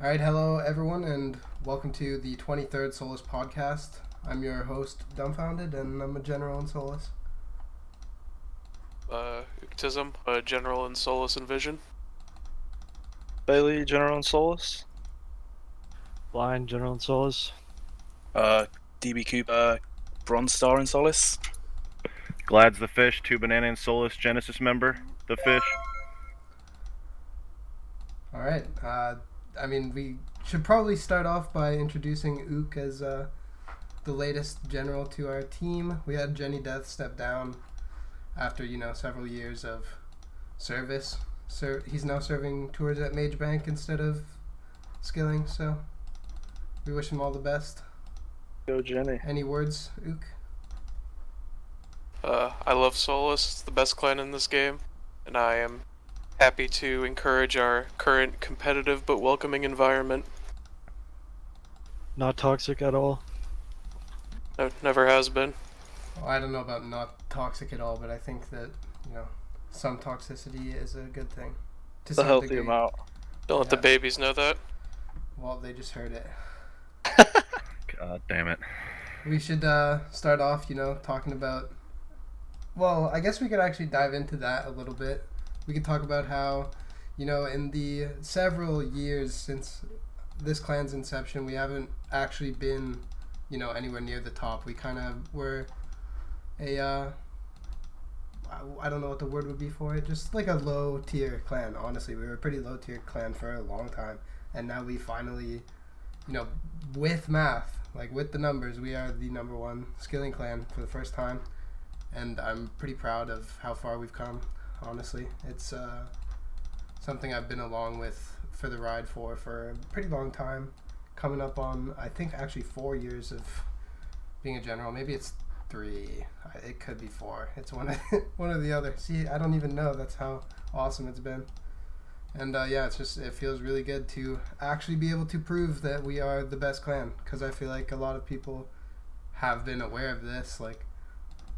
All right, hello everyone, and welcome to the 23rd Solace Podcast. I'm your host, Dumbfounded, and I'm a general in Solace. Uctism, General in Solace and Vision. Bailey, General in Solace. Blind, General in Solace. DB Cooper, Bronze Star in Solace. Glad's the Fish, 2 Banana in Solace, Genesis member, the Fish. All right, we should probably start off by introducing Ook as the latest general to our team. We had Jenny Death step down after, several years of service. He's now serving tours at Mage Bank instead of skilling, so we wish him all the best. Go Jenny. Any words, Ook? I love Solace. It's the best clan in this game, and I am happy to encourage our current competitive but welcoming environment. Not toxic at all. No, never has been. Well, I don't know about not toxic at all, but I think that, some toxicity is a good thing. To It's a some healthy degree. amount. Don't let the babies know that. Well, they just heard it. God damn it. We should start off, talking about... Well, I guess we could actually dive into that a little bit. We could talk about how, in the several years since this clan's inception, we haven't actually been, anywhere near the top. We kind of were a... I don't know what the word would be for it. Just like a low-tier clan, honestly. We were a pretty low-tier clan for a long time. And now we finally, with math, like with the numbers, we are the number one skilling clan for the first time. And I'm pretty proud of how far we've come, honestly. It's something I've been along with for the ride for a pretty long time. Coming up on, I think, actually 4 years of being a general. Maybe it's 3. It could be 4. It's one or the other. See, I don't even know. That's how awesome it's been. And it feels really good to actually be able to prove that we are the best clan, because I feel like a lot of people have been aware of this. Like,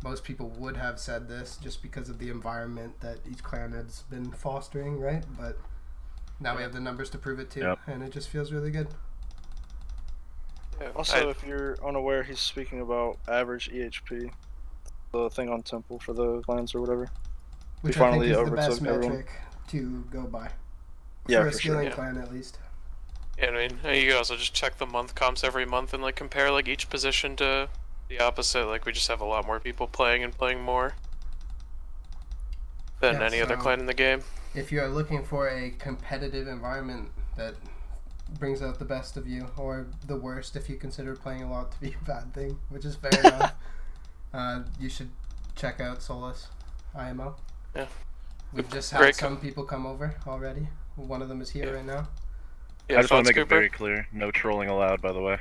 most people would have said this just because of the environment that each clan has been fostering, right? But now we have the numbers to prove it too, and it just feels really good. Yeah, Also, if you're unaware, he's speaking about average EHP, the thing on Temple for the clans or whatever. Which We I think finally is the overtook best everyone. metric to go by. Yeah, for a for sure. skilling Yeah. clan, at least. Yeah, I mean, you can also just check the month comps every month and compare each position to the opposite. We just have a lot more people playing and playing more than Yeah, any other so- clan in the game. If you're looking for a competitive environment that brings out the best of you, or the worst if you consider playing a lot to be a bad thing, which is fair enough, you should check out Solace IMO. Yeah. We've just had Great some people come over already. One of them is here right now. Yeah, I just want Fonz to make it Cooper? very clear, no trolling allowed, by the way.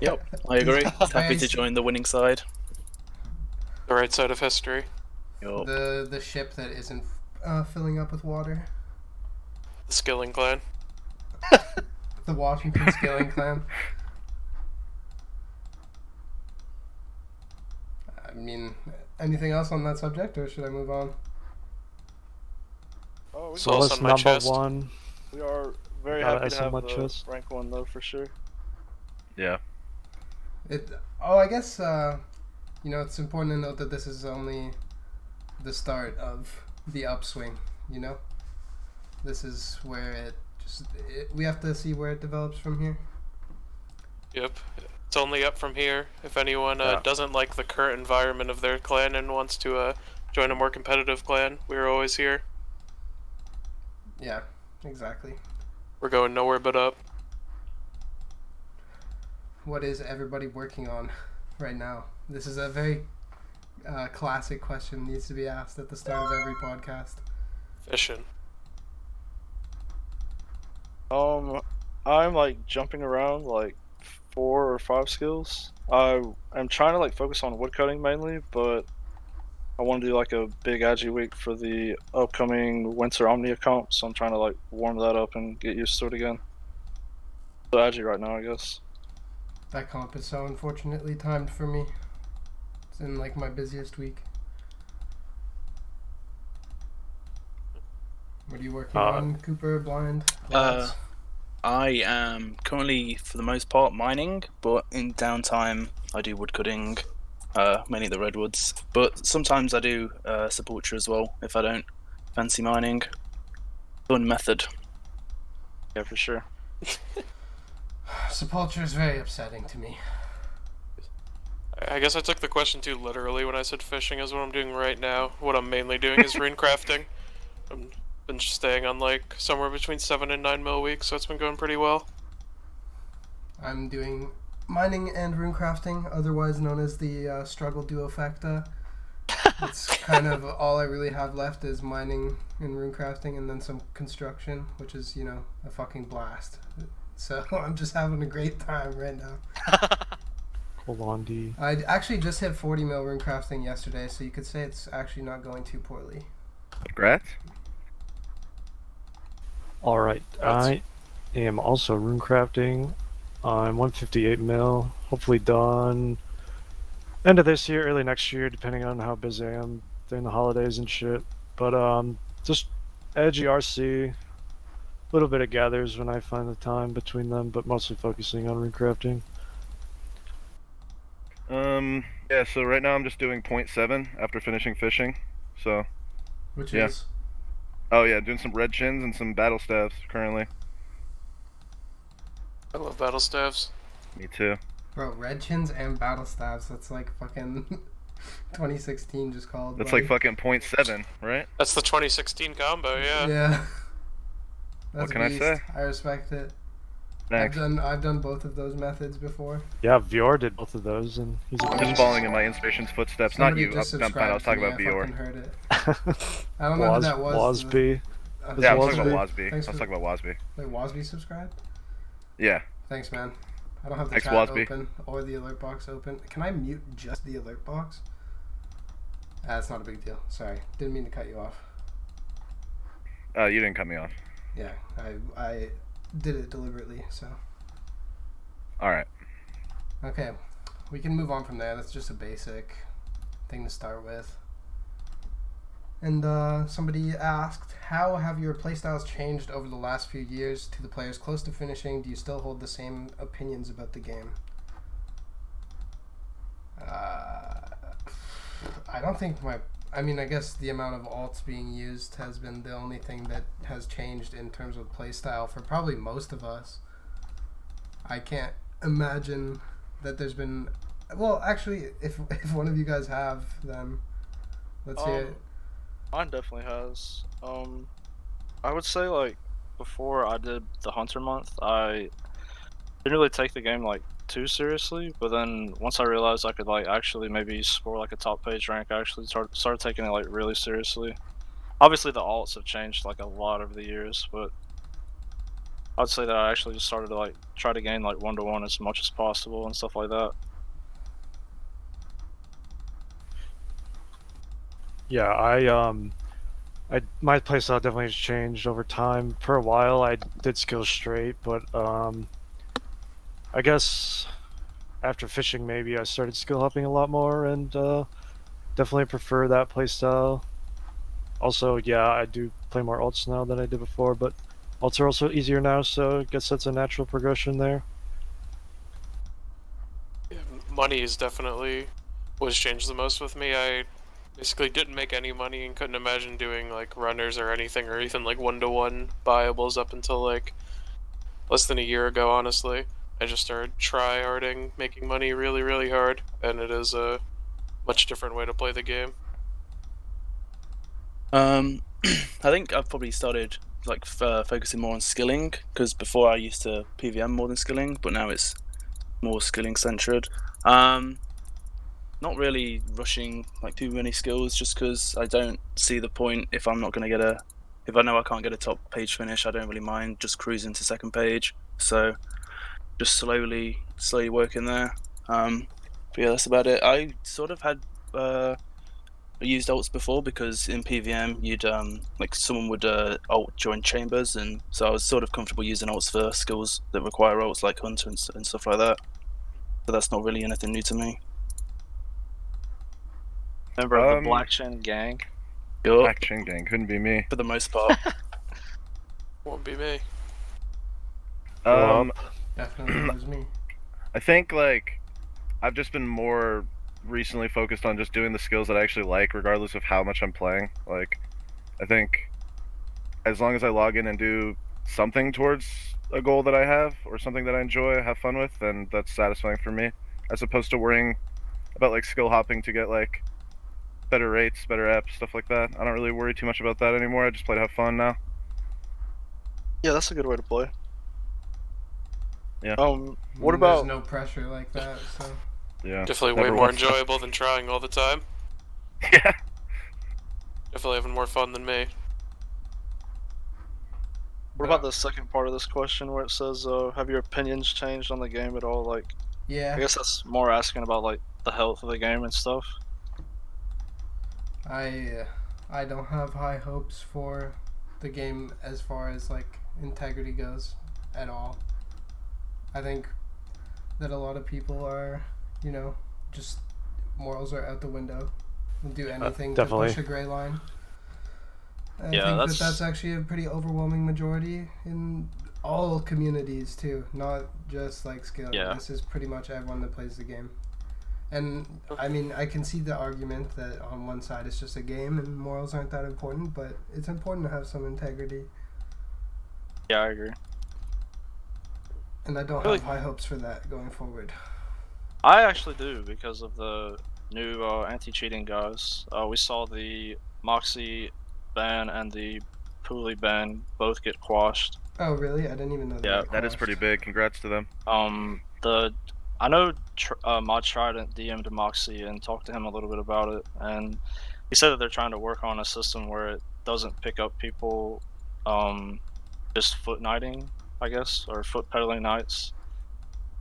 Yep, I agree. Happy Very to join the winning side. The right side of history. Yup. The ship that isn't filling up with water. The Skilling clan. The Washington Skilling clan. I mean, anything else on that subject, or should I move on? Oh, we, Solace Solace on my number chest. 1. we are very Got happy it to so have much the as- rank 1 though, for sure. Yeah. I guess it's important to note that this is only the start of the upswing. This is where we have to see where it develops from here. Yep. It's only up from here. If anyone Yeah. doesn't like the current environment of their clan and wants to join a more competitive clan, we're always here. Yeah, exactly. We're going nowhere but up. What is everybody working on right now? This is a very classic question, needs to be asked at the start of every podcast. Fishing. I'm jumping around 4 or 5 skills. I'm trying to focus on woodcutting mainly, but I want to do a big agi week for the upcoming winter Omnia comp, so I'm trying to warm that up and get used to it again. So agi right now, I guess. That comp is so unfortunately timed for me. It's in my busiest week. What are you working on, Cooper? Blind? Uh, I am currently, for the most part, mining, but in downtime, I do woodcutting, mainly the redwoods. But sometimes I do sepulture as well, if I don't fancy mining. Fun method. Yeah, for sure. Sepulture is very upsetting to me. I guess I took the question too literally when I said fishing is what I'm doing right now. What I'm mainly doing is rune crafting. I've been staying on like somewhere between 7 and 9 mil a week, so it's been going pretty well. I'm doing mining and rune crafting, otherwise known as the struggle duofecta. It's kind of all I really have left is mining and rune crafting, and then some construction, which is, you know, a fucking blast. So I'm just having a great time right now. Colandi. I actually just hit 40 mil rune crafting yesterday, so you could say it's actually not going too poorly. Congrats. Alright, I am also rune crafting. I'm 158 mil, hopefully done end of this year, early next year, depending on how busy I am during the holidays and shit. But just edgy RC, a little bit of gathers when I find the time between them, but mostly focusing on rune crafting. Yeah, so right now I'm just doing 0.7 after finishing fishing. So, Which Yeah. is... oh yeah, doing some red chins and some battle staves currently. I love battle staves. Me too. Bro, red chins and battle staves, that's like fucking 2016 just called. That's buddy. like fucking 0.7, right? That's the 2016 combo, yeah. Yeah. That's What can I beast. say? I respect it. Next. I've done both of those methods before. Yeah, Vior did both of those, and he's a Just following in my inspiration's footsteps. Somebody Not you. just I'm fine. I was subscribed talking to about me, I fucking Bior. heard it. I don't know who that was. Wasby. Yeah, I was Wasby. talking about Wasby. I Thanks was for- talking about Wasby. Wait, Wasby subscribed? Yeah. Thanks, man. I don't have the Thanks, chat Wasby. open or the alert box open. Can I mute just the alert box? That's not a big deal. Sorry. Didn't mean to cut you off. You didn't cut me off. Yeah, I did it deliberately, so. Alright. Okay, we can move on from there. That's just a basic thing to start with. And somebody asked, how have your playstyles changed over the last few years to the players close to finishing? Do you still hold the same opinions about the game? I don't think I mean, I guess the amount of alts being used has been the only thing that has changed in terms of playstyle for probably most of us. I can't imagine that there's been... Well, actually, if one of you guys have, then let's hear it. Mine definitely has. I would say, like, before I did the Hunter month, I didn't really take the game like too seriously, but then once I realized I could like actually maybe score like a top page rank, I actually started taking it like really seriously. Obviously the alts have changed like a lot over the years, but I'd say that I actually just started to like try to gain like 1-to-1 as much as possible and stuff like that. Yeah, my playstyle definitely has changed over time. For a while, I did skill straight, but I guess after fishing, maybe I started skill hopping a lot more, and definitely prefer that playstyle. Also, yeah, I do play more alts now than I did before, but alts are also easier now, so I guess that's a natural progression there. Yeah, money is definitely what's changed the most with me. I basically didn't make any money and couldn't imagine doing like runners or anything like 1-to-1 buyables up until like less than a year ago, honestly. I just started try-harding, making money really, really hard, and it is a much different way to play the game. I think I've probably started like focusing more on skilling, because before I used to PVM more than skilling, but now it's more skilling centered. Not really rushing like too many skills, just because I don't see the point if I'm not going to get if I know I can't get a top page finish. I don't really mind just cruising to second page, so just slowly working there. But yeah, that's about it. I sort of had used alts before, because in PVM you'd like someone would alt join chambers, and so I was sort of comfortable using alts for skills that require alts like Hunter and stuff like that. So that's not really anything new to me. Remember the Black Chain gang? Yup, Black Ching Gang couldn't be me. for the most part. Won't be me. Grow Um, up. Definitely was me. I think like I've just been more recently focused on just doing the skills that I actually like, regardless of how much I'm playing. Like, I think as long as I log in and do something towards a goal that I have or something that I enjoy, have fun with, then that's satisfying for me. As opposed to worrying about like skill hopping to get like better rates, better apps, stuff like that. I don't really worry too much about that anymore. I just play to have fun now. Yeah, that's a good way to play. Yeah. What There's about no pressure like that, so Yeah. Definitely way Never more once- enjoyable than trying all the time. Yeah. Definitely having more fun than me. what about the second part of this question where it says, have your opinions changed on the game at all? Like, yeah. I guess that's more asking about like the health of the game and stuff. I don't have high hopes for the game as far as like integrity goes at all. I think that a lot of people are, just morals are out the window. Will do anything to definitely. push a gray line. I Yeah, think that's actually a pretty overwhelming majority in all communities too, not just like skill. Yeah. This is pretty much everyone that plays the game. And I mean, I can see the argument that on one side it's just a game and morals aren't that important, but it's important to have some integrity. Yeah, I agree. And I don't Really? have high hopes for that going forward. I actually do because of the new anti-cheating guys. We saw the Moxie ban and the Pooley ban both get quashed. Oh, really? I didn't even know that. Yeah, got That is quashed. pretty big. Congrats to them. I know Mod Trident DM'd Moxie and talked to him a little bit about it, and he said that they're trying to work on a system where it doesn't pick up people just foot knighting, I guess, or foot pedaling knights.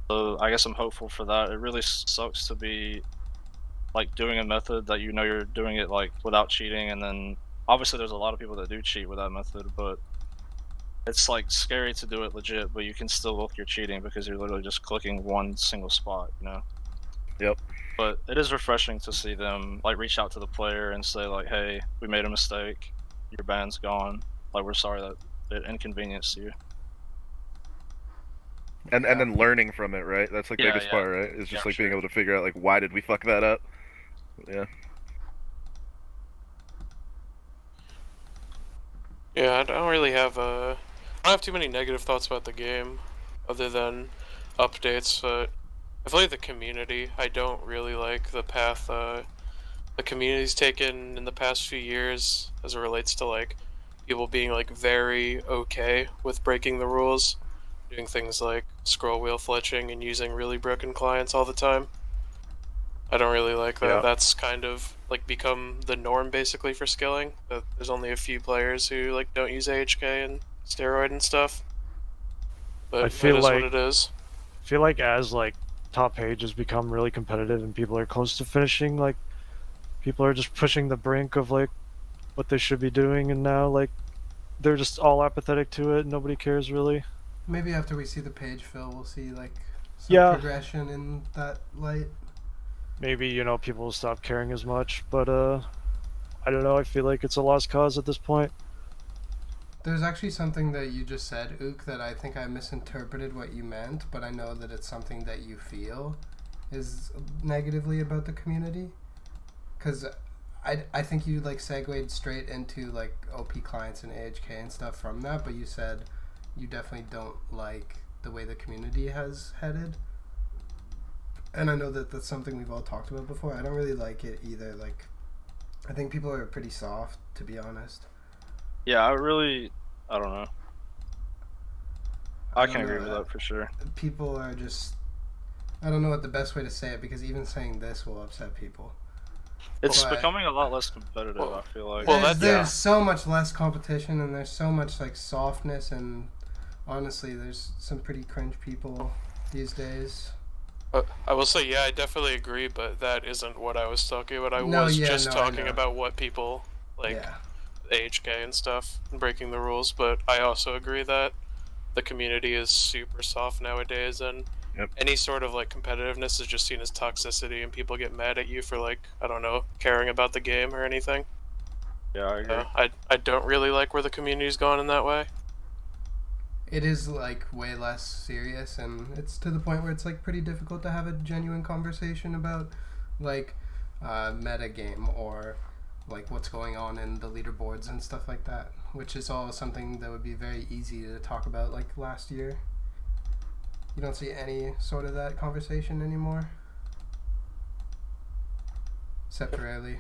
So I guess I'm hopeful for that. It really sucks to be like doing a method that you know you're doing it like without cheating, and then obviously there's a lot of people that do cheat with that method, but it's like scary to do it legit, but you can still look you're cheating because you're literally just clicking one single spot, you know? Yep. But it is refreshing to see them like reach out to the player and say like, hey, we made a mistake, your ban's gone, like we're sorry that it inconvenienced you. And then learning from it, right? That's like the Yeah, biggest yeah. part, right? Is just Yeah, like being sure. able to figure out like why did we fuck that up? Yeah. Yeah, I don't really have I don't have too many negative thoughts about the game, other than updates. But I feel like the community. I don't really like the path the community's taken in the past few years as it relates to like people being like very okay with breaking the rules, doing things like scroll wheel fletching and using really broken clients all the time. I don't really like that. Yeah. That's kind of like become the norm basically for skilling. That there's only a few players who like don't use AHK and steroid and stuff. But I feel it is like- what it is. I feel like as like top page has become really competitive and people are close to finishing, like people are just pushing the brink of like what they should be doing, and now like they're just all apathetic to it. Nobody cares really. Maybe after we see the page fill, we'll see like some Yeah. progression in that light. Maybe people will stop caring as much, but I don't know. I feel like it's a lost cause at this point. There's actually something that you just said, Ook, that I think I misinterpreted what you meant, but I know that it's something that you feel is negatively about the community. Because I think you like segued straight into like OP clients and AHK and stuff from that, but you said you definitely don't like the way the community has headed. And I know that that's something we've all talked about before. I don't really like it either. Like, I think people are pretty soft, to be honest. Yeah, I don't know. I don't can know, agree with that for sure. People are just, I don't know what the best way to say it, because even saying this will upset people. It's But- becoming a lot less competitive, Well- I feel like. well, there's that's- so much less competition, and there's so much like softness, and honestly, there's some pretty cringe people these days. I will say, yeah, I definitely agree, but that isn't what I was talking about. I No, was yeah, just no, I talking know. about what people like Yeah. AHK and stuff and breaking the rules, but I also agree that the community is super soft nowadays, and Yep. any sort of like competitiveness is just seen as toxicity, and people get mad at you for like, I don't know, caring about the game or anything. Yeah, I agree. I don't really like where the community's gone in that way. it is like way less serious, and it's to the point where it's like pretty difficult to have a genuine conversation about like meta game or like what's going on in the leaderboards and stuff like that, which is all something that would be very easy to talk about like last year. You don't see any sort of that conversation anymore, except rarely.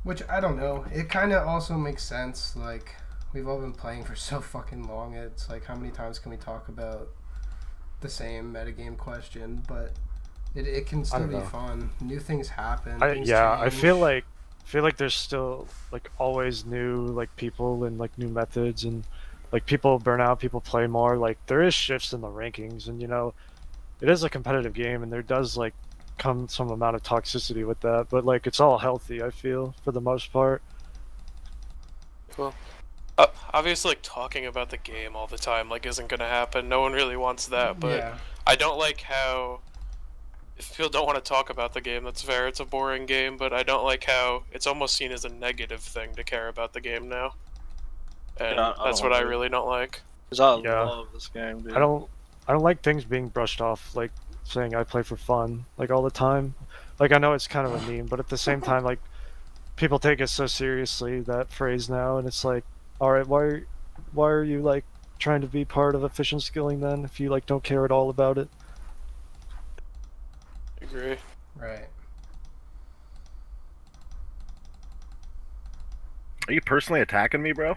Which, I don't know, it kind of also makes sense, like, we've all been playing for so fucking long, it's like, how many times can we talk about the same metagame question, but it can still be fun. New things happen, things change. I feel like there's still, like, always new, like, people and, like, new methods, and, like, people burn out, people play more, like, there is shifts in the rankings, and, you know, it is a competitive game, and there does, like, come some amount of toxicity with that, but like it's all healthy, I feel, for the most part. Well, obviously, like talking about the game all the time like isn't gonna happen. No one really wants that, but yeah. I don't like how if people don't want to talk about the game, that's fair. It's a boring game, but I don't like how it's almost seen as a negative thing to care about the game now, and that's what I really don't like. Cause I love this game, dude. I don't like things being brushed off, like saying I play for fun, like all the time. Like I know it's kind of a meme, but at the same time, like people take it so seriously, that phrase now, and it's like, all right, why are you like trying to be part of efficient skilling then if you like don't care at all about it? Agree. Right. Are you personally attacking me, bro?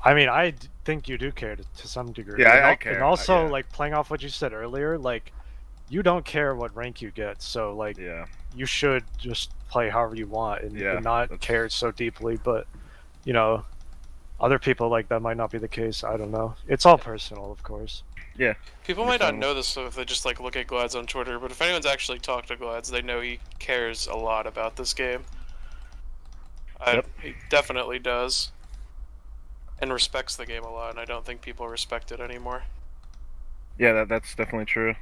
I mean, I think you do care to some degree. Yeah, I care. And also, like, playing off what you said earlier, like, you don't care what rank you get, so, like, you should just play however you want and not care so deeply, but, you know, other people, like, that might not be the case. I don't know. It's all personal, of course. Yeah. People might not know this if they just, like, look at Glads on Twitter, but if anyone's actually talked to Glads, they know he cares a lot about this game. He definitely does. And respects the game a lot, and I don't think people respect it anymore. Yeah, that's definitely true.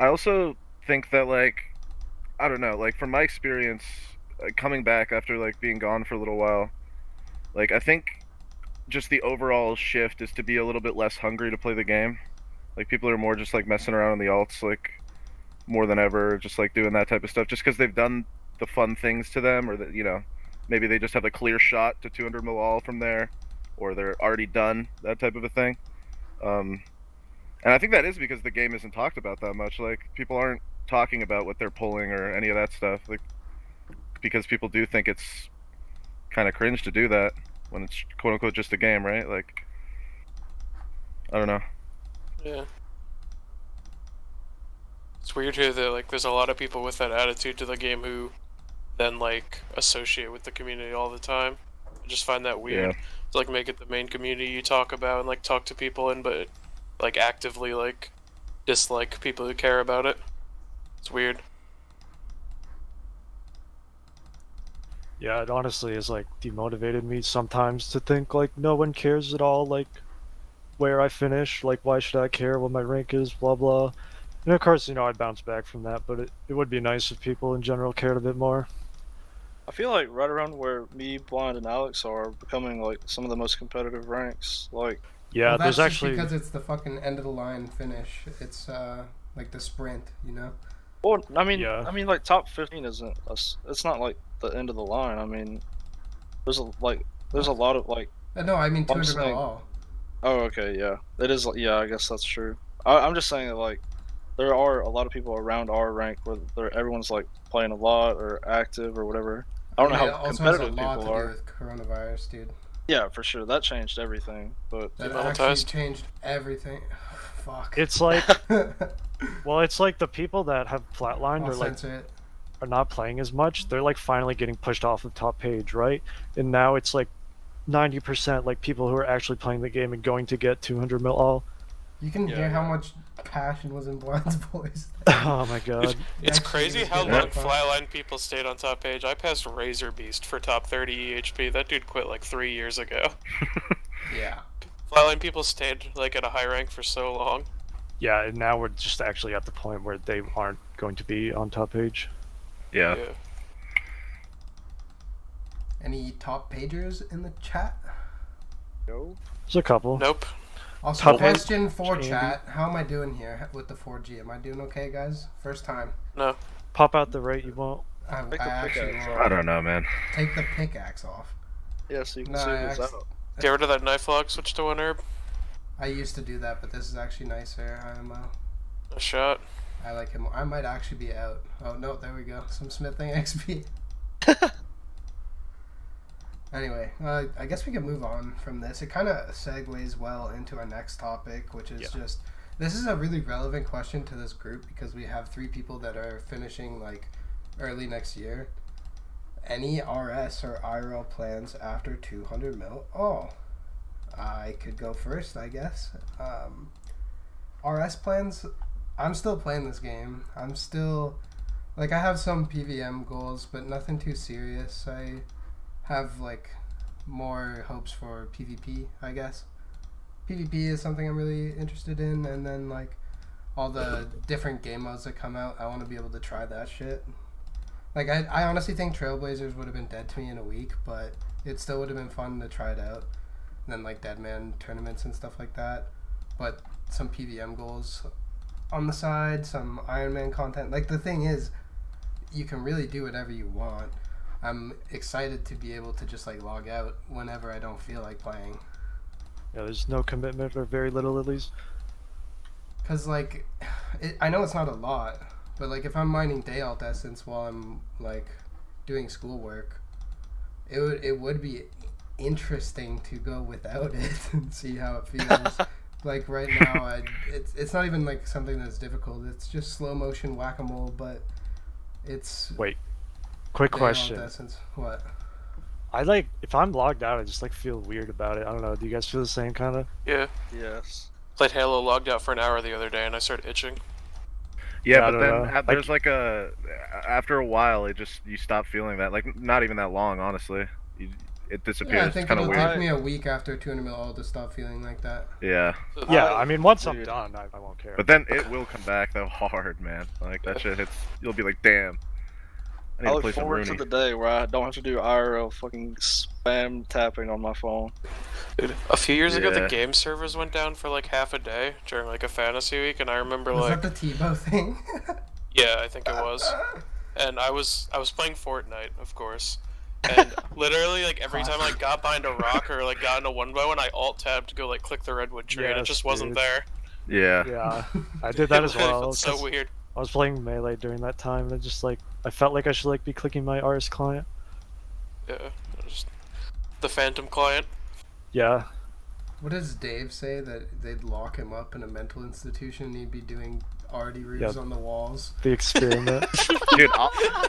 I also think that, like, I don't know, like, from my experience, coming back after, like, being gone for a little while, like, I think just the overall shift is to be a little bit less hungry to play the game. Like, people are more just, like, messing around in the alts, like, more than ever, just, like, doing that type of stuff, just because they've done the fun things to them, or that, you know, maybe they just have a clear shot to 200 mil from there, or they're already done, that type of a thing. And I think that is because the game isn't talked about that much. Like, people aren't talking about what they're pulling or any of that stuff, like, because people do think it's kind of cringe to do that when it's quote-unquote just a game, right? Like, I don't know. Yeah. It's weird here that, like, there's a lot of people with that attitude to the game who then like associate with the community all the time. I just find that weird. To like make it the main community you talk about and like talk to people in, but like actively like dislike people who care about it. It's weird. Yeah, it honestly is like demotivated me sometimes to think like no one cares at all, like where I finish, like why should I care what my rank is, blah blah. And of course, you know, I'd bounce back from that, but it would be nice if people in general cared a bit more. I feel like right around where me, Blind, and Alex are becoming like some of the most competitive ranks. Like, yeah, well, that's there's actually because it's the fucking end of the line finish. It's like the sprint, you know. Well, I mean, like top 15 isn't. It's not like the end of the line. I mean, there's a lot of like. No, I mean 200 mil all. Oh, okay, yeah, it is. Yeah, I guess that's true. I'm just saying that like. There are a lot of people around our rank where everyone's like playing a lot or active or whatever. I don't know how competitive people are. It also has a lot to do with coronavirus, dude. Yeah, for sure. That changed everything. But that actually changed everything. Fuck. It's like, well, it's like the people that have flatlined are not playing as much. They're like finally getting pushed off the top page, right? And now it's like 90% like people who are actually playing the game and going to get 200 mil all. You can hear how much passion was in Blind's voice. Oh my god. It's crazy how long flatline people stayed on top page. I passed Razor Beast for top 30 EHP. That dude quit like 3 years ago. Yeah. Flatline people stayed like at a high rank for so long. Yeah, and now we're just actually at the point where they aren't going to be on top page. Yeah. Any top pagers in the chat? Yo. There's a couple. Nope. Also, Top question for Andy. chat. How am I doing here with the 4G? Am I doing okay, guys? First time. No. Pop out the rate you want. I Take the actually pickaxe won't. I don't know, man. Take the pickaxe off. Yeah, so you can No, see I what's acc- out. Get rid of that knife log, switch to one herb. I used to do that, but this is actually nicer. A shot. I like him. I might actually be out. Oh no, there we go. Some smithing XP. Anyway, I guess we can move on from this. It kind of segues well into our next topic, which is just, this is a really relevant question to this group because we have 3 people that are finishing like early next year. Any RS or IRL plans after 200 mil? Oh, I could go first, I guess. RS plans, I'm still playing this game. I'm still, like, I have some PVM goals, but nothing too serious. I have like more hopes for PvP, I guess. PvP is something I'm really interested in, and then like all the different game modes that come out, I want to be able to try that shit. Like I honestly think Trailblazers would have been dead to me in a week, but it still would have been fun to try it out. And then like Deadman tournaments and stuff like that. But some PVM goals on the side, some Iron Man content. Like the thing is, you can really do whatever you want. I'm excited to be able to just like log out whenever I don't feel like playing. Yeah, there's no commitment or very little at least. Cause like, I know it's not a lot, but like if I'm mining day alt essence while I'm like doing schoolwork, it would be interesting to go without it and see how it feels. Like right now, it's not even like something that's difficult. It's just slow motion whack-a-mole, but it's Wait, quick day alt question. essence. What? I like, if I'm logged out, I just like feel weird about it. I don't know. Do you guys feel the same kind of? Yeah. Yes. Played Halo, logged out for an hour the other day, and I started itching. Yeah, Yeah, I but don't then know. there's like a after a while, it just you stop feeling that. Like not even that long, honestly. It disappears. Yeah, I It's think kind of it'll weird. take me a week after 200 mil alt to stop feeling like that. Yeah, Yeah, I mean, once I'm Dude. done, I won't care. but then it will come back though hard, man. Like that shit hits. You'll be like, damn. I need I to look play some forward to Rooney. the day where I don't have to do IRL fucking spam tapping on my phone. Dude, a few years ago, Yeah. the game servers went down for like half a day during like a fantasy week, and I remember Was like, that the Tebow thing? yeah, I think it was. And I was playing Fortnite, of course. And literally, like every time I got behind a rock or like got in a 1x1, I alt tabbed to go like click the redwood tree, and it Yes, just wasn't dude. there. Yeah. Yeah, I did that as It well. felt so 'cause weird. I was playing Melee during that time, and it just like, I felt like I should like be clicking my RS client. Yeah, just the Phantom client. Yeah, What does Dave say, that they'd lock him up in a mental institution and he'd be doing arty roofs Yeah. on the walls? the experiment. Dude,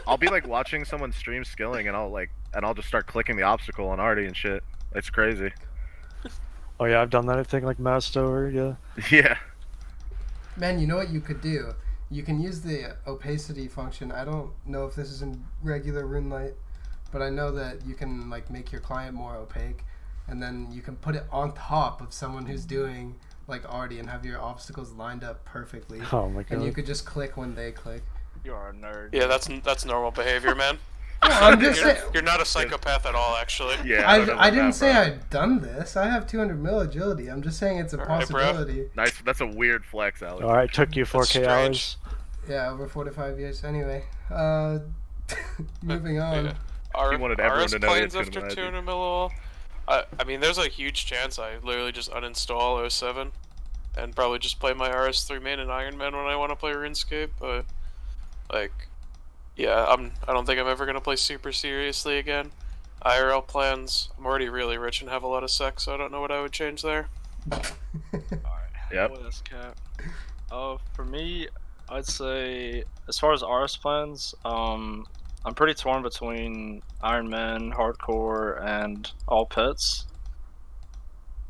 I'll be like watching someone stream skilling, and I'll just start clicking the obstacle on Artie and shit. It's crazy. Oh yeah, I've done that. I think like moused over. Yeah. Yeah. Man, you know what you could do? You can use the opacity function. I don't know if this is in regular RuneLite, but I know that you can like make your client more opaque, and then you can put it on top of someone who's doing like arty and have your obstacles lined up perfectly. Oh my And you god. could just click when they click. You are a nerd. Yeah, that's normal behavior, man. I'm just saying. You're not a psychopath at all, actually. Yeah. I don't know I about didn't that, say bro. I'd done this. I have 200 mil agility. I'm just saying it's a Alright, bro. possibility. Nice. That's a weird flex, Alex. All right, took you 4K strange. hours. Yeah, over 4 to 5 years. Anyway, moving on. Yeah. Our, He wanted everyone RS to know he plans had after 200 200 mil. I mean, there's a huge chance I literally just uninstall 07 and probably just play my RS3 main and Iron Man when I want to play RuneScape. But like, yeah, I don't think I'm ever gonna play super seriously again. IRL plans. I'm already really rich and have a lot of sex, so I don't know what I would change there. Yep. Boy, that's cap. For me, I'd say as far as RS plans, I'm pretty torn between Iron Man, Hardcore, and All Pets.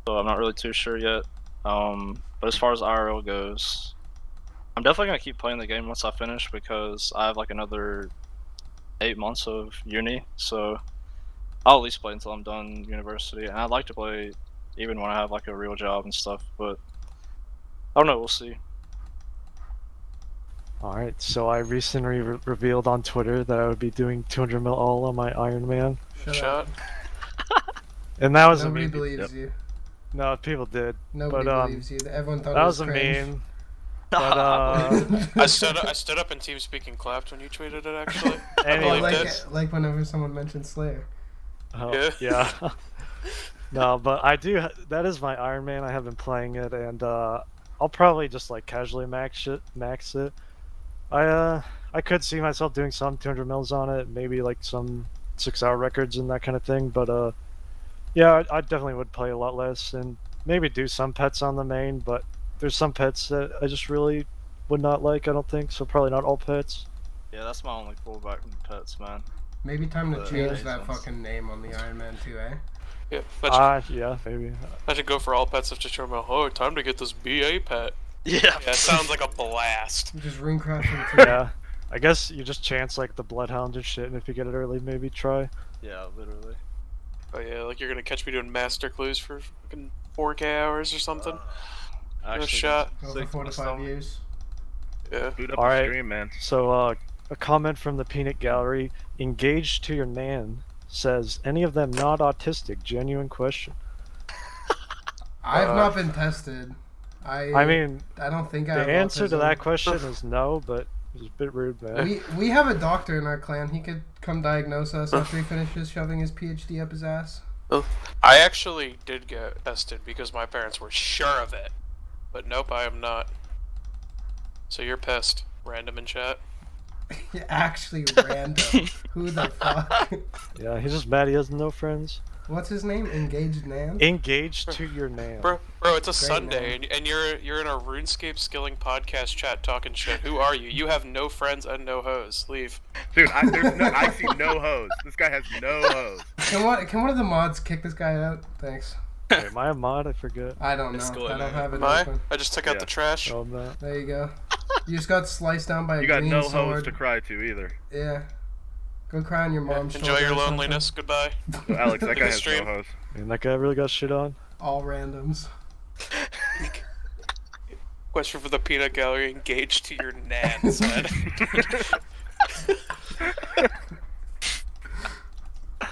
So I'm not really too sure yet. But as far as IRL goes, I'm definitely gonna keep playing the game once I finish because I have like another 8 months of uni. So I'll at least play until I'm done university, and I'd like to play even when I have like a real job and stuff. But I don't know. We'll see. Alright, so I recently revealed on Twitter that I would be doing 200 mil all on my Iron Man. Shut up. And that was Nobody a meme. believes you. No, people did. Nobody But, believes you. Everyone thought That it was was a cringe. meme. But, I stood up in TeamSpeak and clapped when you tweeted it. Actually, Anyway. believed like whenever someone mentioned Slayer. Oh, yeah. No, but I do. That is my Iron Man. I have been playing it, and I'll probably just like casually max it. I could see myself doing some 200 mils on it, maybe like some 6-hour records and that kind of thing. But yeah, I definitely would play a lot less and maybe do some pets on the main. But there's some pets that I just really would not like. I don't think so. Probably not all pets. Yeah, that's my only fallback from pets, man. Maybe time to The change base that ones. fucking name on the Iron Man 2, eh? Yeah, Yeah, maybe. I should go for all pets of Chichormo. Oh, time to get this BA pet. Yeah. Yeah, sounds like a blast. Just ring crashing too. Yeah, I guess you just chance like the Bloodhound and shit, and if you get it early, maybe try. Yeah, literally. Oh yeah, like you're gonna catch me doing master clues for fucking 4K hours or something. No shot. Go for 4 to 5 years. Yeah. Boot up All the right. stream, man. So, a comment from the Peanut Gallery: engaged to your nan says, any of them not autistic? Genuine question. I have not been tested. I mean, I don't think I the have answer to autism. that question is no, but it's a bit rude, man. We have a doctor in our clan. He could come diagnose us after he finishes shoving his PhD up his ass. I actually did get tested because my parents were sure of it. But nope, I am not. So you're pissed. Random in chat. Actually random. Who the fuck? Yeah, he's just mad he has no friends. What's his name? Engaged Nan? Engaged to your nan. Bro, it's a Great Sunday, and you're in a RuneScape skilling podcast chat talking shit. Who are you? You have no friends and no hoes. Leave. Dude, I see no hose. This guy has no hose. Can one of the mods kick this guy out? Thanks. Wait, am I a mod? I forget. I don't Let's know. go I in don't there. have it Am I? open. I just took out Yeah. the trash. No, I'm not. There you go. You just got sliced down by a You got green no sword. hose to cry to either. Yeah. Go cry on your mom's Enjoy shoulder your or something. loneliness. Goodbye. So, Alex, that guy has Stream. no hose. I mean, that guy really got shit on. All randoms. Question for the peanut gallery: engaged to your nan, son.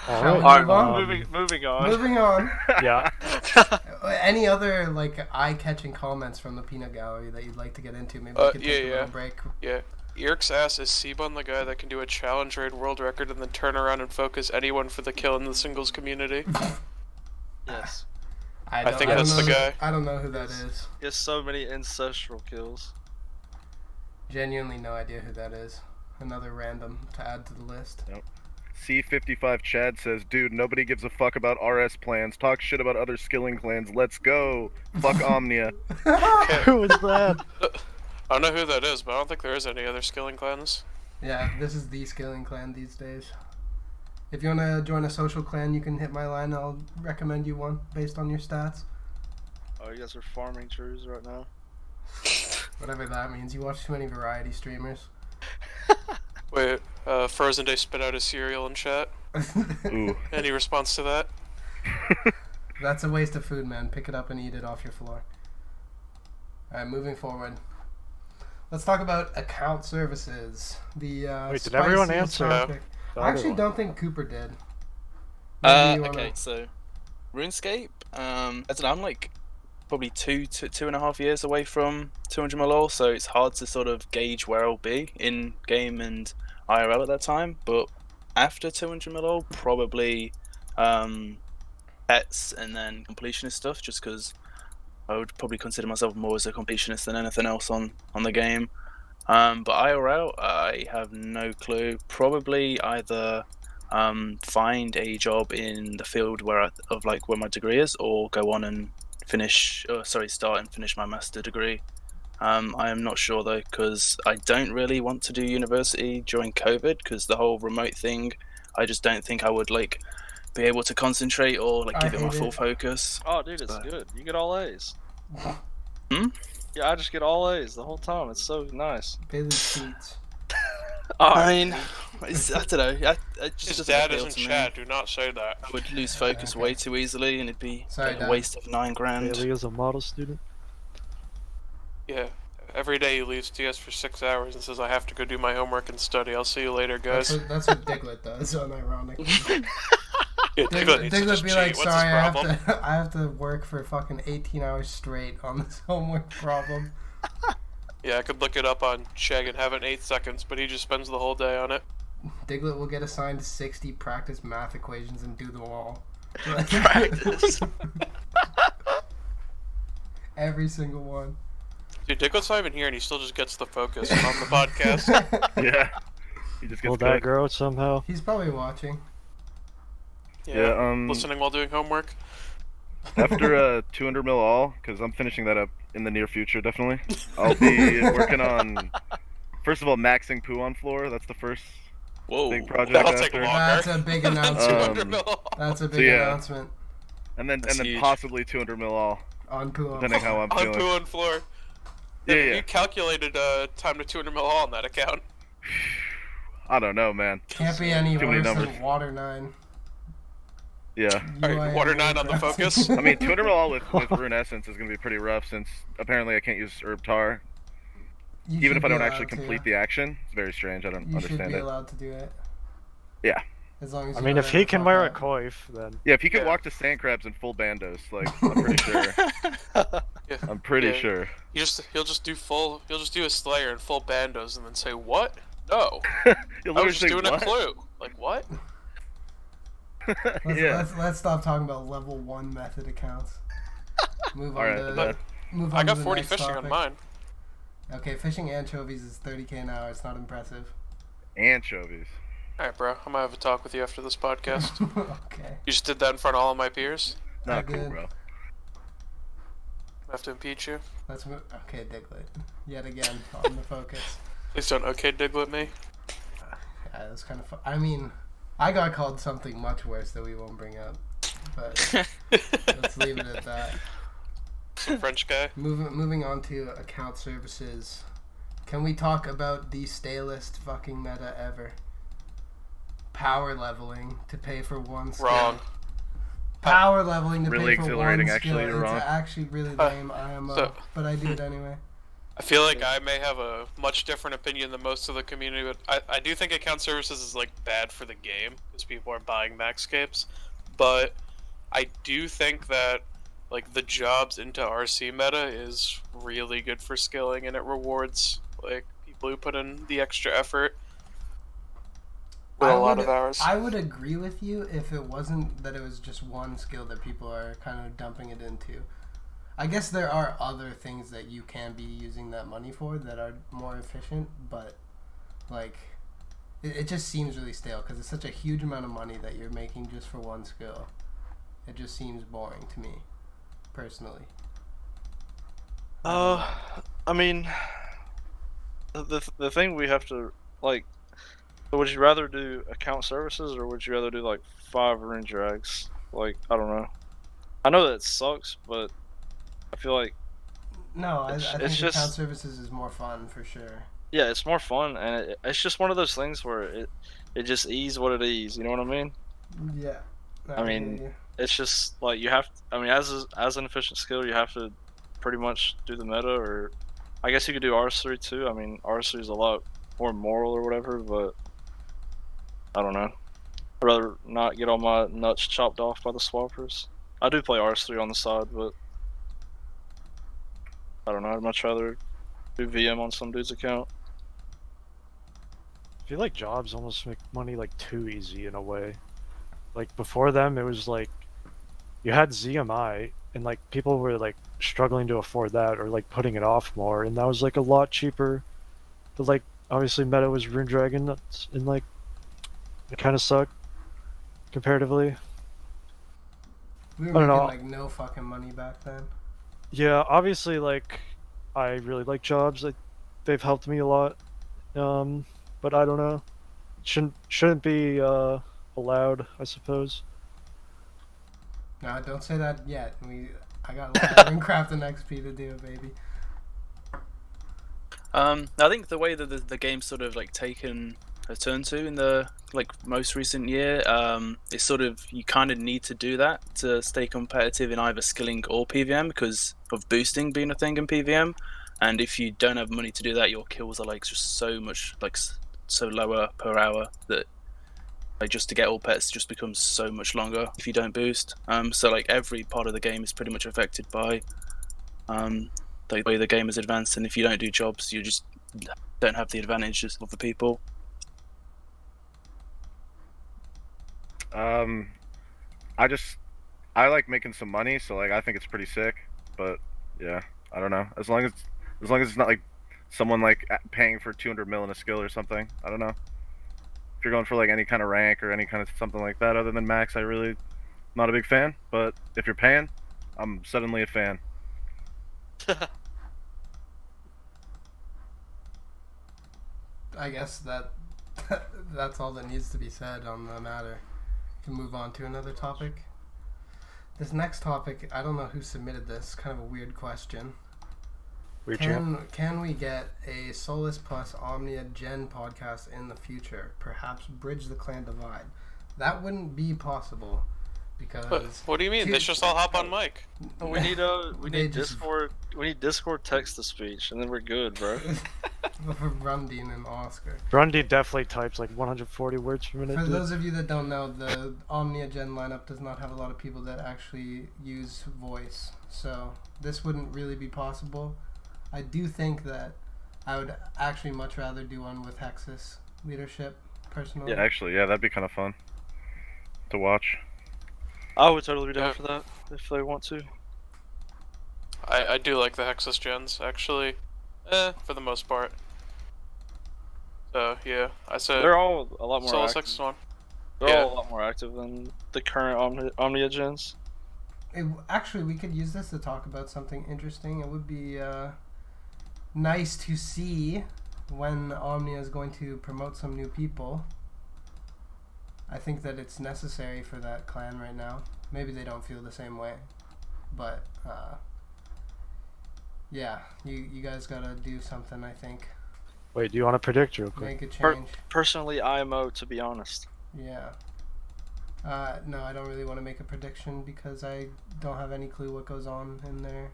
Alright, Alright, well, Moving on. Moving on. yeah. Any other like eye-catching comments from the peanut gallery that you'd like to get into? Maybe we could take a little break. Yeah. Yerk's ass is Seabun the guy that can do a challenge raid world record and then turn around and focus anyone for the kill in the singles community? Yes. I think that's the guy. I don't know who that is. He has so many ancestral kills. Genuinely no idea who that is. Another random to add to the list. C55 Chad says, dude, nobody gives a fuck about RS plans. Talk shit about other skilling clans. Let's go. Fuck Omnia. Who is that? I don't know who that is, but I don't think there is any other skilling clans. Yeah, this is the skilling clan these days. If you want to join a social clan, you can hit my line. I'll recommend you one based on your stats. Oh, you guys are farming trees right now? Whatever that means. You watch too many variety streamers. Wait, Frozen Day spit out his cereal in chat. Ooh. Any response to that? That's a waste of food, man. Pick it up and eat it off your floor. Alright, moving forward. Let's talk about account services. The Wait, did everyone spiciest answer? topic. The I other actually one. don't think Cooper did. Maybe you wanna- Okay, so RuneScape. I don't know, I'm like probably two and a half years away from 200 mil, so it's hard to sort of gauge where I'll be in game and IRL at that time. But after 200 mil, probably pets and then completionist stuff, just because I would probably consider myself more as a completionist than anything else on the game. But IRL, I have no clue. Probably either find a job in the field where my degree is, or go on and start and finish my master degree. I am not sure though, because I don't really want to do university during COVID, because the whole remote thing, I just don't think I would be able to concentrate or give it my full focus. Oh, dude, it's good. You get all A's. Hmm? Yeah, I just get all A's the whole time. It's so nice. Bailey cheats. I mean, I don't know. It just His doesn't dad appeal is to in me. chat. Do not say that. I would lose focus Okay. way too easily, and it'd be Sorry, a Dad. waste of $9,000. Bailey is a model student. Yeah. Every day he leaves TS for 6 hours and says, I have to go do my homework and study. I'll see you later, guys. That's what Diglett does, unironically. Yeah, Diglett needs to Diglett just be cheat. like, What's sorry, his problem? I have to work for fucking 18 hours straight on this homework problem. Yeah, I could look it up on Chegg and have it in 8 seconds, but he just spends the whole day on it. Diglett will get assigned 60 practice math equations and do them all. Practice. Every single one. Dude, Diglett's not even here and he still just gets the focus on the podcast. Yeah. He just gets Will that good. grow somehow? He's probably watching. Yeah, listening while doing homework. After 200 mil all, because I'm finishing that up in the near future, definitely. I'll be working on, first of all, maxing poo on floor. That's the first Whoa. big project That'll take after. long. That's a big announcement. 200 mil. That's a big So, yeah. announcement. And then That's huge. possibly 200 mil all, On Poo. depending how I'm On feeling. poo and floor. Yeah, Yeah, yeah. You calculated time to 200 mil all on that account. I don't know, man. Can't be any Too many worse than numbers. Water 9. Yeah. Alright, Water 9 on the focus. I mean, 200 mil all with Rune Essence is going to be pretty rough since apparently I can't use Herb Tar. You Even should if I be don't allowed actually to. complete the action. It's very strange. I don't You should understand be it. allowed to do it. Yeah. As long as I you mean, know if where he the can fuck wear a at. coif, then Yeah, if he could Yeah. walk to sand crabs in full bandos, like, I'm pretty sure. Yeah. I'm pretty Yeah. sure. He'll just do a Slayer in full bandos and then say, what? No. You'll I literally was just say, doing a "What?" clue. Like, what? Let's stop talking about level 1 method accounts. Move on Alright, to but move on I to got the 40 next fishing topic. on mine. Okay, fishing anchovies is 30k an hour. It's not impressive. anchovies. Alright, bro. I'm gonna have a talk with you after this podcast. Okay. You just did that in front of all of my peers? Not I cool, did. bro. I have to impeach you? Let's move. Okay, Diglett. Yet again on the focus. Please don't okay Diglett me. Yeah, that was kind of fun. I mean, I got called something much worse that we won't bring up, but let's leave it at that. French guy. Moving on to account services. Can we talk about the stalest fucking meta ever? Power leveling to pay for one skill. Wrong. Power leveling to Really pay for exhilarating, one actually, skill. you're wrong. It's actually really lame IMO, so- but I do it anyway. I feel like I may have a much different opinion than most of the community, but I do think account services is like bad for the game because people are buying maxscapes. But I do think that like the jobs into RC meta is really good for skilling and it rewards like people who put in the extra effort with a lot of hours. I would agree with you if it wasn't that it was just one skill that people are kind of dumping it into. I guess there are other things that you can be using that money for that are more efficient, but like it just seems really stale because it's such a huge amount of money that you're making just for one skill. It just seems boring to me, personally. I mean, the thing we have to like. Would you rather do account services or would you rather do like 5 rune drags? Like I don't know. I know that sucks, but I feel like No, I It's think just- account services is more fun for sure. yeah, it's more fun and it's just one of those things where it just is what it is. You know what I mean? Yeah. I mean, hear you. It's just like you have. I mean, as an efficient skill, you have to pretty much do the meta, or I guess you could do R3 too. I mean, R3 is a lot more moral or whatever, but I don't know. I'd rather not get all my nuts chopped off by the swappers. I do play R3 on the side, but I don't know. I'd much rather do VM on some dude's account. I feel like jobs almost make money like too easy in a way. Like before them, it was like you had ZMI and like people were like struggling to afford that or like putting it off more, and that was like a lot cheaper. But like obviously meta was Rune Dragon, and like it kind of sucked comparatively. We I were don't making know. like no fucking money back then. Yeah, obviously like I really like jobs. Like they've helped me a lot. But I don't know. Shouldn't be allowed, I suppose. No, don't say that yet. I got a lot of Minecraft XP to do, baby. I think the way that the game's sort of like taken a turn to in the like most recent year, it's sort of you kind of need to do that to stay competitive in either skilling or PVM because of boosting being a thing in PVM. And if you don't have money to do that, your kills are like just so much so lower per hour that like just to get all pets just becomes so much longer if you don't boost. So like every part of the game is pretty much affected by the way the game is advanced, and if you don't do jobs, you just don't have the advantages of the people. I like making some money, so like I think it's pretty sick. But yeah, I don't know. As long as it's not like someone like paying for 200 mil in a skill or something. I don't know. If you're going for like any kind of rank or any kind of something like that other than max, I really not a big fan. But if you're paying, I'm suddenly a fan. I guess that's all that needs to be said on the matter. Can move on to another topic. This next topic, I don't know who submitted this. Kind of a weird question. Can we get a Solace plus Omnia Gen podcast in the future? Perhaps bridge the clan divide. That wouldn't be possible because. What do you mean? They just all hop on mic. We need Discord. We need Discord text to speech, and then we're good, bro. Rundine and Oscar. Grundy definitely types like 140 words per minute. For those of you that don't know, the Omnia Gen lineup does not have a lot of people that actually use voice, so this wouldn't really be possible. I do think that I would actually much rather do one with Hexis leadership, personally. Yeah, actually, yeah, that'd be kind of fun to watch. I would totally be down for that if they want to. I do like the Hexis gens, actually. For the most part. So, yeah, I said they're all a lot more Solace active. Hexis one. They're all a lot more active than the current Omnia gens. Actually, we could use this to talk about something interesting. It would be nice to see when Omnia is going to promote some new people. I think that it's necessary for that clan right now. Maybe they don't feel the same way, but yeah, you guys gotta do something, I think. Wait, do you want to predict real quick? Make a change. Personally, IMO, to be honest. Yeah. No, I don't really want to make a prediction because I don't have any clue what goes on in there.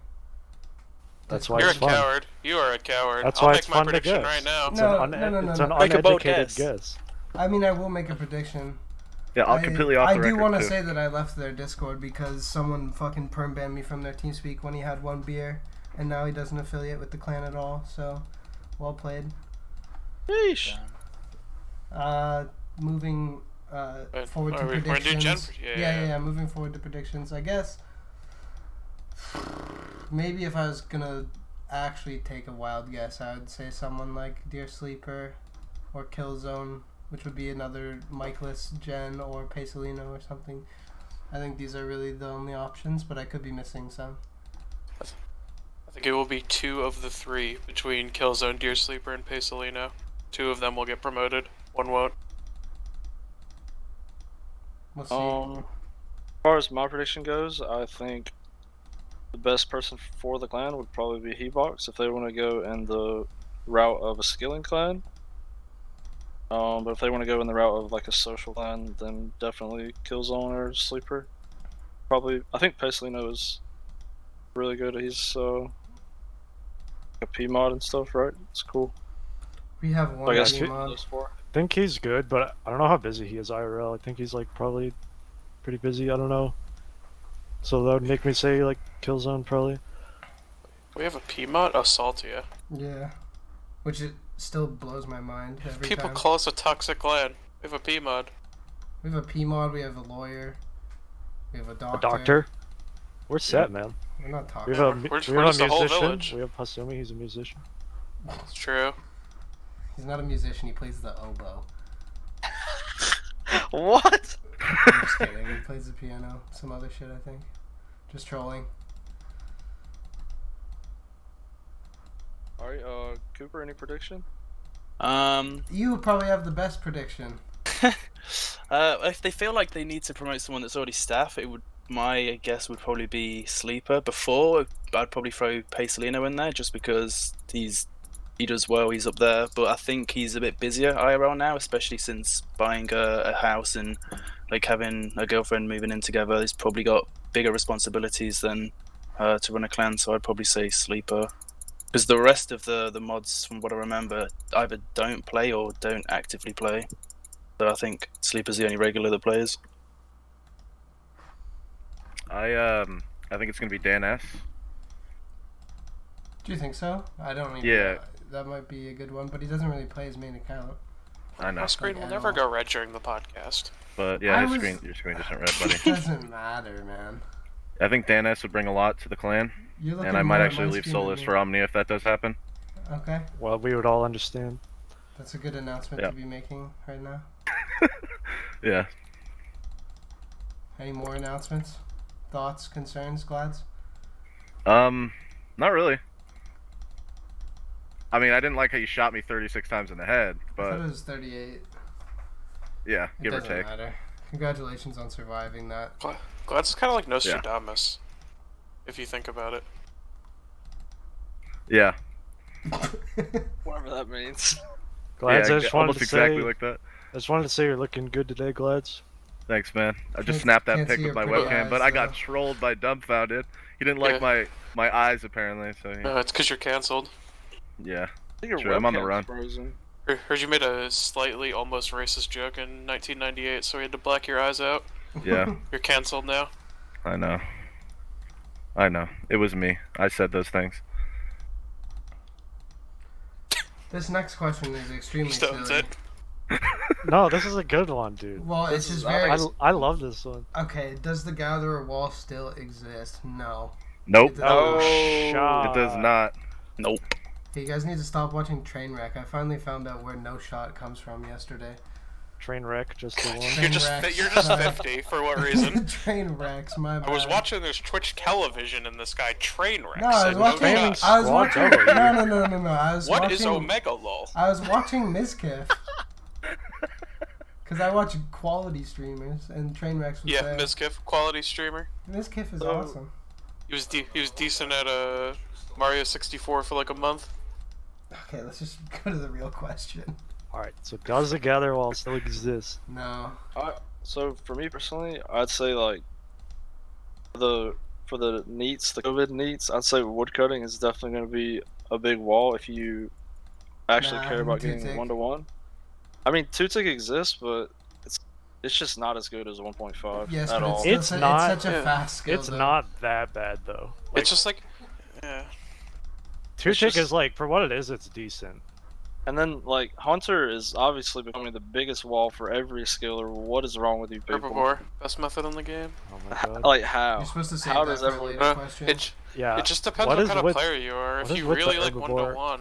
That's why You're it's a fun. coward. You are a coward. That's I'll why make it's my fun to prediction guess. right now. It's No, it's an Make a bold uneducated guess. guess. I mean, I will make a prediction. Yeah, I'll completely off the record I do want to too. say that I left their Discord because someone fucking perm banned me from their TeamSpeak when he had one beer, and now he doesn't affiliate with the clan at all. So, well played. Yeesh. Moving forward to we're gonna do predictions. gen- Yeah. Moving forward to predictions. I guess maybe if I was gonna actually take a wild guess, I would say someone like Dear Sleeper or Killzone, which would be another Mikeless Gen or Pasolino or something. I think these are really the only options, but I could be missing some. I think it will be 2 of the 3 between Killzone, Deer Sleeper, and Pasolino. 2 of them will get promoted. 1 won't. We'll see. As far as my prediction goes, I think the best person for the clan would probably be Hebox if they want to go in the route of a skilling clan. But if they want to go in the route of like a social clan, then definitely Killzone or Sleeper. Probably, I think Pasolino is really good. He's a P mod and stuff, right? It's cool. We have one I guess team on. those 4. I think he's good, but I don't know how busy he is IRL. I think he's like probably pretty busy. I don't know. So that would make me say like Killzone probably. We have a P-mod? Assaultia. Yeah. Which it still blows my mind every People time. call us a toxic clan. We have a P-mod. We have a P-mod, we have a lawyer, we have a doctor. A doctor. We're set, man. We're not We talking. have a, We're we have just a a whole musician. village. We have Hasumi. He's a musician. It's true. He's not a musician, he plays the oboe. What? I'm just kidding, he plays the piano. Some other shit, I think. Just trolling. Alright, Cooper, any prediction? You probably have the best prediction. If they feel like they need to promote someone that's already staff, my guess would probably be Sleeper. Before, I'd probably throw Pasolino in there just because he does well, he's up there. But I think he's a bit busier IRL now, especially since buying a house and like having a girlfriend moving in together. He's probably got bigger responsibilities than to run a clan, so I'd probably say Sleeper. Because the rest of the mods, from what I remember, either don't play or don't actively play. So I think Sleeper's the only regular that plays. I think it's gonna be Dan S. Do you think so? I don't even Yeah. know. That might be a good one, but he doesn't really play his main account. I know, My screen will never go red during the podcast. but yeah, your screen just went red, buddy. It doesn't matter, man. I think Dan S would bring a lot to the clan, You're looking and I might more at actually my leave screen than Solace me. for Omnia if that does happen. Okay, Well, we would all understand. that's a good announcement Yeah. to be making right now. Yeah. Any more announcements? Thoughts, concerns, Glads? Not really. I mean, I didn't like how you shot me 36 times in the head, I thought but it was 38. yeah, It give or doesn't take. matter. Congratulations on surviving that. Glad's kind of like Nostradamus, if you think about it. Yeah. Whatever that means. Glads, yeah, I just wanted almost to exactly say, like that. I just wanted to say you're looking good today, Glads. Thanks, man. I just Can't- snapped that can't pic see with your my pretty webcam, eyes, but I got though. trolled by Dumbfounded. He didn't like my eyes apparently, so No, it's because you're canceled. yeah. I think your Sure, I'm on the webcam's run. frozen. Heard you made a slightly almost racist joke in 1998, so we had to black your eyes out. Yeah, You're canceled now. I know. I know. It was me. I said those things. This next question is extremely Stones silly. it. No, this is a good one, dude. Well, This it's just is- very... I love this one. Okay, does the Gatherer wall still exist? No. Nope. It does Oh, not. shot. It does not. Nope. Hey, you guys need to stop watching Trainwreck. I finally found out where No Shot comes from yesterday. Train wreck, just the one. You're just Trainwrecks. you're just 50 for what reason? Trainwrecks, my bad. I was watching this Twitch television and this guy Trainwreck No, I said, was watching. Training I was Squad watching. W. No. I was What watching. is Omega lol? I was watching Mizkif. Cause I watch quality streamers and Trainwrecks was Yeah, there. Mizkif, quality streamer. Mizkif is So- awesome. He was decent at Mario 64 for like a month. Okay, let's just go to the real question. Alright, so does the gather wall still exist? No. So for me personally, I'd say like for the neats, the COVID neats, I'd say woodcutting is definitely going to be a big wall if you actually Nah, care about two-tick. getting 1-to-1. I mean, 2-tick exists, but it's just not as good as 1.5 Yes, at but all. it's such a Yeah. fast skill. It's though. not that bad though. Like, It's just like, yeah. two tick just- is like, for what it is, it's decent. And then like Hunter is obviously becoming the biggest wall for every skiller. What is wrong with you people? Herbivore, best method in the game. Oh my god. Like how? You're supposed to say How that does for a everyone- later question. Yeah. It just depends what what is kind of with- player you are. what If is you with the really like herbivore? 1-to-1,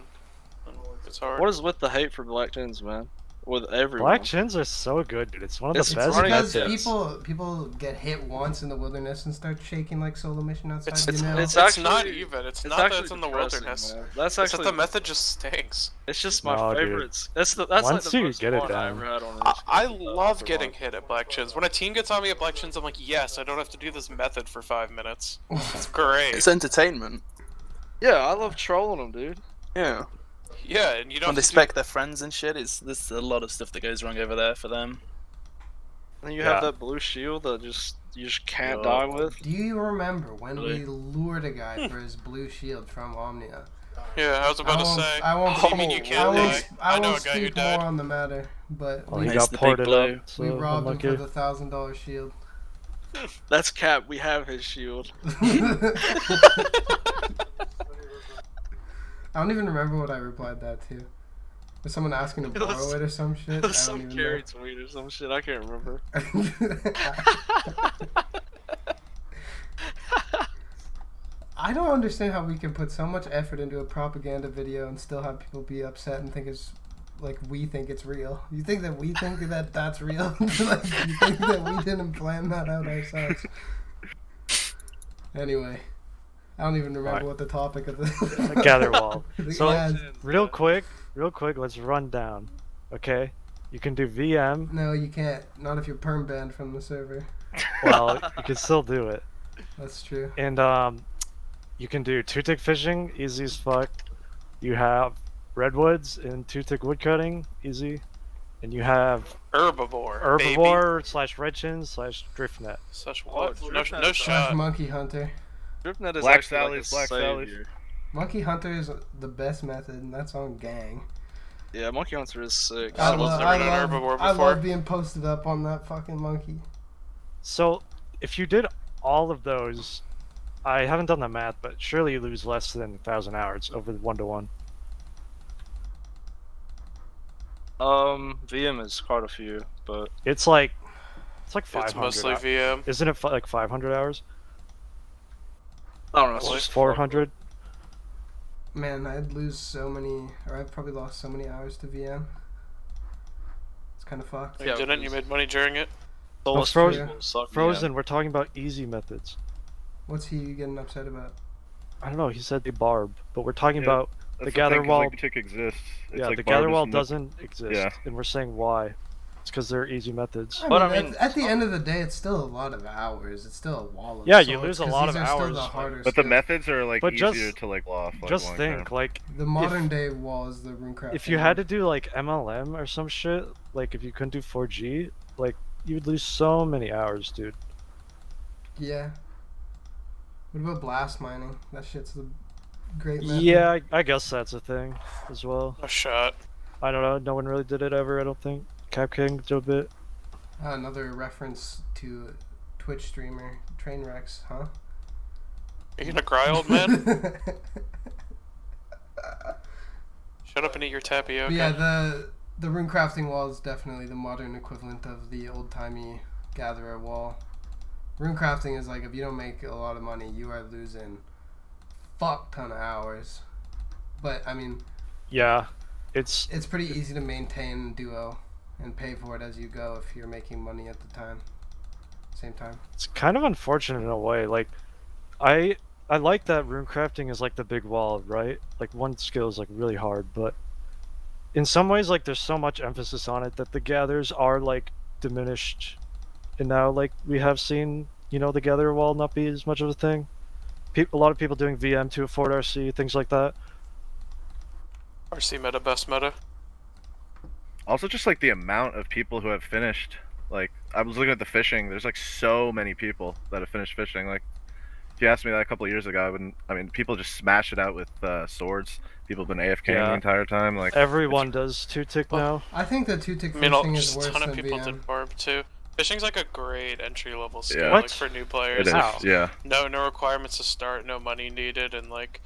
it's hard. What is with the hate for Black Chins, man? With everyone. Black chins are so good, dude. It's one of It's the best running Because at methods. this. people get hit once in the wilderness and start shaking like Solo Mission outside. It's you know? it's not actually- even. It's It's not that actually it's in the depressing, wilderness. man. That's It's that actually the method just stinks. It's just my No, dude. favorites. That's like Once the you most get it fun I down. ever had on I this. love getting hit at Black Chins. When a team gets on me at Black Chins, I'm like, yes, I don't have to do this method for 5 minutes. It's great. It's entertainment. Yeah, I love trolling them, dude. Yeah. Yeah, and you don't When they have to spec their friends and shit, there's a lot of stuff that goes wrong over there for them. And then you Yeah. have that blue shield that you just can't Yeah. die with. Do you remember when Really? we lured a guy for his blue shield from Omnia? Yeah, I was about to say. I won't. What do you mean you I can't won't, die? I I know won't a guy who speak more died. on the matter, but Well, we, he Nice, got the big ported blue. up, so we robbed him unlucky. for the $1,000 shield. That's cap. We have his shield. I don't even remember what I replied that to. Was someone asking to It was- borrow it or some shit? I don't Some even carry tweet or some shit. I can't remember. know. I don't understand how we can put so much effort into a propaganda video and still have people be upset and think it's like we think it's real. You think that we think that that's real? Like, you think that we didn't plan that out ourselves? Anyway, I don't even remember Alright. what the topic of the Gather wall. So, Yeah, real quick, let's run down. Okay? You can do VM. no, you can't. Not if you're perm banned from the server. Well, you can still do it. That's true. And you can do two-tick fishing, easy as fuck. You have redwoods and two-tick woodcutting, easy. And you have Herbivore. Baby. herbivore slash red chin slash driftnet. Such what? Oh, No Driftnet no is shot. Monkey hunter. Dripnet is Black actually Sally's, Black like a Sally's. savior. Monkey Hunter is the best method, and that's on gang. Yeah, Monkey Hunter is sick. I was never done herbivore I before. love being posted up on that fucking monkey. So, if you did all of those, I haven't done the math, but surely you lose less than 1,000 hours over 1-to-1. VM is quite a few, but It's like 500. It's mostly hours. VM. Isn't it like 500 hours? I don't know. It's What? just 400? Man, I'd lose so many, or I've probably lost so many hours to VM. It's kind of fucked. You Yeah, didn't? You made money during it? Solace Frozen- people suck VM. Frozen, we're talking about easy methods. What's he getting upset about? I don't know, he said the barb, but we're talking Yeah, about That's the thing, gather 'cause, wall. like, tick exists. It's Yeah, like the barb gather is wall no- doesn't exist, Yeah. and we're saying why. It's because they're easy methods. But, at the end of the day, it's still a lot of hours. It's still a wall of Yeah, you swords, lose a 'cause lot these of are still hours, the but- harder But the skills. methods are like But easier just- to like off. Like, Just long think, term. like, The modern day wall is the runecraft. if you had to do like MLM or some shit, like if you couldn't do 4G, like you would lose so many hours, dude. Yeah. What about blast mining? That shit's the great method. Yeah, I guess that's a thing as well. A shot. I don't know. No one really did it ever. I don't think. Cap King did a bit. Another reference to Twitch streamer Trainwrecks, huh? Are you gonna cry, old man? Shut up and eat your tapioca. But yeah, the runecrafting wall is definitely the modern equivalent of the old-timey gatherer wall. Runecrafting is like, if you don't make a lot of money, you are losing fuck ton of hours. But I mean, Yeah, it's it's pretty easy to maintain duo and pay for it as you go if you're making money at the same time. it's kind of unfortunate in a way. Like, I like that runecrafting is like the big wall, right? Like one skill is like really hard, but in some ways, like there's so much emphasis on it that the gathers are like diminished, and now like we have seen, the gatherer wall not be as much of a thing. A lot of people doing VM to afford RC, things like that. RC meta, best meta. Also, just like the amount of people who have finished. Like, I was looking at the fishing. There's like so many people that have finished fishing. Like, if you asked me that a couple of years ago, I wouldn't. I mean, people just smash it out with swords. People have been AFKing Yeah. the entire time. Like, Everyone does 2-tick Well, now. I think the two-tick I mean, fishing is just worse a ton of than people VM. did barb too. Fishing's like a great entry level skill, Yeah. like What? for new it players. is. How? Yeah. No requirements to start, no money needed, and like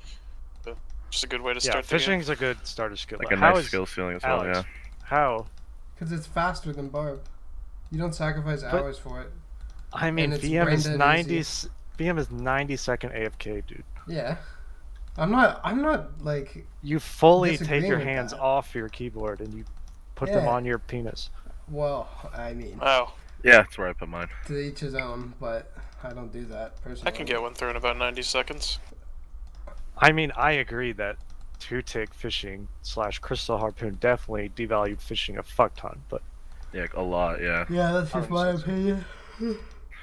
just a good way to Yeah, start the game. fishing's a good starter skill. Like but a how nice is- skill ceiling as well. Alex, Yeah. How? Because it's faster than barb. You don't sacrifice But- hours for it. I mean, it's VM is brain dead 90. easy. VM is 90-second AFK, dude. Yeah. I'm not like, You fully take disagreeing your with hands that. off your keyboard and you put them Yeah. on your penis. well, I mean, Oh, Yeah, that's where I put mine. to each his own, but I don't do that personally. I can get one through in about 90 seconds. I mean, I agree that 2-tick fishing / crystal harpoon definitely devalued fishing a fuck ton, but Yeah, a lot. Yeah. Yeah, that's just my opinion.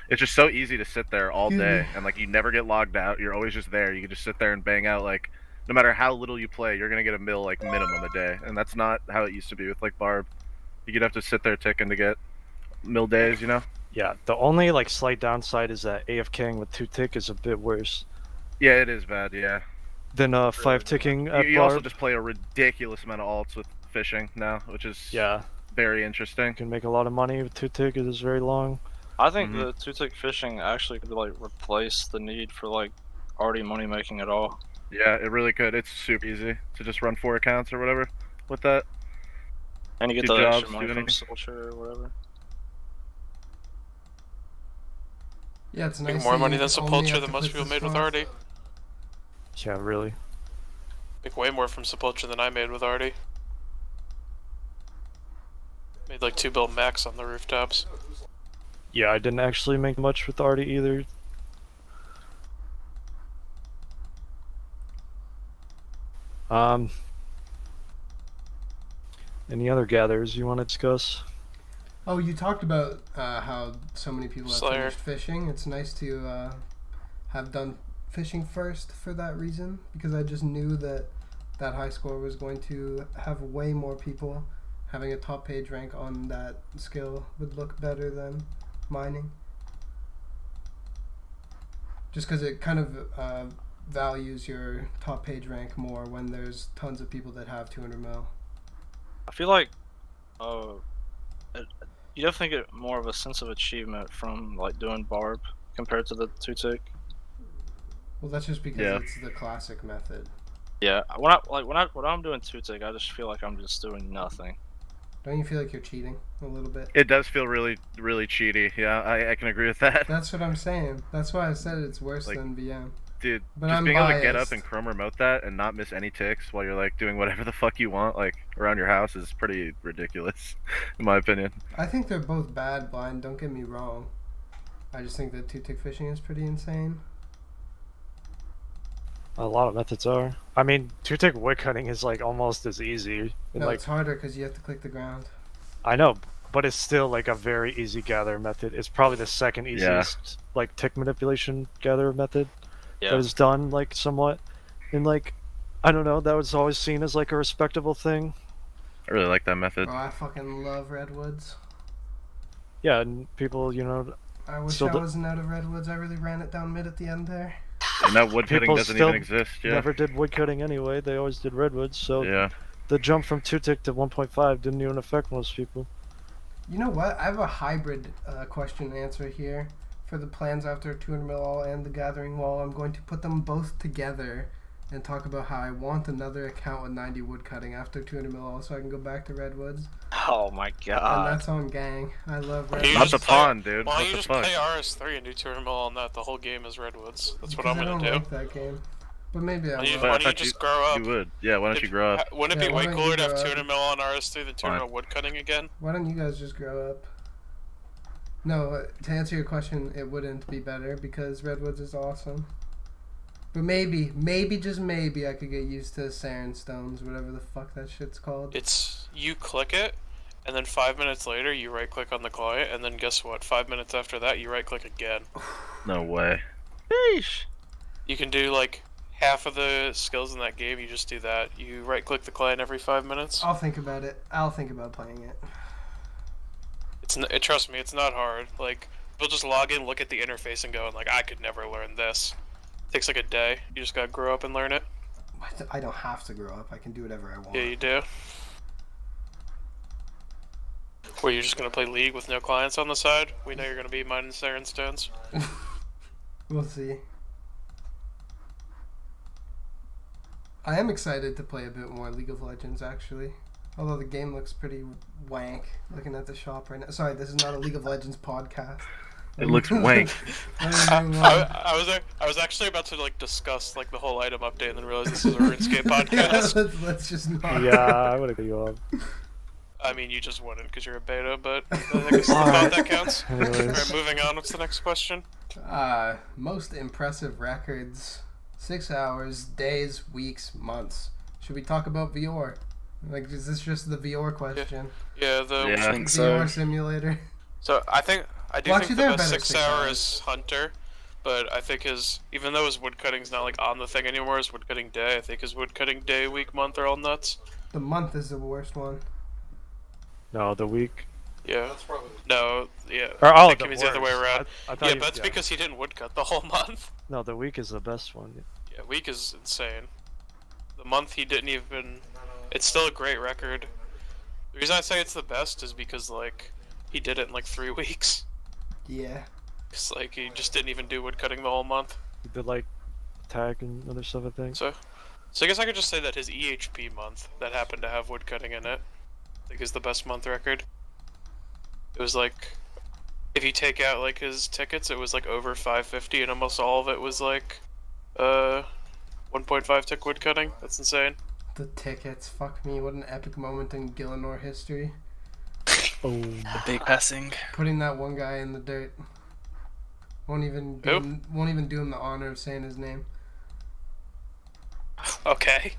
It's just so easy to sit there all Excuse day me. and like you never get logged out. You're always just there. You can just sit there and bang out like no matter how little you play, you're gonna get a mill like minimum a day, and that's not how it used to be with like barb. You could have to sit there ticking to get mill days. yeah, the only like slight downside is that AFKing with 2-tick is a bit worse Yeah, it is bad. Yeah. than 5-ticking at You also barb. just play a ridiculous amount of alts with fishing now, which is Yeah, very interesting. you can make a lot of money with 2-tick. It is very long. I think Mhm. the two-tick fishing actually could like replace the need for like already money making at all. Yeah, it really could. It's super easy to just run 4 accounts or whatever with that. And you get Do the jobs, extra money do from anything. Soldier or whatever. Yeah, it's Make nice. more that money you than only Sepultura have than to most click people the made with spots. Artie. Yeah, really. Make way more from Sepultura than I made with Artie. Made like 2 bill max on the rooftops. Yeah, I didn't actually make much with Artie either. Any other gatherers you want to discuss? Oh, you talked about how so many people have Slayer. finished fishing. It's nice to have done fishing first for that reason, because I just knew that high score was going to have way more people. Having a top page rank on that skill would look better than mining. Just because it kind of values your top page rank more when there's tons of people that have 200 mil? I feel like, you definitely get more of a sense of achievement from like doing barb compared to the 2-tick. Well, that's just because Yeah. it's the classic method. Yeah, when I'm doing 2-tick, I just feel like I'm just doing nothing. Don't you feel like you're cheating a little bit? It does feel really, really cheaty. Yeah, I can agree with that. That's what I'm saying. That's why I said it's worse Like, than VM. Dude, But just I'm being able to get biased. up and chrome remote that and not miss any ticks while you're like doing whatever the fuck you want like around your house is pretty ridiculous, in my opinion. I think they're both bad blind, don't get me wrong. I just think that 2-tick fishing is pretty insane. A lot of methods are. I mean, 2-tick wood cutting is like almost as easy. And, No, like, it's harder because you have to click the ground. I know, but it's still like a very easy gather method. It's probably the second easiest like tick manipulation gather method that is done like somewhat. And like, I don't know, that was always seen as like a respectable thing. I really like that method. Oh, I fucking love redwoods. Yeah, and people, you know, I wish So I the- wasn't out of redwoods. I really ran it down mid at the end there. And that wood cutting People doesn't still even exist. Yeah. never did wood cutting anyway. They always did redwoods. So Yeah. the jump from 2-tick to 1.5 didn't even affect most people. You know what? I have a hybrid question and answer here for the plans after 200 mil all and the gathering wall. I'm going to put them both together and talk about how I want another account with 90 wood cutting after 200 mil all so I can go back to redwoods. Oh my And god. that's on gang. I love You redwoods. Not just the play- pond, dude. Why What don't you the just fuck? play RS3 and do 200 mil on that? The whole game is redwoods. That's what Because I'm I gonna don't do. like that game. But maybe I Why don't you, will. But I why don't you thought just grow up? You would. Yeah, why don't you grow up? Wouldn't it Yeah, be why way don't cooler you to have grow up? 200 mil on RS3 than 200 Fine. mil wood cutting again? Why don't you guys just grow up? No, to answer your question, it wouldn't be better because redwoods is awesome. But maybe just maybe I could get used to Saren stones, whatever the fuck that shit's called. It's you click it, and then 5 minutes later you right click on the client, and then guess what? 5 minutes after that you right click again. No way. Sheesh. You can do like half of the skills in that game. You just do that. You right click the client every 5 minutes. I'll think about it. I'll think about playing it. Trust me, it's not hard. Like you'll just log in, look at the interface, and go, like I could never learn this. Takes like a day. You just gotta grow up and learn it. What? I don't have to grow up. I can do whatever I want. Yeah, you do. Or you're just gonna play League with no clients on the side? We know you're gonna be mining Siren Stones. We'll see. I am excited to play a bit more League of Legends, actually. Although the game looks pretty wank, looking at the shop right now. Sorry, this is not a League of Legends podcast. It looks wank. I was actually about to like discuss like the whole item update and then realized this is a RuneScape podcast. let's just not. Yeah, I would agree you up. I mean, you just wouldn't because you're a beta, but I guess the thought that counts. Anyways. Alright, moving on. What's the next question? Most impressive records. 6 hours, days, weeks, months. Should we talk about VR? Like, is this just the VR question? Yeah, the Yeah. I think so. VR simulator. So I do Well, think actually, the there are best better 6 6 hour hours. is Hunter, but I think even though his woodcutting's not like on the thing anymore, his woodcutting day, I think his woodcutting day, week, month are all nuts. The month is the worst one. No, the week. Yeah. No, yeah. Or I oh, think the it means the other way worst. around. I thought Yeah, you- but that's because he didn't woodcut the whole month. No, the week is the best one. Yeah, week is insane. The month he didn't even. It's still a great record. The reason I say it's the best is because like he did it in like 3 weeks. Yeah. It's like he just didn't even do woodcutting the whole month. He did like attack and other stuff, I think. So I guess I could just say that his EHP month that happened to have woodcutting in it, I think is the best month record. It was like, if you take out like his tickets, it was like over 550, and almost all of it was like, 1.5 tick woodcutting. That's insane. The tickets. Fuck me. What an epic moment in Gillinor history. Oh, Big passing. Putting that one guy in the dirt. Won't even do him the honor of saying his name. Okay.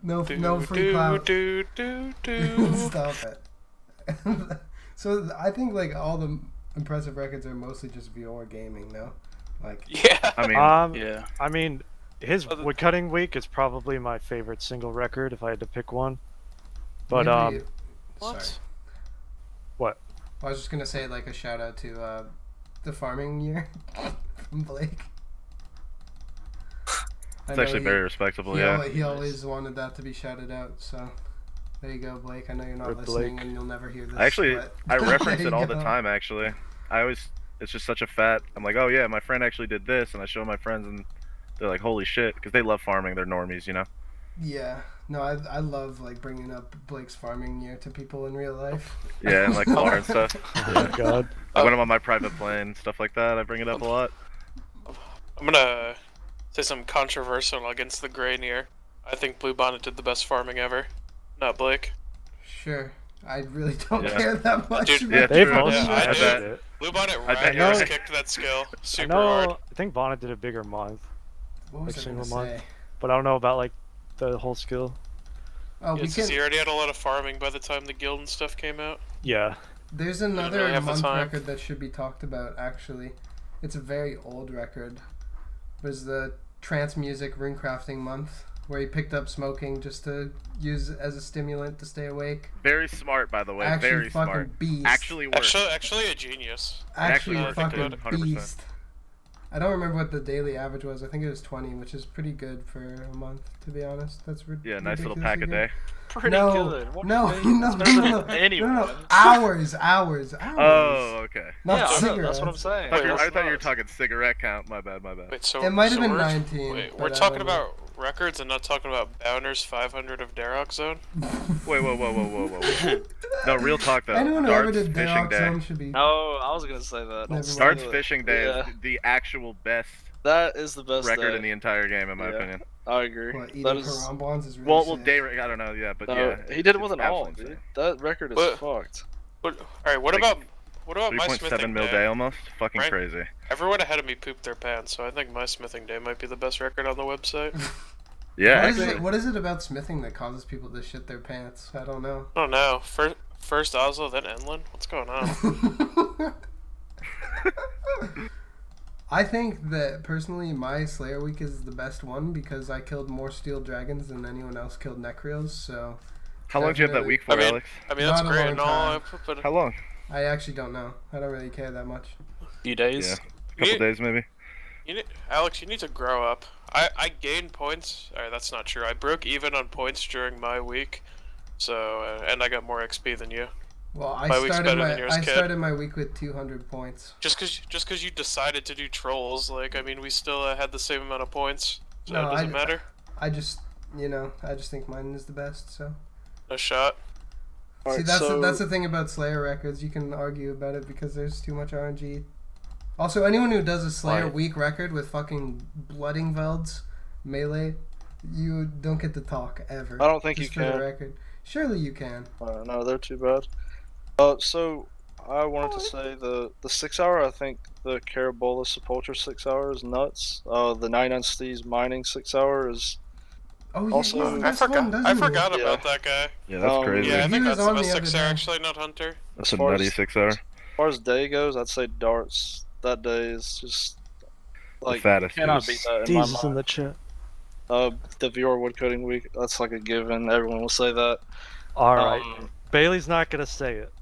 No free clout. Stop it. So I think like all the impressive records are mostly just VR gaming, no? Like Yeah. I mean, Yeah. I mean, his Other- woodcutting week is probably my favorite single record if I had to pick one. But maybe- What? Sorry. What? I was just gonna say like a shout out to the farming year from Blake. It's actually very respectable, yeah. He always wanted that to be shouted out, so there you go, Blake. I know you're not Rip listening Blake. and you'll never hear this. Actually, but I reference there it all you the go. time, actually. It's just such a fat, I'm like, oh yeah, my friend actually did this, and I show my friends, and they're like, holy shit, because they love farming, they're normies, you know? Yeah. No, I love, like, bringing up Blake's farming year to people in real life. Yeah, and like bar and stuff. Oh God. Like when I'm on my private plane, stuff like that, I bring it up a lot. I'm gonna say something controversial against the grain here. I think Blue Bonnet did the best farming ever. Not Blake. Sure. I really don't Yeah. care that much. Dude, about yeah, They true. both Yeah, I smashed bet. it. Blue Bonnet I bet Riders you're- kicked that skill I super know. hard. I think Bonnet did a bigger month, What was like I gonna single month. say? but I don't know about like the whole skill. Oh, Yeah, we since can. he already had a lot of farming by the time the guild and stuff came out. Yeah. There's really another have the month time. record that should be talked about. Actually, it's a very old record. It was the trance music runecrafting month, where he picked up smoking just to use as a stimulant to stay awake. Very smart, by the way. Actually, Very fucking smart. beast. Actually works. Actually a genius. Actually, actually fucking worked, 100%. beast. I don't remember what the daily average was. I think it was 20, which is pretty good for a month, to be honest. That's Yeah, nice little ridiculously pack a good. day. Pretty No, good. What no, do you mean? no, It's better no, than no, anyone. no, no. Hours. Oh, okay. Not Yeah, I know, cigarettes. that's what I'm saying. Wait, I thought you were nuts. talking cigarette count. My bad, my bad. Wait, so It might have so been we're- 19. Wait, but we're I talking don't know. about records and not talking about Bounder's 500 of Darrock Zone? Wait, whoa. No, real talk though. Anyone who ever Darts did Fishing Dark Day. Zone should be. Oh, I was gonna say that. Never mind. Darts Steal it. Fishing Day Yeah. is the actual best That is the best record day. in the entire game, in my Yeah. opinion. I agree. What, eating That is. karambwans is really Well, sick. day I don't know, yeah, but No, yeah. he did it with it's an all, absolutely dude. insane. That record is What? fucked. All right, what Like, about my 3.7 smithing mil day? day almost. Fucking Right? crazy. Everyone ahead of me pooped their pants, so I think my smithing day might be the best record on the website. Yeah, What is actually. it? What is it about smithing that causes people to shit their pants? I don't know. I don't know. First Oslo, then Enlund. What's going on? I think that personally, my Slayer week is the best one because I killed more steel dragons than anyone else killed Necreals. So How long do you have that definitely- week for, I mean, Alex? I mean that's Not a great long and all, time. but How long? I actually don't know. I don't really care that much. Few days. Yeah. A couple You- days maybe. Alex, you need to grow up. I gained points. Alright, that's not true. I broke even on points during my week, so and I got more XP than you. Well, I My week's better than yours, I kid. started my week with 200 points. Just cause you decided to do trolls, like I mean, we still had the same amount of points, so No, it doesn't matter. I just think mine is the best. So No shot. see, Alright, that's the thing about Slayer records. You can argue about it because there's too much RNG. Also, anyone who does a Slayer Right. week record with fucking Blooding Velds melee, you don't get to talk ever. I don't think Just you for the can. record. Surely you can. No, they're too bad. So I wanted to say the 6 hour. I think the Carabola Sepulture 6 hour is nuts. The 99 Steez mining 6 hour is. Oh, yeah, Also- he's the I best one, forgot. doesn't I he? forgot Yeah. about that guy. Yeah, that's crazy. Yeah, I He think was that's the on the best other 6 hour day. actually, not Hunter. That's a far nutty as- 6 hour. As far as day goes, I'd say darts. That day is just like fattest. cannot beat that in my Jesus in mind. the chat. The VR woodcutting week. That's like a given. Everyone will say that. All right. Um, Bailey's not gonna say it,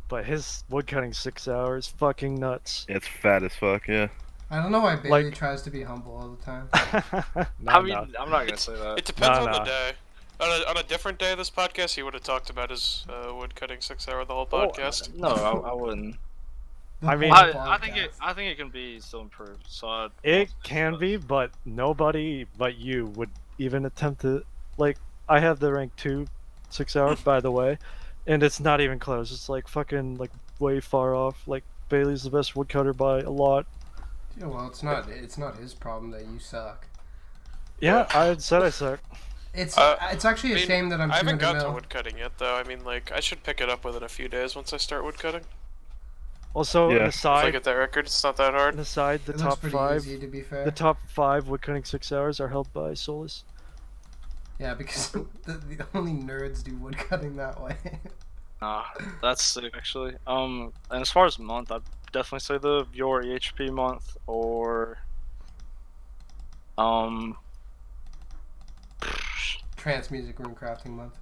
but his woodcutting 6 hours fucking nuts. It's fat as fuck, yeah. I don't know why Bailey Like- tries to be humble all the time. no, I mean, no. I'm not gonna say that. It depends No, on the no. day. On a different day of this podcast, he would have talked about his wood cutting 6 hour the whole Oh, podcast. no, I wouldn't. The I mean- whole I think podcast. I think it can be still improved. So I'd It can be, but nobody but you would even attempt to. Like, I have the rank 2 6 hours, by the way, and it's not even close. It's like fucking like way far off. Like Bailey's the best woodcutter by a lot. Yeah, well, it's not his problem that you suck. Yeah, I had said I suck. It's actually a I mean, shame that I'm I haven't 200 got to mil. wood cutting yet, though. I mean, like, I should pick it up within a few days once I start wood cutting. Also, Yeah. an If I aside, get that record, it's not that hard. an aside, the It looks top pretty 5, easy, to be fair. the top 5 woodcutting 6 hours are held by Solace. Yeah, because the only nerds do woodcutting that way. Nah, that's sick actually. And as far as month, I'd definitely say the your EHP month or Trance music room crafting month.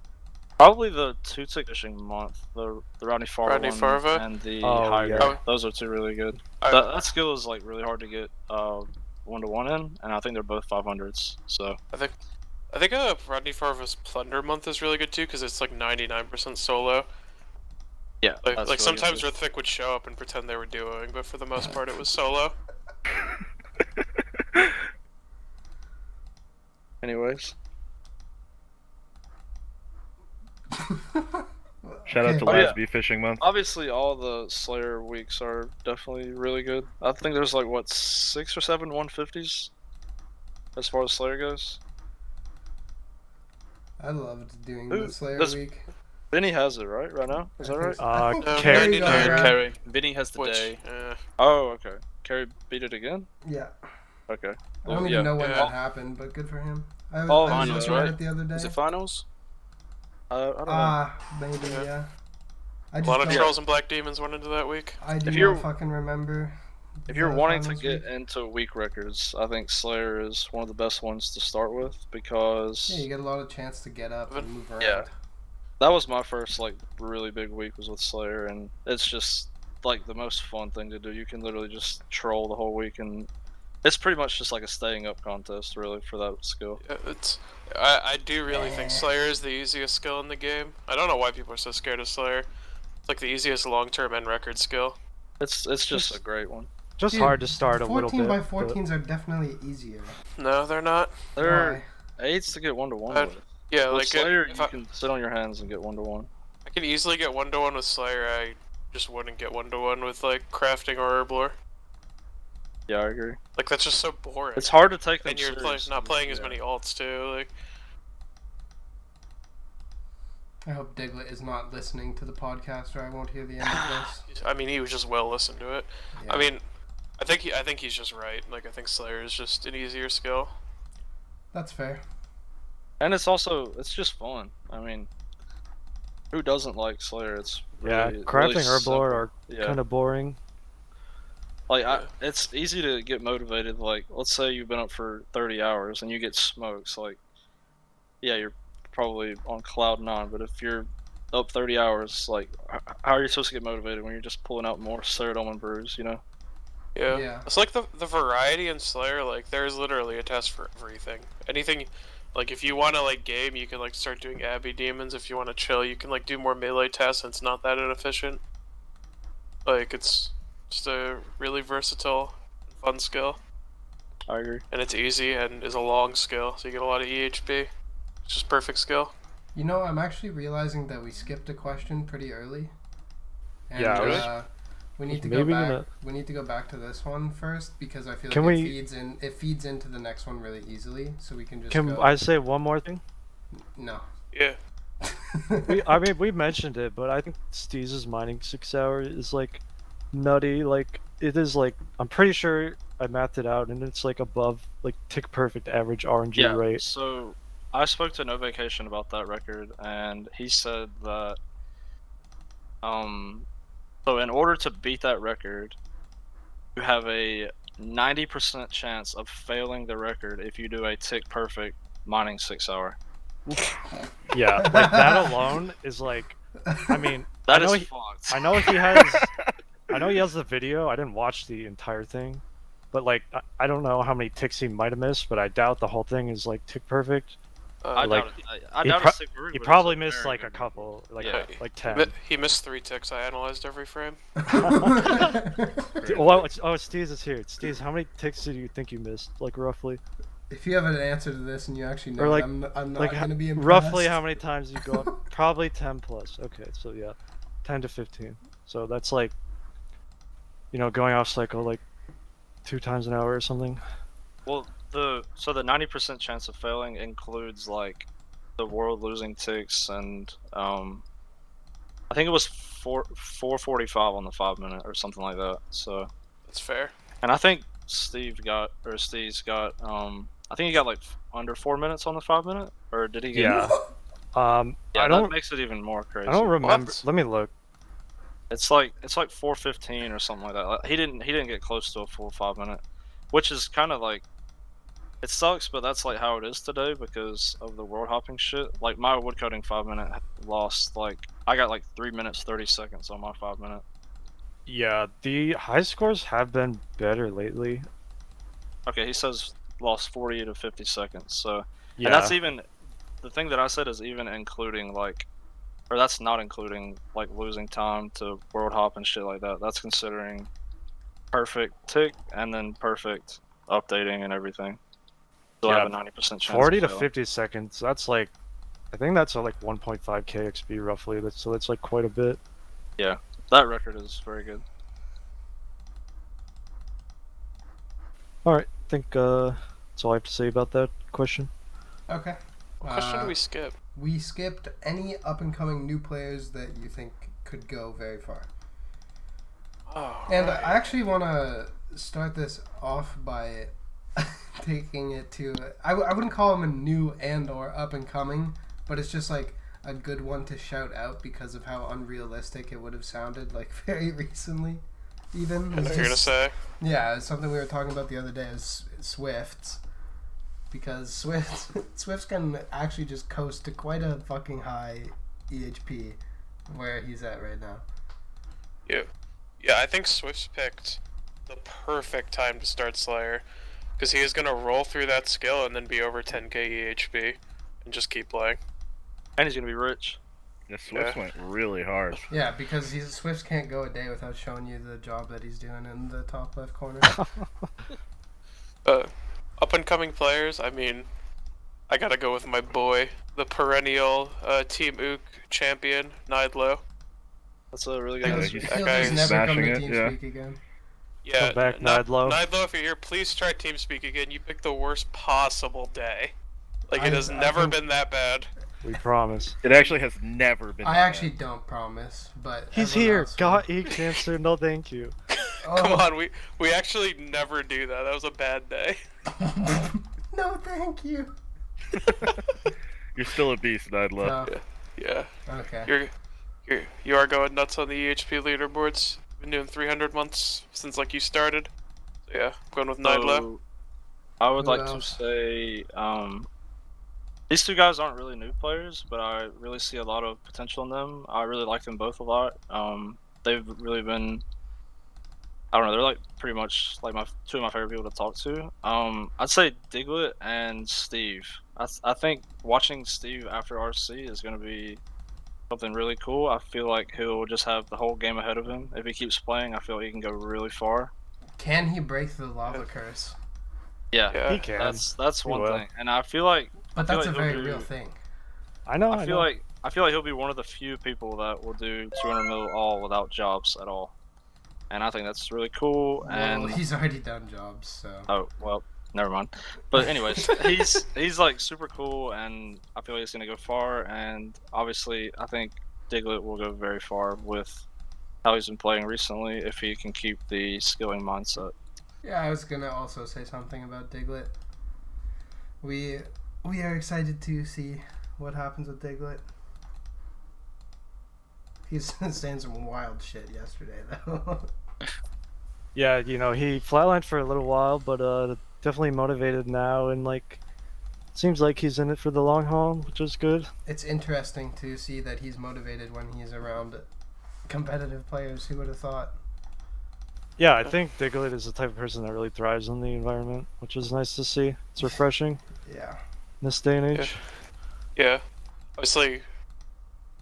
probably the 2 tick fishing month, the Rodney Farva Rodney one Farva? and the Oh, high yeah. grade. Those are 2 really good. I- That skill is like really hard to get 1-to-1 in, and I think they're both 500s. So I think Rodney Farva's Plunder month is really good too because it's like 99% solo. yeah, Like that's really sometimes good. Rithvik would show up and pretend they were duoing, but for the most part it was solo. Anyways, Shout out to Oh, yeah. Last Bee Fishing Month. obviously all the Slayer weeks are definitely really good. I think there's like what 6 or 7 150s as far as Slayer goes. I loved doing Who the Slayer does- week. Vinny has it, right? Right now, is that right? No, There you Carrie go, did. Brad. Kerry. Vinny has the Which, day. Oh, okay. Carrie beat it again. Yeah. Okay. I Well, don't yeah. even know when Yeah. that happened, but good for him. I was, Oh, I was finals, looking at right? it the other day. Was it finals? I don't know. Maybe, Yeah. yeah. I a just lot of don't, Trolls and Black Demons went into that week. I do If you're- not fucking remember. If you're the wanting to finals get week. into week records, I think Slayer is one of the best ones to start with because Yeah, you get a lot of chance to get up and move around. Yeah. that was my first like really big week was with Slayer, and it's just like the most fun thing to do. You can literally just troll the whole week, and it's pretty much just like a staying up contest, really, for that skill. Yeah, I do really think Slayer is the easiest skill in the game. I don't know why people are so scared of Slayer. It's like the easiest long-term end record skill. It's just a great one. Just Dude, hard to start a little 14 bit. by but- 14s are definitely easier. No, they're not. They're Why? 8s to get 1-to-1 Uh, with. Yeah, With like Slayer, if you I can sit on your hands and get 1-to-1. could easily get 1-to-1 with Slayer, I just wouldn't get 1-to-1 with like crafting or herblore. Yeah, I agree. Like that's just so boring. It's hard to take them and you're seriously. not playing as Yeah. many alts too. Like I hope Diglett is not listening to the podcast, or I won't hear the end of this. I mean, he was just well listened to it. Yeah. I mean, I think he's just right. Like I think Slayer is just an easier skill. That's fair. And it's just fun. I mean, who doesn't like Slayer? It's Yeah, really, crafting really herblore simple. are Yeah. kind of boring. Like Yeah. it's easy to get motivated. Like let's say you've been up for 30 hours and you get smokes. Like yeah, you're probably on cloud 9. But if you're up 30 hours, like how are you supposed to get motivated when you're just pulling out more Ceridome and Brews? You know? Yeah. Yeah. It's like the variety in Slayer. Like there's literally a test for everything. Anything. Like if you want to like game, you can like start doing Abbey Demons. If you want to chill, you can like do more melee tests, and it's not that inefficient. Like it's just a really versatile, fun skill, I agree. and it's easy and is a long skill, so you get a lot of EHP. It's just perfect skill. You know, I'm actually realizing that we skipped a question pretty early. And, Yeah, really? we need to Maybe go back. gonna- We need to go back to this one first because I feel Can like we- it feeds into the next one really easily. So we can just Can go. I say one more thing? No. Yeah. I mean, we mentioned it, but I think Steez's mining 6 hour is like nutty. Like it is like I'm pretty sure I mathed it out, and it's like above like tick perfect average RNG Yeah. rate. So I spoke to No Vacation about that record, and he said that so in order to beat that record, you have a 90% chance of failing the record if you do a tick perfect mining 6 hour. Yeah, like that alone is like. I mean, That I is know fucked. I know he has. I know he has the video. I didn't watch the entire thing, but like I don't know how many ticks he might have missed, but I doubt the whole thing is like tick perfect. I like, doubt it. I he doubt pro- it's tick perfect, He but it's probably a missed very like a good couple, like Yeah. like 10. He missed 3 ticks. I analyzed every frame. Well, Steez is here. Steez, how many ticks do you think you missed, like roughly? If you have an answer to this and you actually know, Or, like- I'm not like going to be impressed. roughly how many times you go up? Probably 10 plus. Okay, so yeah, 10 to 15. So that's like, going off cycle like 2 times an hour or something. Well, the 90% chance of failing includes like the world losing ticks, and I think it was 445 on the 5 minute or something like that. So, That's fair. and I think Steve's got I think he got like under 4 minutes on the 5 minute, or did he get? Yeah. Yeah, I that don't. makes it even more crazy. I don't remember. What? Let me look. It's like 4:15 or something like that. Like, he didn't get close to a full 5 minute, which is kind of like, it sucks, but that's like how it is today because of the world hopping shit. Like my woodcutting 5 minute lost, like I got like 3 minutes 30 seconds on my 5 minute. Yeah, the high scores have been better lately. Okay, he says lost 40 to 50 seconds. So, Yeah. and that's even the thing that I said is even including like, or that's not including like losing time to world hop and shit like that. That's considering perfect tick and then perfect updating and everything. Still Yeah, have a 90% chance. 40 of to failing. 50 seconds. That's like, I think that's like 1.5 KXP roughly. So that's like quite a bit. Yeah, that record is very good. All right, I think that's all I have to say about that question. Okay. What question did we skip? We skipped any up and coming new players that you think could go very far. Oh, And right. I actually want to start this off by taking it to... I wouldn't call him a new and or up and coming, but it's just like a good one to shout out because of how unrealistic it would have sounded like very recently. Even. I know what you're gonna say. Yeah, it's something we were talking about the other day is Swifts. Because Swifts can actually just coast to quite a fucking high EHP where he's at right now. Yeah, I think Swift's picked the perfect time to start Slayer, because he is gonna roll through that skill and then be over 10k EHP and just keep playing. And he's gonna be rich. The Swifts went really hard. Yeah, because Swifts can't go a day without showing you the job that he's doing in the top left corner. Up and coming players, I mean, I gotta go with my boy, the perennial Team Ook champion, Nidlo. That's a really Yeah, good. He'll that just guy never is come smashing to it, yeah. TeamSpeak again. Yeah, Come back, Nidlo. Nidlo, if you're here, please try TeamSpeak again. You picked the worst possible day. Like, it has I never think- been that bad. We promise. It actually has never been. I that actually bad. don't promise, but He's everyone here. else God, will. eat answer. No, thank you. Oh. Come on, we actually never do that. That was a bad day. No, thank you. You're still a beast, Nidlo. No. Yeah, Okay. you are going nuts on the EHP leaderboards. Been doing 300 months since like you started. So yeah, I'm going with Nidlo. So, I would Who like else? to say these two guys aren't really new players, but I really see a lot of potential in them. I really like them both a lot. They've really been, I don't know, they're like pretty much like two of my favorite people to talk to. I'd say Diglett and Steve. I think watching Steve after RC is going to be something really cool. I feel like he'll just have the whole game ahead of him. If he keeps playing, I feel like he can go really far. Can he break the lava curse? Yeah, He can. that's He one will. thing, and I feel like But feel that's like a very he'll do- real thing. I know. I feel like he'll be one of the few people that will do 200 mil all without jobs at all, and I think that's really cool. And Well, he's already done jobs, so. oh well, never mind. But anyways, he's like super cool, and I feel like he's gonna go far. And obviously, I think Diglett will go very far with how he's been playing recently if he can keep the skilling mindset. Yeah, I was gonna also say something about Diglett. We are excited to see what happens with Diglett. He's saying some wild shit yesterday, though. Yeah, you know, he flatlined for a little while, but definitely motivated now, and like, seems like he's in it for the long haul, which is good. It's interesting to see that he's motivated when he's around competitive players. Who would have thought? Yeah, I think Diglett is the type of person that really thrives in the environment, which is nice to see. It's refreshing Yeah. in this day and age. Yeah, obviously,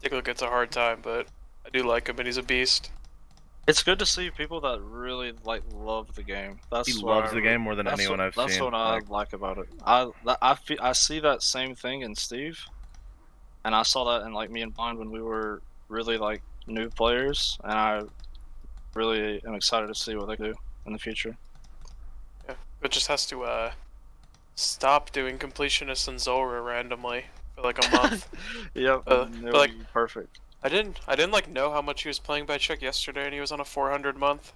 Diglett gets a hard time, but I do like him and he's a beast. It's good to see people that really like love the game. That's He what loves I the game more than that's anyone what, I've that's seen. what I like about it. I see that same thing in Steve, and I saw that in like me and Blind when we were really like new players, and I really am excited to see what they do in the future. Yeah, it just has to stop doing completionists and Zulrah randomly for like a month. Yep, but it'll like- be perfect. I didn't like know how much he was playing by check yesterday, and he was on a 400 month.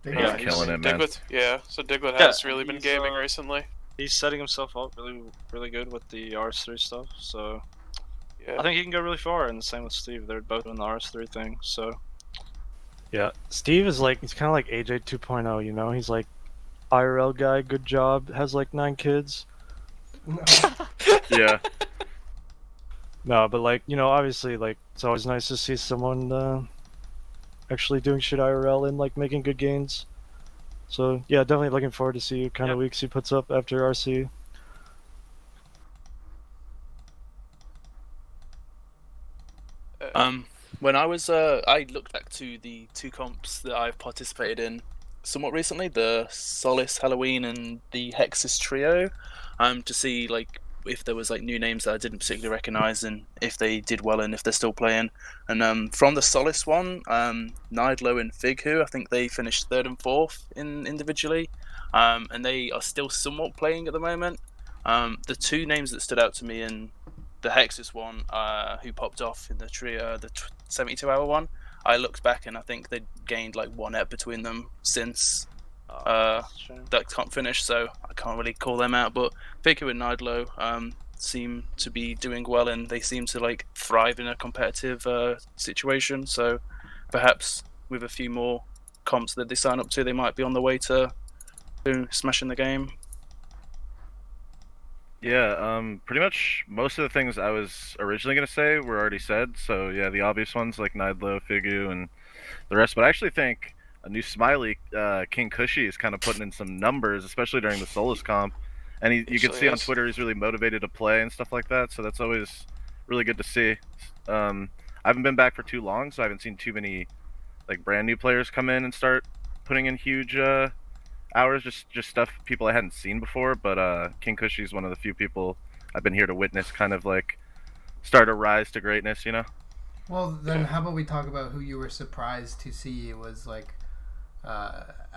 He's Yeah, killing it, man. Diglett, yeah. So Diglett Yeah, has really been he's, gaming recently. He's setting himself up really good with the RS3 stuff. So Yeah. I think he can go really far. And the same with Steve. They're both doing the RS3 thing. So Yeah, Steve is like, he's kind of like AJ 2.0, you know? He's like IRL guy, good job, has like 9 kids. No. Yeah. No, but like, you know, obviously, like, it's always nice to see someone actually doing shit IRL and like making good gains. So yeah, definitely looking forward to see what kind of weeks he puts up after RC. When I looked back to the 2 comps that I've participated in somewhat recently, the Solace Halloween and the Hexis trio, to see like if there was like new names that I didn't particularly recognize and if they did well and if they're still playing. And from the Solace one, Nidlo and Fighu, I think they finished 3rd and 4th individually, and they are still somewhat playing at the moment. The 2 names that stood out to me in the Hexis one, who popped off in the trio, the 72-hour one, I looked back and I think they gained like 1 ep between them since that can't finish, so I can't really call them out. But Faker and Nidlo seem to be doing well, and they seem to like thrive in a competitive situation. So perhaps with a few more comps that they sign up to, they might be on the way to smashing the game. Yeah, pretty much most of the things I was originally going to say were already said. So yeah, the obvious ones like Nidlo, Figu, and the rest. But I actually think a new Smiley, King Cushy, is kind of putting in some numbers, especially during the Solace comp. And you can see on Twitter he's really motivated to play and stuff like that. So that's always really good to see. I haven't been back for too long, so I haven't seen too many like brand new players come in and start putting in huge hours, just stuff people I hadn't seen before. But King Cushy is one of the few people I've been here to witness kind of like start a rise to greatness, you know? Well, then how about we talk about who you were surprised to see was like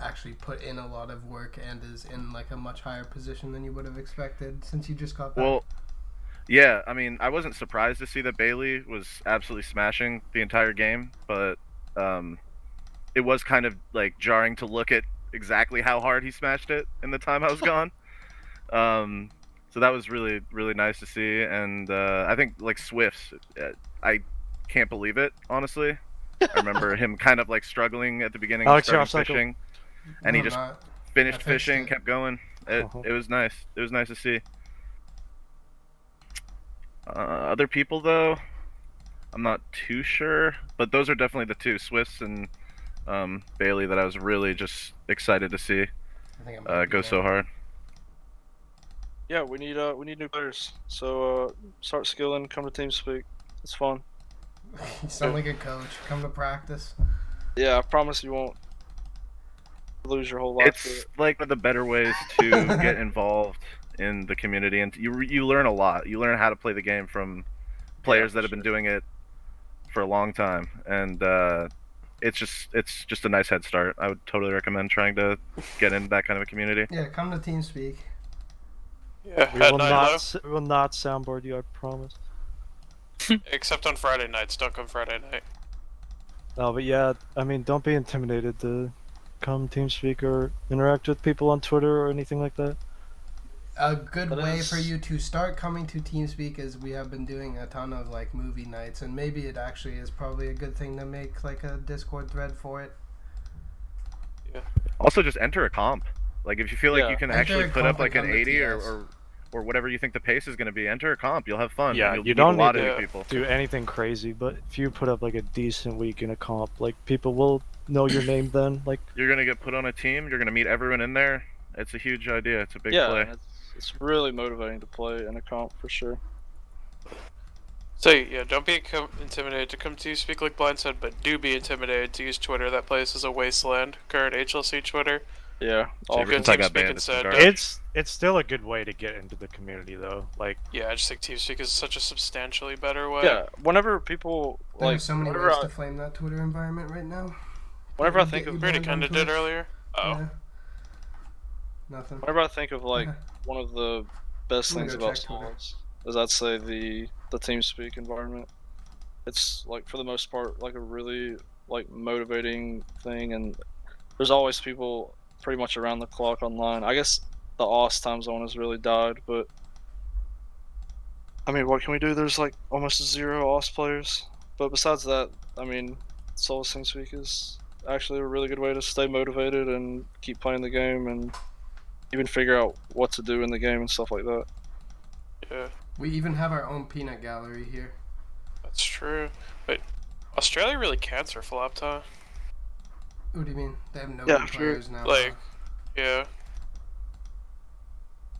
actually put in a lot of work and is in like a much higher position than you would have expected since you just got back? Well, yeah, I mean, I wasn't surprised to see that Bailey was absolutely smashing the entire game, but it was kind of like jarring to look at exactly how hard he smashed it in the time I was gone. So that was really, really nice to see. And I think like Swifts, I can't believe it, honestly. I remember him kind of like struggling at the beginning of fishing, and he just finished fishing, kept going. It was nice. It was nice to see. Other people though, I'm not too sure, but those are definitely the 2, Swifts and Bailey, that I was really just excited to see go so hard. Yeah, we need new players. So start skilling, come to TeamSpeak. It's fun. You sound like a coach. Come to practice. Yeah, I promise you won't lose your whole life. It's like one of the better ways to get involved in the community, and you learn a lot. You learn how to play the game from players that have been doing it for a long time, and it's just a nice head start. I would totally recommend trying to get into that kind of a community. Yeah, come to TeamSpeak. Yeah, we will not soundboard you, I promise. Except on Friday nights. Don't come Friday night. No, but yeah, I mean, don't be intimidated to come TeamSpeak or interact with people on Twitter or anything like that. A good way for you to start coming to TeamSpeak is we have been doing a ton of like movie nights, and maybe it actually is probably a good thing to make like a Discord thread for it. Yeah. Also, just enter a comp. Like if you feel like you can actually put up like an 80 or whatever you think the pace is going to be, enter a comp. You'll have fun. Yeah, you don't need to people. do anything crazy, but if you put up like a decent week in a comp, like people will know your name then. Like you're going to get put on a team. You're going to meet everyone in there. It's a huge idea. It's a big play. It's really motivating to play in a comp for sure. So yeah, don't be intimidated to come to Speak Like Blind said, but do be intimidated to use Twitter. That place is a wasteland. Current HLC Twitter. Yeah, all good. It's still a good way to get into the community though. Like yeah, I just think TeamSpeak is such a substantially better way. Yeah, whenever people there's so many ways to flame that Twitter environment right now. Whenever I think of Brady kind of did earlier. Oh. Yeah. Nothing. Whenever I think of like one of the best things about Solace is I'd say the TeamSpeak environment. It's like for the most part like a really like motivating thing, and there's always people pretty much around the clock online. I guess the OS time zone has really died, but I mean, what can we do? There's like almost 0 OS players, but besides that, I mean, Solace TeamSpeak is actually a really good way to stay motivated and keep playing the game and even figure out what to do in the game and stuff like that. Yeah. We even have our own peanut gallery here. That's true. But Australia really cancer flopped, huh? What do you mean? They have no players now. Like, Yeah.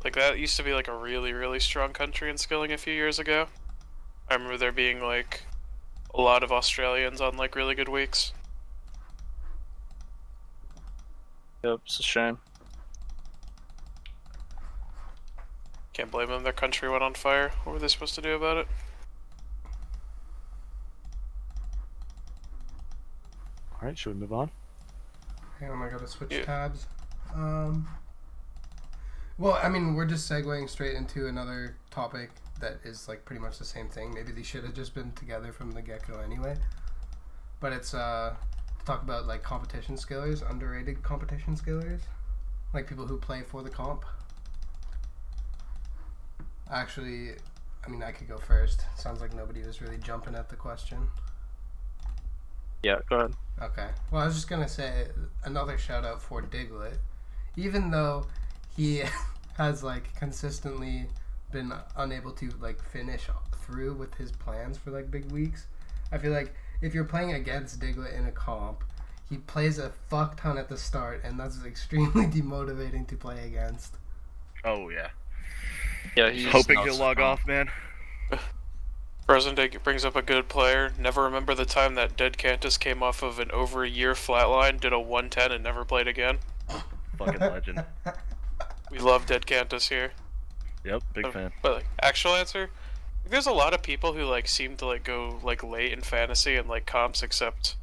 Like, that used to be, like, a really, really strong country in skilling a few years ago. I remember there being, like, a lot of Australians on, like, really good weeks. Yep, it's a shame. Can't blame them, their country went on fire. What were they supposed to do about it? Alright, should we move on? Hang on, I gotta switch Yeah. tabs. Well, I mean, we're just segueing straight into another topic that is like pretty much the same thing. Maybe these should have just been together from the get-go anyway. But it's to talk about like competition skillers, underrated competition skillers, like people who play for the comp. Actually, I mean, I could go first. Sounds like nobody was really jumping at the question. Yeah, go ahead. Okay. Well, I was just gonna say another shout out for Diglett. Even though he has like consistently been unable to like finish through with his plans for like big weeks, I feel like if you're playing against Diglett in a comp, he plays a fuck ton at the start, and that's extremely demotivating to play against. Oh yeah. Yeah, he's Hoping not you'll so log calm. off, man. Frozen Day brings up a good player. Never remember the time that Dead Cantus came off of an over a year flatline, did a 110, and never played again. Fucking legend. We love Dead Cantus here. Yep, big fan. But like, actual answer, there's a lot of people who like seem to like go like late in fantasy and like comps, except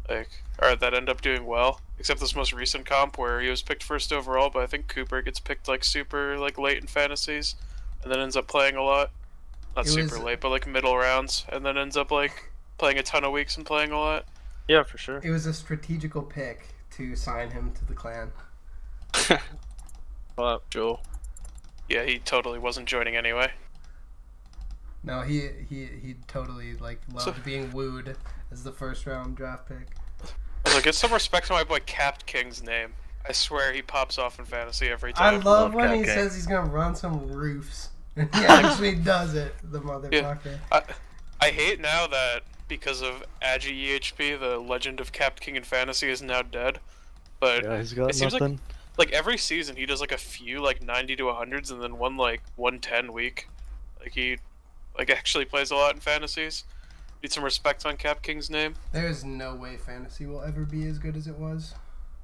like or that end up doing well. Except this most recent comp where he was picked first overall, but I think Cooper gets picked like super like late in fantasies, and then ends up playing a lot. Not It super was- late, but like middle rounds, and then ends up like playing a ton of weeks and playing a lot. Yeah, for sure. It was a strategical pick to sign him to the clan. What up, Joel? Yeah, he totally wasn't joining anyway. No, he totally like loved being wooed as the first round draft pick. I was like, get some respect to my boy Capt King's name. I swear he pops off in fantasy every I time. love love when he Cupcake. says he's gonna run some roofs. And he actually does it, the motherfucker. I hate now that because of Agi EHP, the legend of Capt King in fantasy is now dead. But Yeah, he's got it seems nothing. like every season he does like a few like 90 to 100s and then one like 110 week. Like he like actually plays a lot in fantasies. Need some respect on Capt King's name. There's no way fantasy will ever be as good as it was.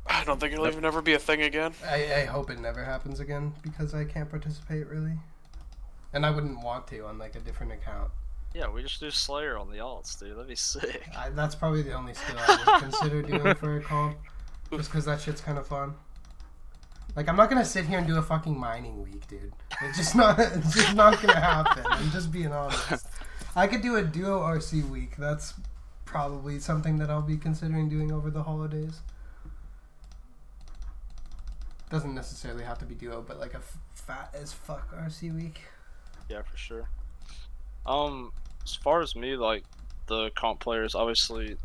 I don't think it'll even ever be a thing again. I hope it never happens again because I can't participate really. And I wouldn't want to on like a different account. Yeah, we just do Slayer on the alts, dude. That'd be sick. That's probably the only skill I would consider doing for a comp. Just because that shit's kind of fun. Like, I'm not going to sit here and do a fucking mining week, dude. It's just not going to happen. I'm just being honest. I could do a duo RC week. That's probably something that I'll be considering doing over the holidays. Doesn't necessarily have to be duo, but like a fat as fuck RC week. Yeah, for sure. As far as me, like the comp players, obviously,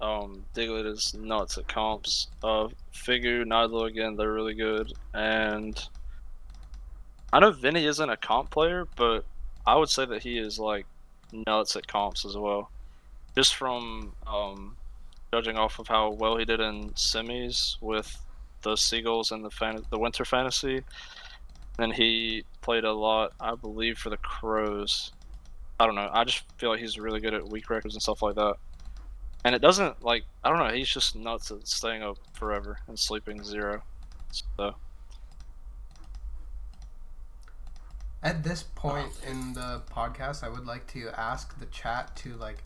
Diglett is nuts at comps. Figu, Nidlo again, they're really good, and I know Vinny isn't a comp player, but I would say that he is like nuts at comps as well. Just from judging off of how well he did in semis with the Seagulls and the Winter Fantasy. Then he played a lot, I believe, for the Crows. I don't know. I just feel like he's really good at week records and stuff like that. And it doesn't, like, I don't know. He's just nuts at staying up forever and sleeping 0. So, At this point in the podcast, I would like to ask the chat to like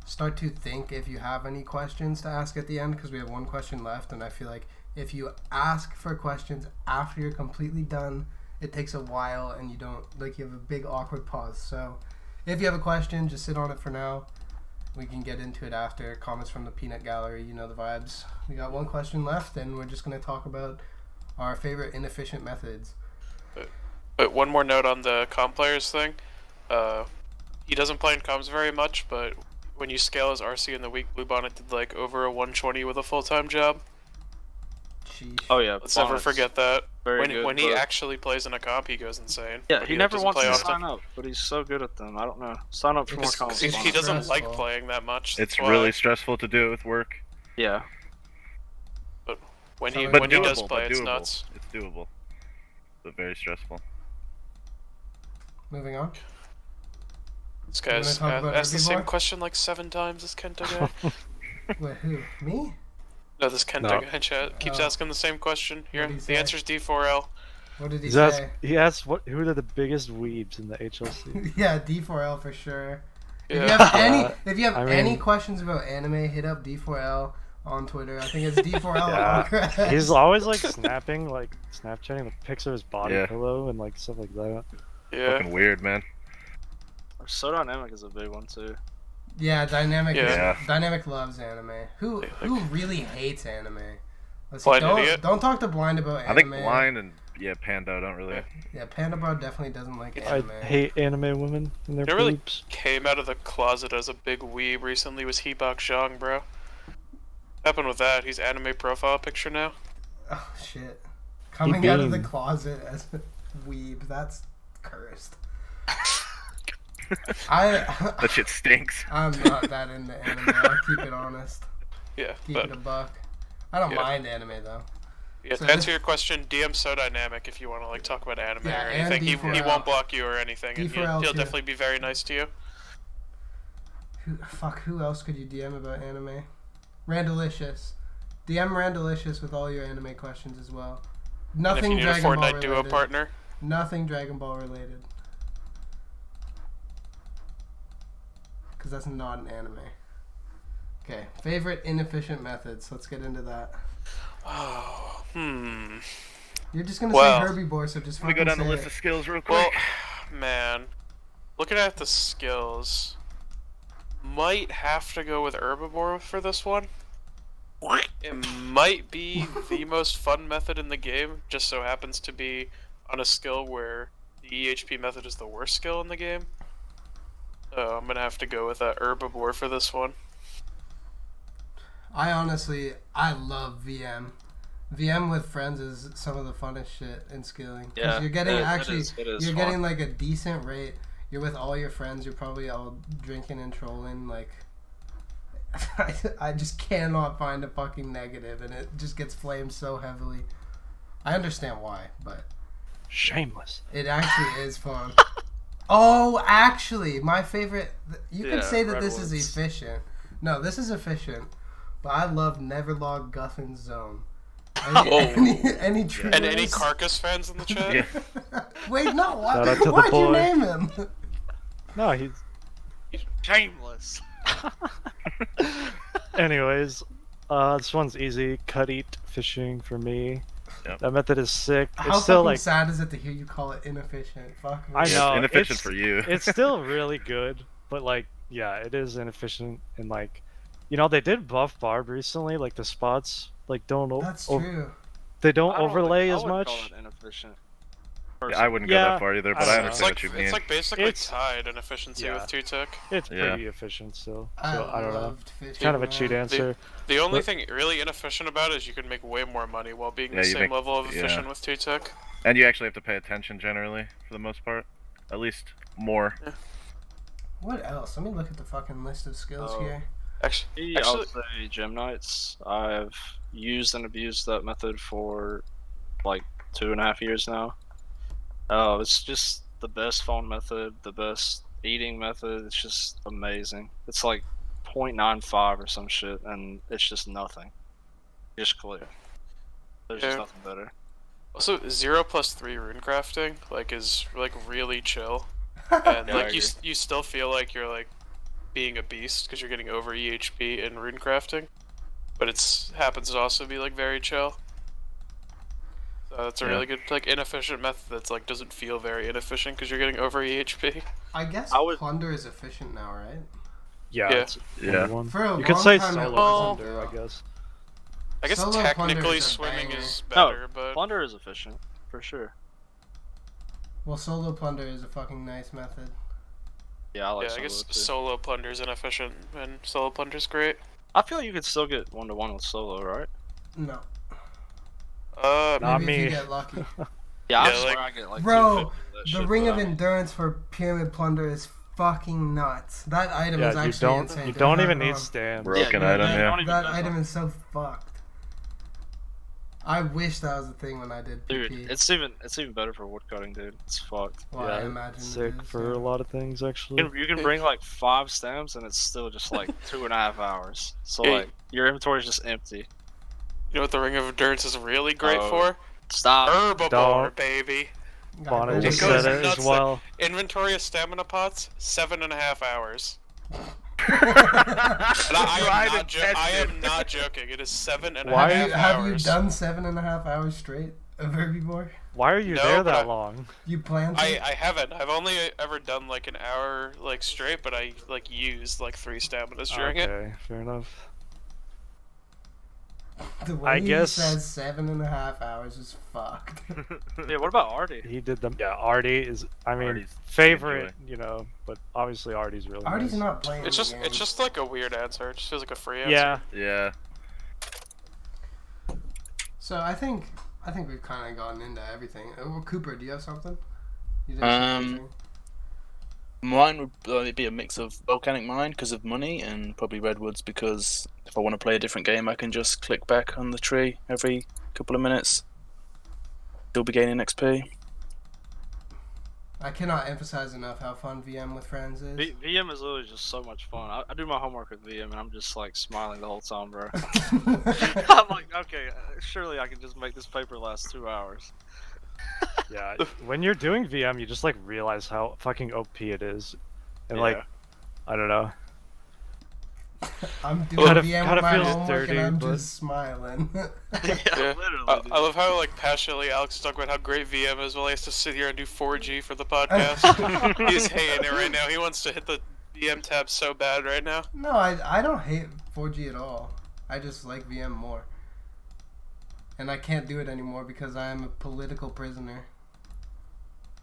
start to think if you have any questions to ask at the end, because we have one question left, and I feel like if you ask for questions after you're completely done, it takes a while and you don't like you have a big awkward pause. So if you have a question, just sit on it for now. We can get into it after. Comments from the peanut gallery, you know the vibes. We got one question left, and we're just going to talk about our favorite inefficient methods. But one more note on the comp players thing. He doesn't play in comps very much, but when you scale his RC in the week, Bluebonnet did like over a 120 with a full-time job. Sheesh. oh yeah, Let's never Bonnet's forget that. very When, good, when he but- actually plays in a comp, he goes insane. Yeah, But he never doesn't wants play to often. sign up, but he's so good at them. I don't know. Sign up for more It's- comps. He, he doesn't like Stressful. playing that much. It's that's why. really stressful to do it with work. Yeah. When So he it's when he doable, does play, but it's doable. nuts. It's doable, but very stressful. Moving on. This wanna guy's talk about asked the same Herbivore? question like 7 times. This Kenta guy. Wait, who? Me? No, this Kenta No. guy in chat keeps Oh. asking the same question. Here, What'd he the say? answer's D4L. What did he He's asked, say? he asked who are the biggest weebs in the HLC? Yeah, D4L for sure. If Yeah. you have Yeah, if you have I any mean- questions about anime, hit up D4L on Twitter. I think it's D4L Yeah, on Crest. He's always like snapping, like Snapchatting the pics of his body Yeah. pillow and like stuff like that. Yeah. Fucking weird, man. So Dynamic is a big one too. Yeah, Dynamic. Yeah. Dynamic loves anime. Who really hates anime? Let's see. Blind Don't Idiot? don't talk to Blind about anime. I think Blind and Pando don't really. Yeah, Panda Bro definitely doesn't like I anime. hate anime women and their You know, really boobs. came out of the closet as a big weeb recently was Hebok Zhang, bro. Happened with that? He's anime profile picture now. Oh shit! Coming out of the beamed. closet as a weeb. That's cursed. I That shit stinks. I'm not that into anime. I'll keep it honest. Yeah, Keep but it a buck. I don't Yeah. mind anime though. yeah, So to answer this- your question, DM So Dynamic if you want to like talk about anime Yeah, or and anything. He D4L. won't block you or anything, and D4L he'll too. definitely be very nice to you. Who else could you DM about anime? Randalicious. DM Randalicious with all your anime questions as well. And if Nothing you need a Dragon Ball Fortnite duo related. partner, Nothing Dragon Ball related. Because that's not an anime. Okay, favorite inefficient methods. Let's get into that. oh, You're just gonna Well, say herbivore, so just Let me fucking go down the say list it. of skills real well, quick. man, looking at the skills, might have to go with Herbivore for this one. It might be the most fun method in the game, just so happens to be on a skill where the EHP method is the worst skill in the game. So I'm gonna have to go with Herbivore for this one. I love VM. VM with friends is some of the funnest shit in skilling. 'Cause Yeah, you're getting it actually, is you're fun. getting like a decent rate. You're with all your friends. You're probably all drinking and trolling. Like, I just cannot find a fucking negative, and it just gets flamed so heavily. I understand why, but Shameless. it actually is fun. Oh, actually, my favorite. You could Yeah, say that this is Redwoods. efficient. No, this is efficient, but I love Neverlog Guffin's Zone. Any true And any Carcass fans in the chat? Yeah. Wait, no. Why, Shout out to the why'd you boy. name him? No, he's. Shameless. Anyways, this one's easy. Cut, eat, fishing for me. Yep. That method is sick. How It's still fucking like sad is it to hear you call it inefficient? Fuck me. I Yeah, know, it's inefficient it's- for you. it's still really good, but like yeah, it is inefficient and like you know they did buff Barb recently, like the spots like don't That's o- true. they don't I don't overlay think- I as wouldn't much. call it inefficient. I wouldn't go Yeah, that far either, but I I, don't know. It's understand like what you mean. it's like basically It's- tied in efficiency yeah. with 2-tick. It's Yeah. pretty efficient still. So I I don't know. loved fishing. It's kind of a cheat man. answer. The only But- thing really inefficient about it is you can make way more money while being Yeah, the you same make- level of yeah. efficient with 2-tick. And you actually have to pay attention generally, for the most part. At least more. What else? Let me look at the fucking list of skills Oh. here. Actually, I would say gym nights. I've used and abused that method for like 2.5 years now. It's just the best phone method, the best eating method. It's just amazing. It's like 0.95 or some shit, and it's just nothing. Just clear. There's just Yeah. nothing better. also 0+3 rune crafting like is like really chill, and Yeah, I like you agree. you still feel like you're like being a beast because you're getting over EHP in rune crafting, but it's happens to also be like very chill. So that's a Yeah. really good like inefficient method that's like doesn't feel very inefficient because you're getting over EHP. I guess I would- plunder is efficient now, right? Yeah. Yeah. It's Yeah. one. For a You could long say time it solo wasn't, plunder, I guess. I guess Solo plunder technically is a swimming banger. is No, better, but Plunder is efficient, for sure. Well, solo plunder is a fucking nice method. Yeah, I like yeah, I solo guess too. solo plunder's inefficient and solo plunder's great. I feel like you could still get 1-to-1 with solo, right? No. Not Maybe if you me. get lucky. Yeah, I Yeah, swear like- I get like Bro, 250 with that The shit, Ring but of I mean, Endurance for Pyramid Plunder is fucking nuts. That item is Yeah, you actually don't insane. you to don't have even it need on. stands. Broken Yeah, item, you yeah. don't even That know. item is so fucked. I wish that was a thing when I did PP. Dude, it's even better for woodcutting, dude. It's fucked. Well, yeah, I imagine it's it sick is, for yeah. a lot of things actually. You can bring like 5 stems and it's still just like 2.5 hours. So Hey. like your inventory is just empty. You know what the Ring of Endurance is really great Oh. for? Stop. Herbivore, Don't. baby. Bonnet It just goes said it as nuts well. Inventory of stamina pots, 7.5 hours. And I am not joking. It is 7.5 Why- hours. Have you done 7.5 hours straight of herbivore? Why are you No, there but that I- long? You plan to? I haven't. I've only ever done like an hour like straight, but I like used like 3 staminas during it. Okay, fair enough. The way I he guess- says 7.5 hours is fucked. Yeah, what about Artie? He did them. Yeah, Artie is. I mean, Artie's favorite. You know, but obviously Artie's really. Artie's nice. not playing. It's the game. just like a weird answer. It just feels like a free answer. Yeah. Yeah. So I think we've kind of gotten into everything. Well, Cooper, do you have something? You did Um, Mine would be a mix of volcanic mine because of money, and probably redwoods because if I want to play a different game, I can just click back on the tree every couple of minutes. Still be gaining XP. I cannot emphasize enough how fun VM with friends is. VM is literally just so much fun. I do my homework with VM and I'm just like smiling the whole time, bro. I'm like, okay, surely I can just make this paper last 2 hours. Yeah. When you're doing VM, you just like realize how fucking OP it is, and Yeah. like, I don't know. I'm doing Kinda- VM kinda with my feels homework dirty, and I'm but- just smiling. Yeah, Yeah. literally. dude. I love how like passionately Alex talked about how great VM is while he has to sit here and do 4G for the podcast. He's hating it right now. He wants to hit the VM tab so bad right now. No, I don't hate 4G at all. I just like VM more. And I can't do it anymore because I am a political prisoner.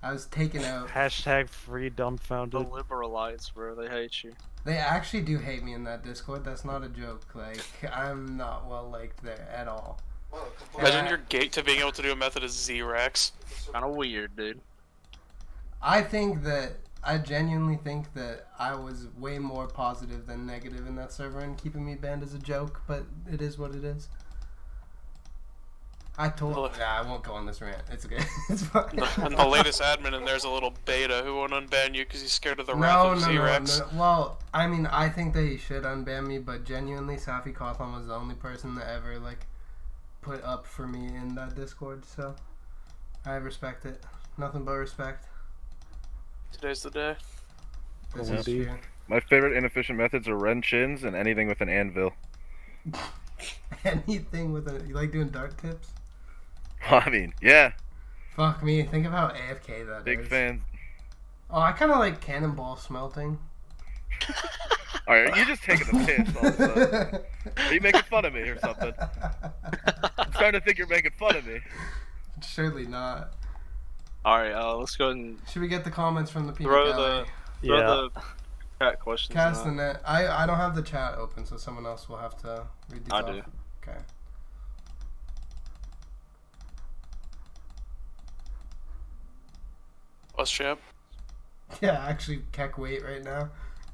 I was taken out. Hashtag free The dumbfounded. liberalites, bro, they hate you. They actually do hate me in that Discord. That's not a joke. Like, I'm not well liked there at all. Imagine And your gate to being able to do a method is Z-Rex. Kind of weird, dude. I genuinely think that I was way more positive than negative in that server, and keeping me banned is a joke, but it is what it is. I won't go on this rant. It's okay. It's fine. And the latest admin in there's a little beta who won't unban you because he's scared of the wrath of Z-Rex. No. Well, I mean, I think that he should unban me, but genuinely, Safi Cawthon was the only person that ever, like, put up for me in that Discord, so I respect it. Nothing but respect. Today's the day. This Cool, is dude. true. My favorite inefficient methods are Ren chins and anything with an anvil. Anything with you like doing dart tips? I mean, yeah, Fuck me, think of how AFK that is. big fan. Oh, I kind of like cannonball smelting. Alright, you're just taking the piss all of a sudden. Are you making fun of me or something? I'm starting to think you're making fun of me. Surely not. Alright, let's go ahead and Should we get the comments from the people? throw the Yeah. chat questions. Cast the out. net. I don't have the chat open, so someone else will have to read these I off. do. Okay. What's champ? Yeah, actually, Keck wait right now.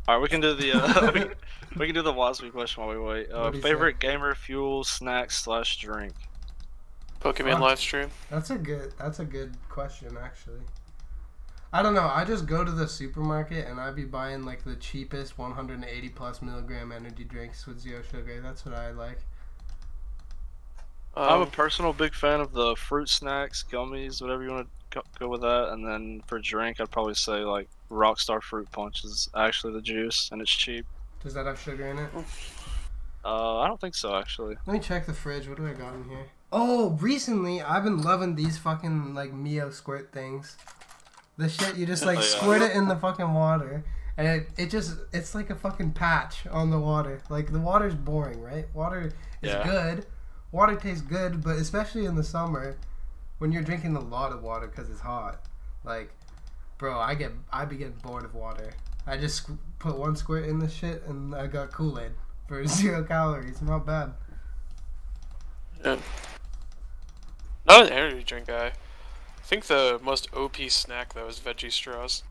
Alright, we can do the we can do the WASB question while we wait. What'd he Favorite gamer fuel, snacks / drink. Pokemon Fuck. live stream. That's a good question, actually. I don't know. I just go to the supermarket and I be buying like the cheapest 180 plus milligram energy drinks with zero sugar. That's what I like. I'm a personal big fan of the fruit snacks, gummies, whatever you want to go with that. And then for drink, I'd probably say like Rockstar Fruit Punch is actually the juice, and it's cheap. Does that have sugar in it? I don't think so, actually. Let me check the fridge. What do I got in here? Oh, recently I've been loving these fucking like Mio squirt things. The shit you just like Oh, yeah. squirt it in the fucking water, and it's like a fucking patch on the water. Like the water's boring, right? Water is Yeah. good. Water tastes good, but especially in the summer, when you're drinking a lot of water because it's hot. Like, bro, I be getting bored of water. I just put one squirt in this shit, and I got Kool-Aid for 0 calories. Not bad. Yeah. Not an energy drink guy. I think the most OP snack though is veggie straws.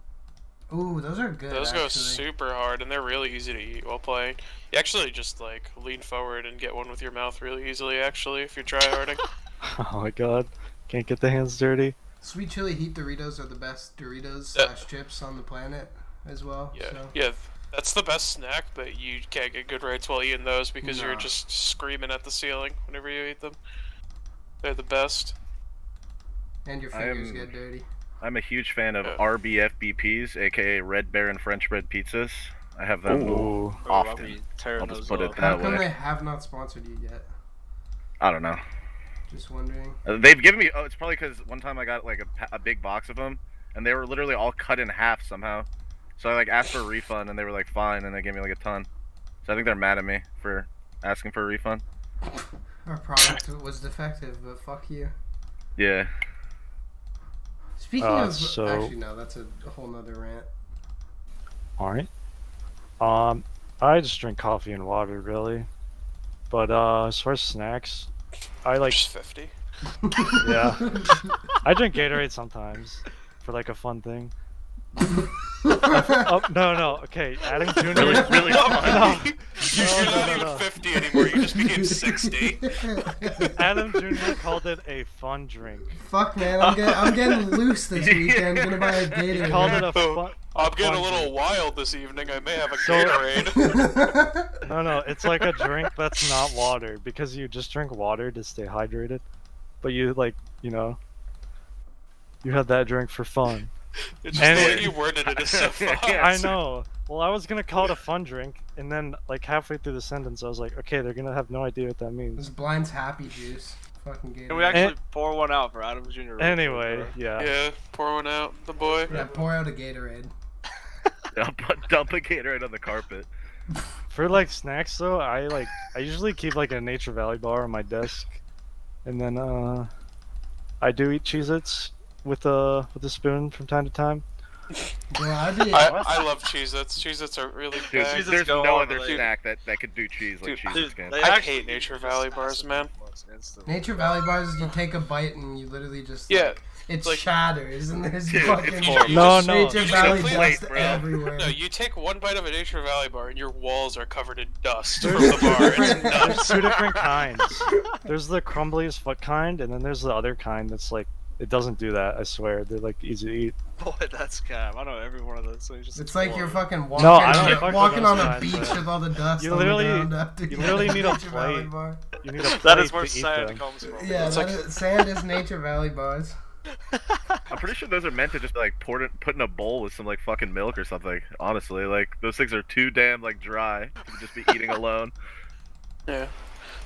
Ooh, those are good. Those go actually. super hard and they're really easy to eat while playing. You actually just like lean forward and get one with your mouth really easily actually if you're tryharding. Oh my god. Can't get the hands dirty. Sweet chili heat Doritos are the best Doritos / chips on the planet as well. Yeah, So. yeah, that's the best snack, but you can't get good rates while eating those because you're Nah. just screaming at the ceiling whenever you eat them. They're the best. And your fingers get dirty. I'm a huge fan of Yeah. RBFBPs, aka Red Baron French bread pizzas. I have them Ooh. I'll often. be tearing I'll just those put it up. How that come way. they have not sponsored you yet? I don't know. Just wondering. They've given me. Oh, it's probably because one time I got like a big box of them, and they were literally all cut in half somehow. So I like asked for a refund, and they were like fine, and they gave me like a ton. So I think they're mad at me for asking for a refund. Our product was defective, but fuck you. Yeah. Speaking of, so- actually no, that's a whole nother rant. Alright. I just drink coffee and water, really. But as far as snacks, I like, Just 50. yeah. I drink Gatorade sometimes for like a fun thing. Oh, no, okay, Adam Jr. Really No, You're not even no. 50 anymore, you just became 60. Adam Jr. called it a fun drink. Fuck man, I'm getting loose this weekend. Gonna buy a He called it Gatorade. a fun. I'm getting a fun little drink. wild this evening, I may have a So- Gatorade. No, it's like a drink that's not water because you just drink water to stay hydrated, but you like, you have that drink for fun. It's just And the it- way you worded it is so fun. Yeah. I know. Well, I was gonna call it a fun drink, and then like halfway through the sentence, I was like, okay, they're gonna have no idea what that This means. blind's happy juice. Fucking Can we Gatorade. actually pour one out for Adam Jr.? Anyway, yeah. Yeah, pour one out, the boy. Yeah, pour out a Gatorade. Dump a Gatorade on the carpet. For like snacks though, I usually keep like a Nature Valley bar on my desk, and then I do eat Cheez-Its with a spoon from time to time. Well, I'd be. I love Cheez-Its. Cheez-Its are really Dude, good. Cheez-Its there's go no on, other like- snack that could do cheese like Dude, Cheez-Its can. I hate Nature Valley bars, man. Nature Valley bars, you take a bite and you literally just Yeah, like, it like- shatters and there's Dude, fucking it's horrible. No, Nature you Valley just dust bro. everywhere. No, you take one bite of a Nature Valley bar and your walls are covered in dust from the bar. It's There's nuts. two different kinds. There's the crumbly as fuck kind, and then there's the other kind that's like it doesn't do that. I swear, they're like easy to eat. Boy, that's cam. I know every one of those. So just It's like you're fucking walking, No, I don't fuck with walking those on a kinds, beach but- with all the dust You on literally- the ground after you literally need a Nature Valley plate. bar. You need a plate That is where to eat sand them. comes from. Yeah, It's that like- is, sand is Nature Valley bars. I'm pretty sure those are meant to just like put in a bowl with some like fucking milk or something. Honestly, like those things are too damn like dry to just be eating alone. Yeah.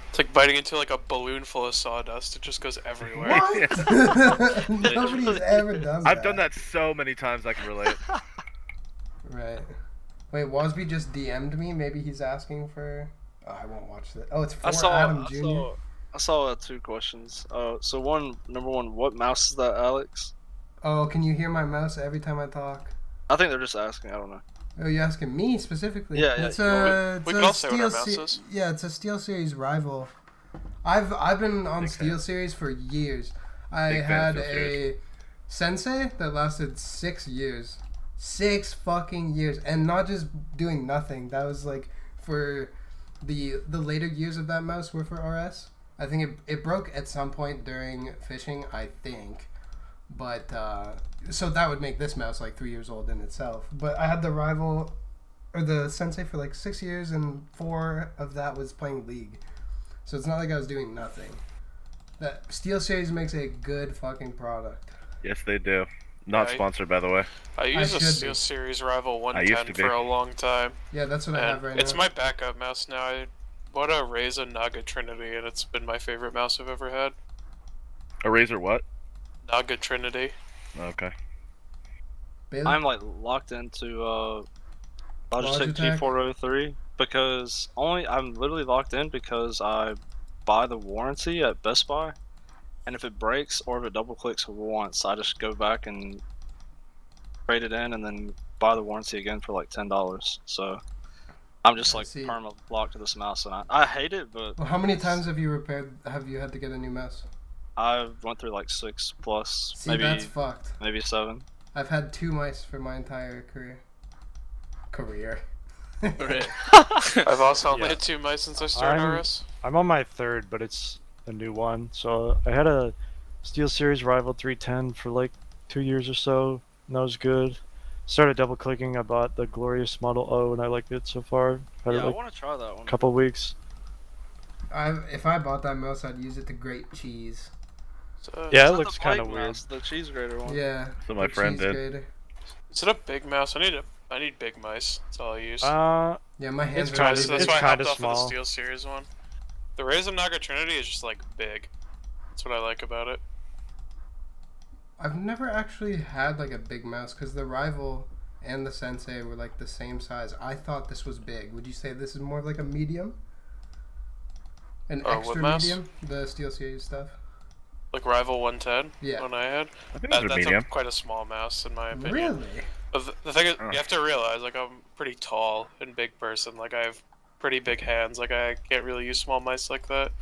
It's like biting into like a balloon full of sawdust. It just goes everywhere. What? Nobody's ever done that. I've done that so many times I can relate. Right. Wait, Wasby just DM'd me. Maybe he's asking for. Oh, I won't watch that. Oh, it's for Adam Jr. I saw 2 questions. So number one, what mouse is that, Alex? Oh, can you hear my mouse every time I talk? I think they're just asking. I don't know. Oh, you asking me specifically? Yeah, It's you a, we it's can a all say what our Steel mouse Se- is. Yeah, it's a Steel Series rival. I've been on Big Steel fan. Series for years. I Big fan had of Steel a Series. Sensei that lasted 6 years. 6 fucking years, and not just doing nothing. That was like for the later years of that mouse were for RS. I think it broke at some point during fishing, I think. But so that would make this mouse like 3 years old in itself. But I had the rival or the Sensei for like 6 years, and 4 of that was playing League. So it's not like I was doing nothing. That Steel Series makes a good fucking product. Yes, they do. Not Right. sponsored, by the way. I used a should Steel be. Series Rival I used 110 to be. for a long time. Yeah, that's what I have And right it's now. my backup mouse now. I bought a Razer Naga Trinity, and it's been my favorite mouse I've ever had. A Razer what? Naga Trinity. Okay. Bailey? I'm like locked into Logitech Logitech? G403 because I'm literally locked in because I buy the warranty at Best Buy, and if it breaks or if it double clicks once, I just go back and trade it in and then buy the warranty again for like $10. So I'm just I like see. perma locked to this mouse, and I hate it, but Well, how many times have you had to get a new mouse? I went through like 6 plus, See, maybe that's fucked. 7. I've had 2 mice for my entire career. I've also only Yeah. had 2 mice since I started I'm- RS. I'm on my third, but it's a new one. So I had a SteelSeries Rival 310 for like 2 years or so, and that was good. Started double clicking. I bought the Glorious Model O, and I liked it so far. Had Yeah, it I like want to try that a one. couple weeks. If I bought that mouse, I'd use it to grate cheese. So, Yeah, Is it that looks the kind of bike weird. mouse, the cheese grater one. Yeah. So my the friend cheese did. grater. is it a big mouse? I need big mice. That's all I use. Yeah, my hands It's are kinda- really That's big. why I kinda hopped off small. of the SteelSeries one. The Razer Naga Trinity is just like big. That's what I like about it. I've never actually had like a big mouse because the Rival and the Sensei were like the same size. I thought this was big. Would you say this is more of like a medium? An What extra mouse? medium? The SteelSeries stuff? Like Rival 110 Yeah. one I had. I think it's a That's medium. quite a small mouse in my opinion. Really? But the thing is, Oh. you have to realize, like, I'm pretty tall and big person. Like, I have pretty big hands. Like, I can't really use small mice like that.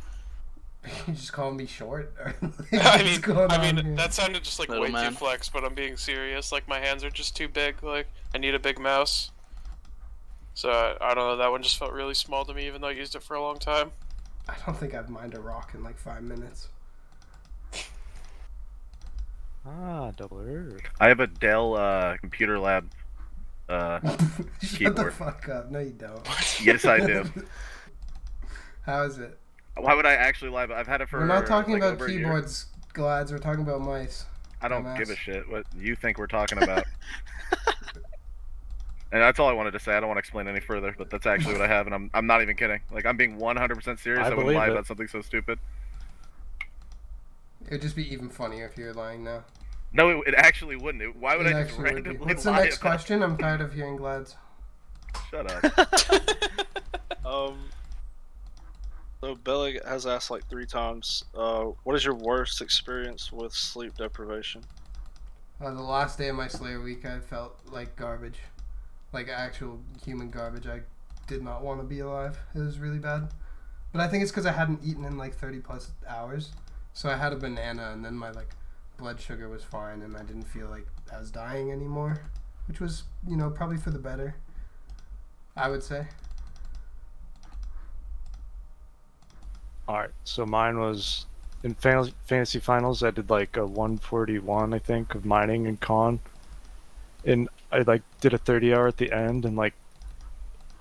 You just calling me short? Or, like, I what's going on mean, here? that sounded just like Little way man. too flex, but I'm being serious. Like, my hands are just too big. Like, I need a big mouse. So, I don't know, that one just felt really small to me, even though I used it for a long time. I don't think I'd mind a rock in like 5 minutes. Double Erd. I have a Dell Computer Lab. Shut the Keyboard. fuck up. No, you don't. Yes, I do. How is it? Why would I actually lie? I've had it for. We're not talking like, about over a year. keyboards, Glads. We're talking about mice. I don't dumbass. give a shit what you think we're talking about. And that's all I wanted to say. I don't want to explain any further, but that's actually what I have, and I'm not even kidding. Like, I'm being 100% serious. I I wouldn't believe lie it. about something so stupid. It would just be even funnier if you were lying now. No, it actually wouldn't. Why would It I just actually would be. randomly What's the lie next about question? I'm tired of hearing Glads. Shut up. So Belly has asked like 3 times, what is your worst experience with sleep deprivation? The last day of my Slayer week, I felt like garbage. Like actual human garbage. I did not want to be alive. It was really bad. But I think it's because I hadn't eaten in like 30 plus hours. So I had a banana and then my like blood sugar was fine and I didn't feel like I was dying anymore. Which was, you know, probably for the better. I would say. Alright, so mine was in fantasy finals. I did like a 141, I think, of mining and con, and I like did a 30-hour at the end, and like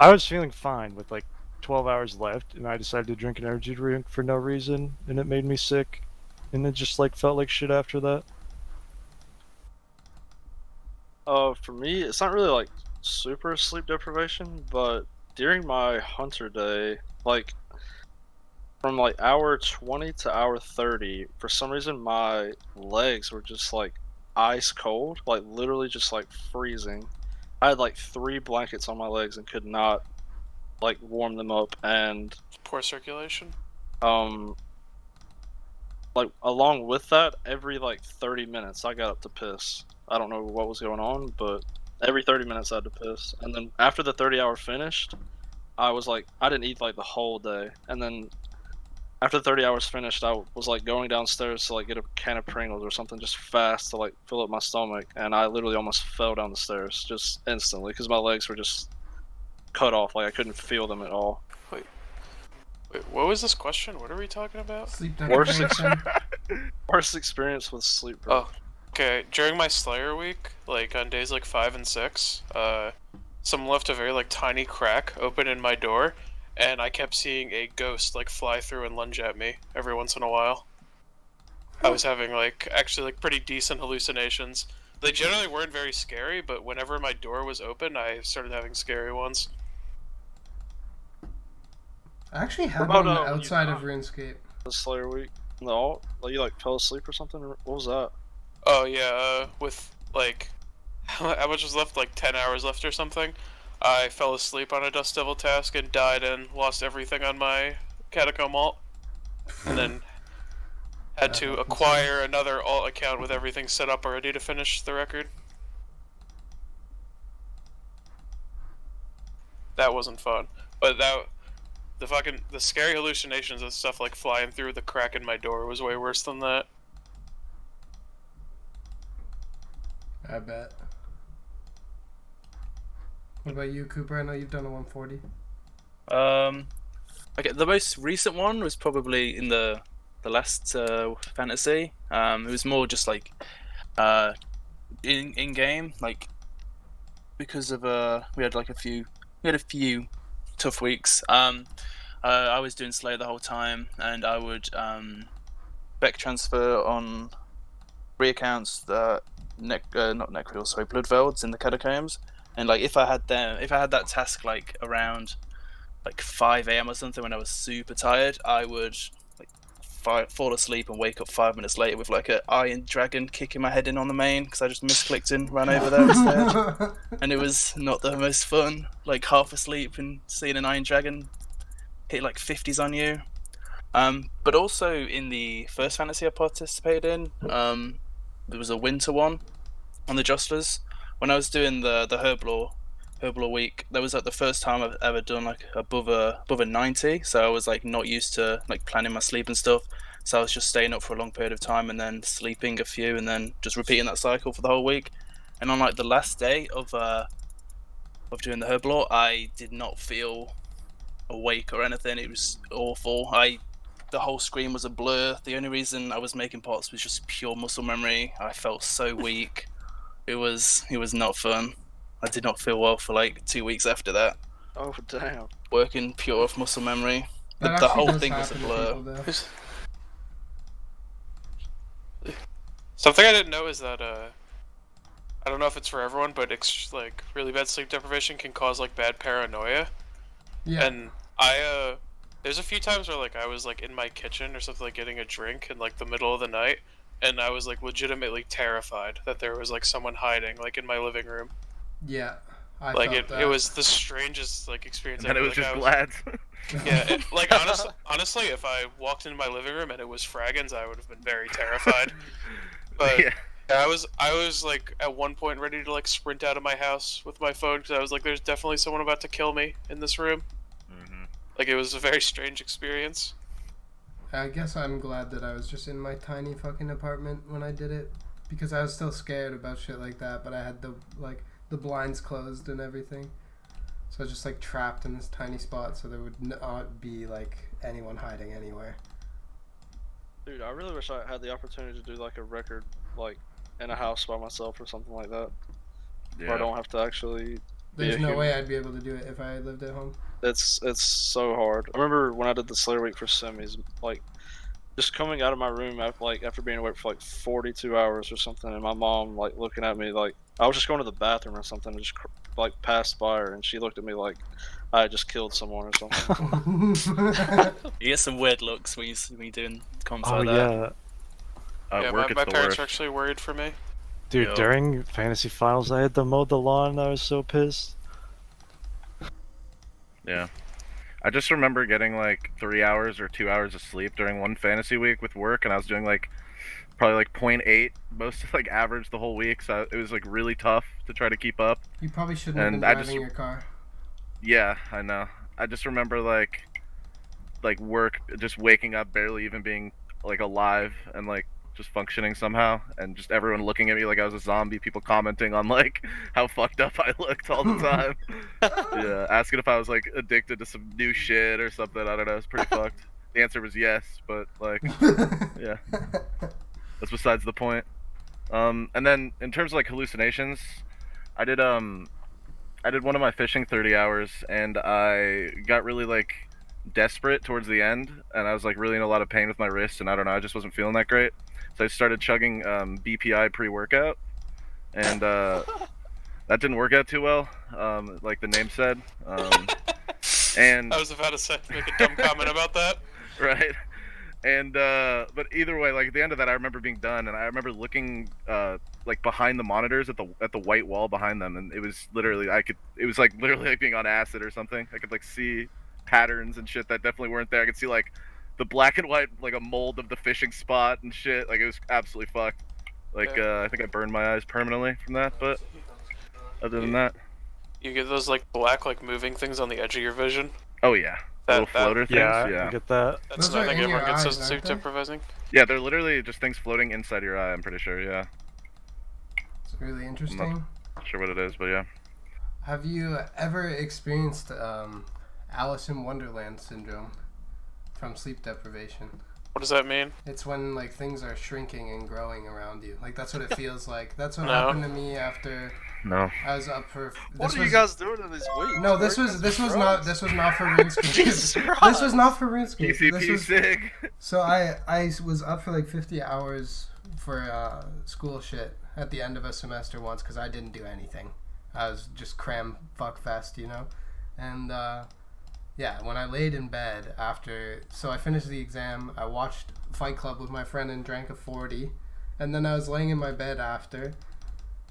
I was feeling fine with like 12 hours left, and I decided to drink an energy drink for no reason, and it made me sick, and it just like felt like shit after that. For me, it's not really like super sleep deprivation, but during my hunter day, like from like hour 20 to hour 30, for some reason my legs were just like ice cold, like literally just like freezing. I had like 3 blankets on my legs and could not like warm them up, and Poor circulation. like along with that, every like 30 minutes I got up to piss. I don't know what was going on, but every 30 minutes I had to piss. And then after the 30-hour finished, I was like, I didn't eat like the whole day. And then after 30 hours finished, I was like going downstairs to like get a can of Pringles or something just fast to like fill up my stomach, and I literally almost fell down the stairs just instantly because my legs were just cut off. Like I couldn't feel them at all. Wait, what was this question? What are we talking about? Sleep Worst deprivation. Worst experience with sleep. Oh, okay. During my Slayer week, like on days like 5 and 6, someone left a very like tiny crack open in my door, and I kept seeing a ghost like fly through and lunge at me every once in a while. I was having like actually like pretty decent hallucinations. They generally weren't very scary, but whenever my door was open, I started having scary ones. I actually had What one about, outside you- of RuneScape. The Slayer week. No, like you like fell asleep or something. What was that? Oh yeah, with like how much was left? Like 10 hours left or something. I fell asleep on a Dust Devil task and died and lost everything on my Catacomb alt, and then had to acquire another alt account with everything set up already to finish the record. That wasn't fun, but the scary hallucinations and stuff like flying through the crack in my door was way worse than that. I bet. What about you, Cooper? I know you've done a 140. Okay, the most recent one was probably in the last fantasy. It was more just like in game, like because of we had a few tough weeks. I was doing Slayer the whole time, and I would Beck transfer on 3 accounts, not Necreal, sorry, Bloodvelds in the Catacombs. And like if I had that task like around like 5 a.m. or something when I was super tired, I would like fall asleep and wake up 5 minutes later with like an Iron Dragon kicking my head in on the main because I just misclicked and ran over there instead. And it was not the most fun, like half asleep and seeing an Iron Dragon hit like 50s on you. But also in the first fantasy I participated in, there was a winter one on the Jostlers. When I was doing the Herblore week, that was like the first time I've ever done like above a 90. So I was like not used to like planning my sleep and stuff. So I was just staying up for a long period of time and then sleeping a few and then just repeating that cycle for the whole week. And on like the last day of doing the Herblore, I did not feel awake or anything. It was awful. The whole screen was a blur. The only reason I was making pots was just pure muscle memory. I felt so weak. It was not fun. I did not feel well for like 2 weeks after that. Oh damn! Working pure off muscle memory. That The actually whole does thing was a happen to blur. people, though. Something I didn't know is that I don't know if it's for everyone, but like really bad sleep deprivation can cause like bad paranoia. Yeah. And there's a few times where like I was like in my kitchen or something, like getting a drink in like the middle of the night, and I was like legitimately terrified that there was like someone hiding like in my living room. Yeah. Like felt that. it was the strangest like experience. And it ever. was Like, just Glads. Yeah, like honestly, if I walked into my living room and it was Fraggins, I would have been very terrified. But Yeah. I was like at one point ready to like sprint out of my house with my phone because I was like, "There's definitely someone about to kill me in this room." Mm-hmm. Like it was a very strange experience. I guess I'm glad that I was just in my tiny fucking apartment when I did it, because I was still scared about shit like that, but I had the blinds closed and everything. So I was just like trapped in this tiny spot, so there would not be like anyone hiding anywhere. Dude, I really wish I had the opportunity to do like a record like in a house by myself or something like that. Yeah. Where I don't have to actually. There's a no human. way I'd be able to do it if I lived at home. It's so hard. I remember when I did the Slayer week for semis, like just coming out of my room after being awake for like 42 hours or something, and my mom like looking at me like I was just going to the bathroom or something, and just like passed by her, and she looked at me like I had just killed someone or something. You get some weird looks when you're doing comms Oh like that. yeah, Yeah, Work my it's the parents worst. are actually worried for me. dude. Yo. During fantasy finals, I had to mow the lawn. I was so pissed. Yeah. I just remember getting like 3 hours or 2 hours of sleep during one fantasy week with work, and I was doing like probably like 0.8 most like average the whole week, so it was like really tough to try to keep up. You probably shouldn't have And been I driving just- your car. Yeah, I know. I just remember like work, just waking up barely even being like alive and like just functioning somehow, and just everyone looking at me like I was a zombie, people commenting on like how fucked up I looked all the time. Yeah, asking if I was like addicted to some new shit or something. I don't know, it's pretty fucked. The answer was yes, but like yeah, that's besides the point. And then in terms of like hallucinations, I did one of my fishing 30 hours, and I got really like desperate towards the end, and I was like really in a lot of pain with my wrist, and I don't know, I just wasn't feeling that great. So I started chugging BPI pre-workout, and that didn't work out too well, like the name said. And I was about to say make a dumb comment about that. right. And but either way, like at the end of that, I remember being done, and I remember looking like behind the monitors at the white wall behind them, and it was literally it was like literally like being on acid or something. I could like see patterns and shit that definitely weren't there. I could see like the black and white, like a mold of the fishing spot and shit. Like it was absolutely fucked. Like I think I burned my eyes permanently from that, but other than that, You get those like black like moving things on the edge of your vision. oh yeah, little floater things. Yeah, Yeah, I get that. That's Those I are think in your everyone gets eyes, those aren't too they? depriving. yeah, they're literally just things floating inside your eye. I'm pretty sure. Yeah, It's really interesting. not sure what it is, but yeah. Have you ever experienced Alice in Wonderland syndrome from sleep deprivation? What does that mean? It's when like things are shrinking and growing around you. Like that's what it feels like. That's what No. happened to me after No. I was up for. What are you guys doing in these weeks? No, this was not for RuneScape. Jesus Christ. This was not for RuneScape. This PCP was, sig. so I was up for like 50 hours for school shit at the end of a semester once because I didn't do anything. I was just cram fuck fest, you know, and yeah, when I laid in bed after, so I finished the exam, I watched Fight Club with my friend and drank a 40, and then I was laying in my bed after,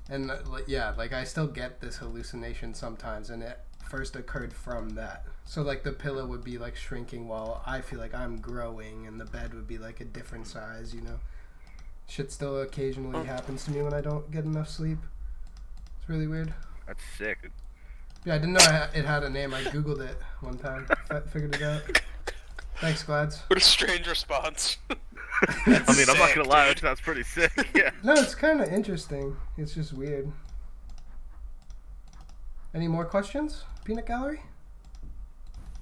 and yeah, like I still get this hallucination sometimes, and it first occurred from that. So like the pillow would be like shrinking while I feel like I'm growing, and the bed would be like a different size, you know. Shit still occasionally happens to me when I don't get enough sleep. It's really weird. That's sick. Yeah, I didn't know it had a name. I googled it one time. Figured it out. Thanks, Glads. What a strange response. I mean, I'm not gonna lie, that sounds pretty sick. Yeah. No, it's kind of interesting. It's just weird. Any more questions? Peanut Gallery?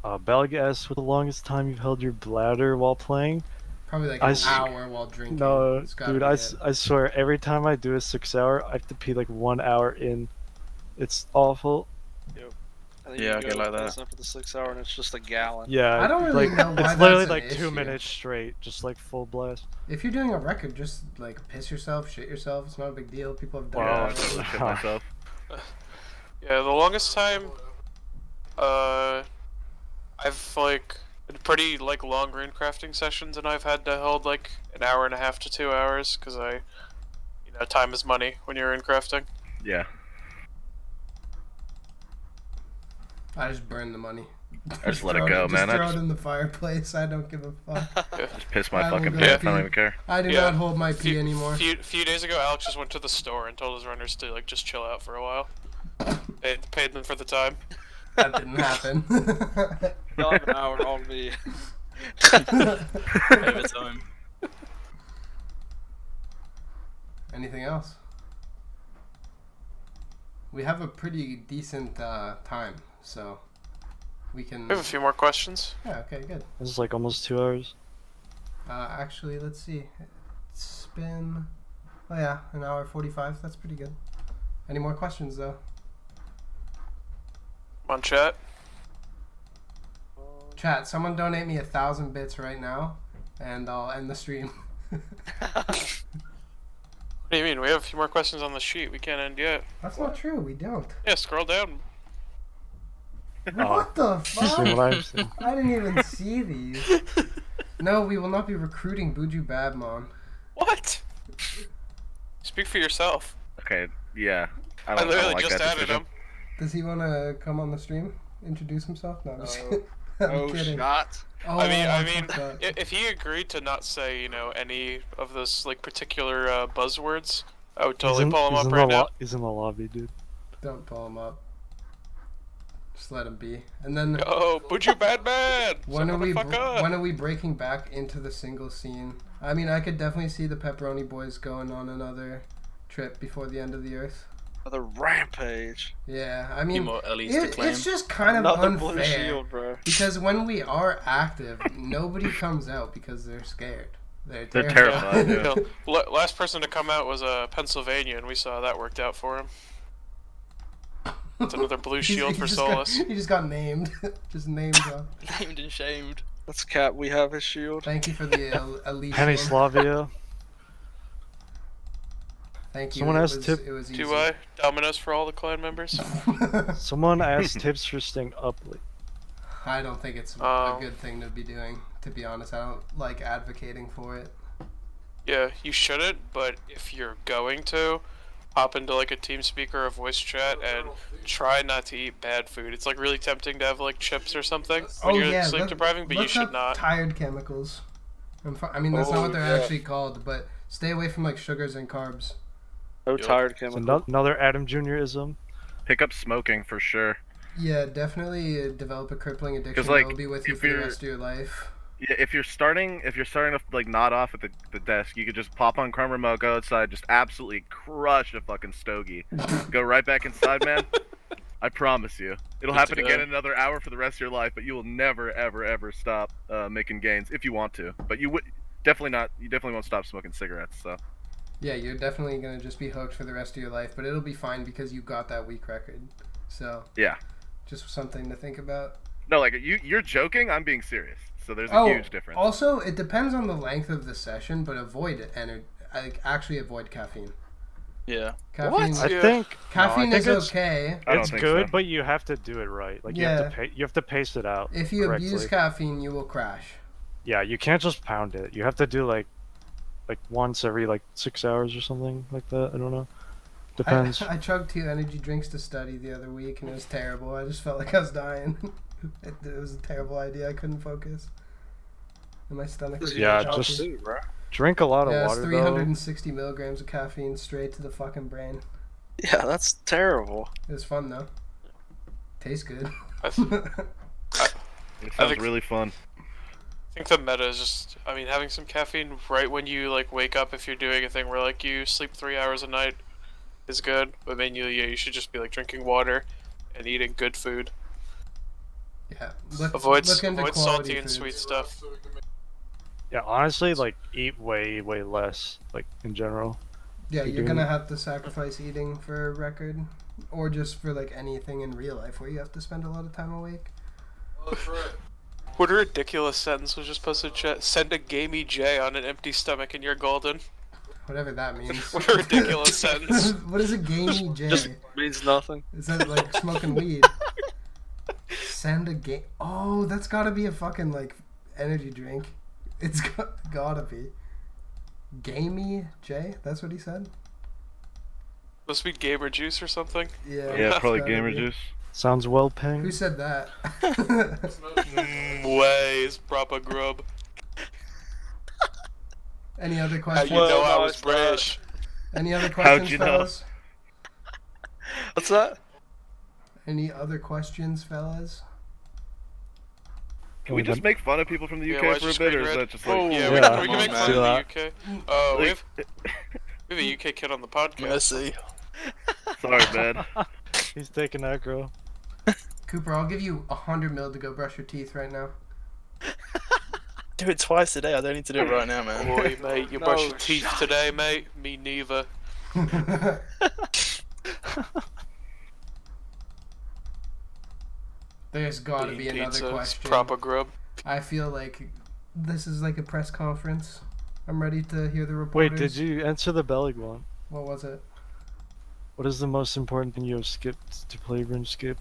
Belg asks, "For the longest time you've held your bladder while playing?" Probably like I an s- hour while drinking. No, It's gotta dude, be I it. swear, every time I do a 6 hour, I have to pee like 1 hour in. It's awful. And then Yeah, you I get go like that. listen for the 6 hour and it's just a gallon. Yeah, I don't really like, know why it's literally that's an like 2 issue. minutes straight, just like full blast. If you're doing a record, just like piss yourself, shit yourself. It's not a big deal. People have done Yeah, I it. totally shit myself. Yeah, the longest time, I've like been pretty like long rune crafting sessions, and I've had to hold like an hour and a half to 2 hours because time is money when you're in crafting. Yeah. I just burn the money. I just let it Throw go, man. Just I throw just- it in the fireplace. I don't give a fuck. Just piss my I will fucking go pants. I don't pee. even care. I do Yeah. not hold my pee anymore. Few days ago, Alex just went to the store and told his runners to like just chill out for a while. Paid them for the time. That didn't happen. Y'all have an hour on me. Overtime. Anything else? We have a pretty decent time, so we can. We have a few more questions. Yeah. Okay. Good. This is like almost 2 hours. Actually, let's see. It's been. Oh yeah, an hour 45. That's pretty good. Any more questions though? On chat. Chat. Someone donate me 1,000 bits right now, and I'll end the stream. What do you mean? We have a few more questions on the sheet. We can't end yet. That's not true. We don't. Yeah, scroll down. What the See fuck? what I'm saying? I didn't even see these. No, we will not be recruiting Buju Babmon. What? Speak for yourself. Okay, yeah. I I don't literally like just that added decision. him. Does he want to come on the stream? Introduce himself? No, I'm just No. kidding. I'm Oh, kidding. shot. Oh, I mean, fuck that. if he agreed to not say, any of those like particular buzzwords, I would totally pull him he's up in right the now. He's in the lobby, dude. Don't pull him up. Just let him be. And then Oh, Buju Bad Man! when are we Fuck up. when are we breaking back into the single scene? I mean, I could definitely see the Pepperoni Boys going on another trip before the end of the earth. Another rampage. Yeah, I Few mean, more Ellie's to claim. it's just kind of Another blue unfair shield, bro. because when we are active, nobody comes out because they're scared. They're They're terrified. terrified, yeah. Last person to come out was Pennsylvania, and we saw that worked out for him. That's another blue shield for Solace. He just got named. Just named up. Named and shamed. That's Cat. We have his shield. Thank you for the elite. Penny name. Slavia. Thank you. Someone it asked was, tip- It was easy. Do I? Dominoes for all the clan members? Someone asked tips for staying up late. I don't think it's a Oh. good thing to be doing. To be honest, I don't like advocating for it. Yeah, you shouldn't, but if you're going to, hop into like a TeamSpeak or a voice chat and try not to eat bad food. It's like really tempting to have like chips or something when you're sleep depriving, but you look should up not. Tired chemicals. I mean, that's not Oh, what they're yeah. actually called, but stay away from like sugars and carbs. No Yup. tired It's chemical. another Adam Jr.ism. Pick up smoking for sure. Yeah, definitely develop a crippling addiction like, that will be with you if for the you're- rest of your life. Yeah, if you're starting to like nod off at the desk, you could just pop on Chrome Remote, go outside, just absolutely crush a fucking stogie. Go right back inside, man. I promise you. It'll Good happen to again go. in another hour for the rest of your life, but you will never, ever, ever stop making gains if you want to. But definitely not. You definitely won't stop smoking cigarettes. So Yeah, you're definitely gonna just be hooked for the rest of your life, but it'll be fine because you got that week record. So yeah. just something to think about. No, like you're joking. I'm being serious. So there's a huge difference. Also, it depends on the length of the session, but actually avoid caffeine. Yeah. Caffeine, I think caffeine it's is okay. I don't it's think good, so. but you have to do it right. Like you have to pace it out. If you correctly. abuse caffeine, you will crash. Yeah, you can't just pound it. You have to do like once every 6 hours or something like that. I don't know. Depends. I chugged 2 energy drinks to study the other week, and it was terrible. I just felt like I was dying. It was a terrible idea. I couldn't focus. And my stomach was just drink a lot of it's water. 360 milligrams of caffeine straight to the fucking brain. Yeah, that's terrible. It was fun though. Tastes good. It sounds really fun. I think the meta is just, I mean, having some caffeine right when you wake up, if you're doing a thing where you sleep 3 hours a night, is good. But mainly, you should just be drinking water and eating good food. Yeah. Avoid into salty and foods. sweet stuff. Yeah, honestly, eat way less, in general. Yeah, you're gonna have to sacrifice eating for a record, or just for anything in real life where you have to spend a lot of time awake. What a ridiculous sentence was just posted in chat. Send a gamey J on an empty stomach and you're golden. Whatever that means. What a ridiculous sentence. What is a gamey J? Just means nothing. Is that like smoking weed? Send a game. Oh, that's gotta be a fucking energy drink. It's gotta be. Gamey J? That's what he said? Must be gamer juice or something. Yeah. Yeah, probably gotta gamer be. juice. Sounds well paying. Who said that? Ways, proper grub. Any other How questions? you know I no, was it's not. British? Any other How'd questions, you know? fellas? What's that? Any other questions, fellas? Can we just make fun of people from the UK for a bit, or is that just Oh, yeah, Yeah, we can make come fun on, of the UK. We have a UK kid on the podcast. Mercy. Sorry, man. He's taking aggro. Cooper, I'll give you 100 mil to go brush your teeth right now. Do it twice a day. I don't need to do it right now, man. Boy, mate, you No brush your teeth shot. today, mate? Me neither. There's gotta Bean be another pizza, question. proper grub. I feel like this is like a press conference. I'm ready to hear the Wait, reporters. did you answer the Bellig one? What was it? What is the most important thing you have skipped to play RuneScape?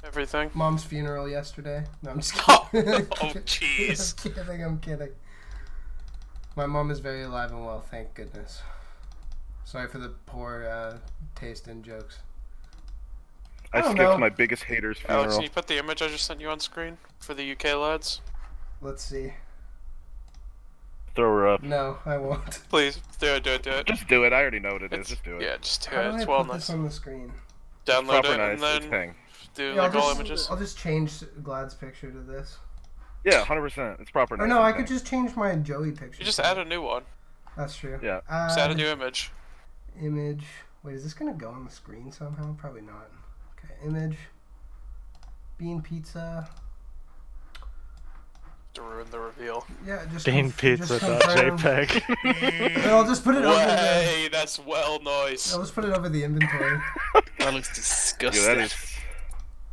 Everything. Mom's funeral yesterday. No, I'm just Oh, kidding. jeez. I'm kidding. My mom is very alive and well, thank goodness. Sorry for the poor taste in jokes. I don't skipped know. my biggest hater's funeral. Alex, can you put the image I just sent you on screen for the UK lads? Let's see. Throw her up. No, I won't. Please, do it. Just do it. I already know what it is. It's, Just do it. yeah, just do How it. do It's I well put nice. this on the screen? Download Proper it nice. and then It's paying. do Yeah, all images. I'll just change Glad's picture to this. Yeah, 100%. It's proper nice. Or no, I and could paying. just change my Joey picture. You just to add it. a new one. That's true. Yeah. Just add a new image. Image. Wait, is this gonna go on the screen somehow? Probably not. Okay, image. Bean pizza. To ruin the reveal. Yeah, just Bean just pizza confirm. JPEG. No, I'll just put it over the. Way, that's well nice. I'll just put it over the inventory. That looks disgusting. Yeah, that is.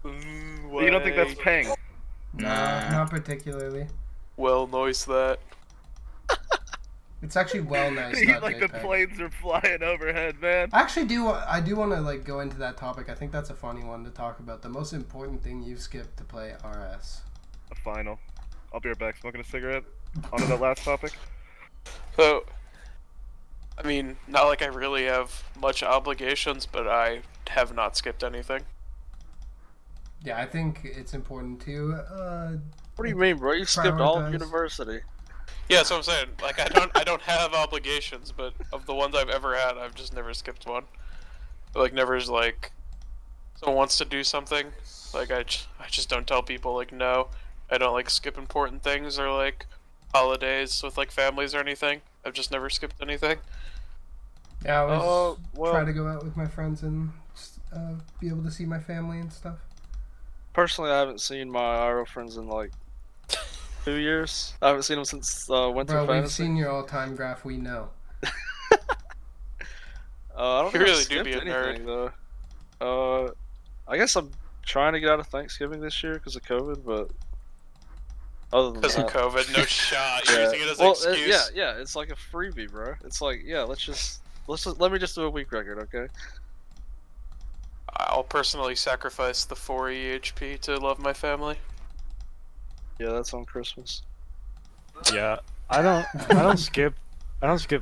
You don't think that's Way. paying? Nah, not particularly. Well nice that. It's actually well nice. Like the planes are flying overhead, man. I actually do. I do want to go into that topic. I think that's a funny one to talk about. The most important thing you've skipped to play RS. A final. I'll be right back. Smoking a cigarette. On to that last topic. So, I mean, not like I really have much obligations, but I have not skipped anything. Yeah, I think it's important to. What do you mean, bro? You skipped all of Prioritize. university. Yeah, that's what I'm saying. Like, I don't have obligations, but of the ones I've ever had, I've just never skipped one. Never is someone wants to do something, I just don't tell people no. I don't skip important things or holidays with families or anything. I've just never skipped anything. Yeah, I was well- try to go out with my friends and be able to see my family and stuff. Personally, I haven't seen my IRL friends in 2 years. I haven't seen him since Winter Bro, we've Fantasy. seen your all-time graph. We know. I don't You think I've really do skipped be a anything though. I guess I'm trying to get out of Thanksgiving this year because of COVID, but other than Because of that, COVID, no shot. You're yeah. using it as an Well, excuse. yeah, it's like a freebie, bro. It's like, yeah, let me just do a week record, okay? I'll personally sacrifice the 4 EHP to love my family. Yeah, that's on Christmas. Yeah, I don't skip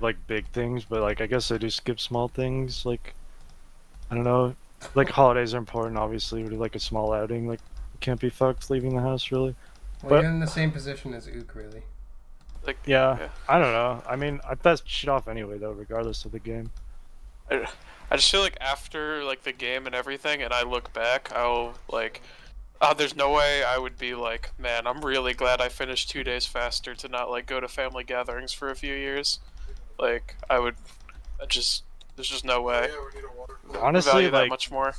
like big things, but like I guess I do skip small things. Like I don't know, like holidays are important. Obviously, we do like a small outing. Like can't be fucked leaving the house really. Well, But- you're in the same position as Ook, really. Like, Yeah, I don't know. I mean, I best shit off anyway though, regardless of the game. I just feel like after like the game and everything, and I look back, I'll like, there's no way I would be like, man, I'm really glad I finished 2 days faster to not like go to family gatherings for a few years. Like there's just no way. Honestly, Value that like much more.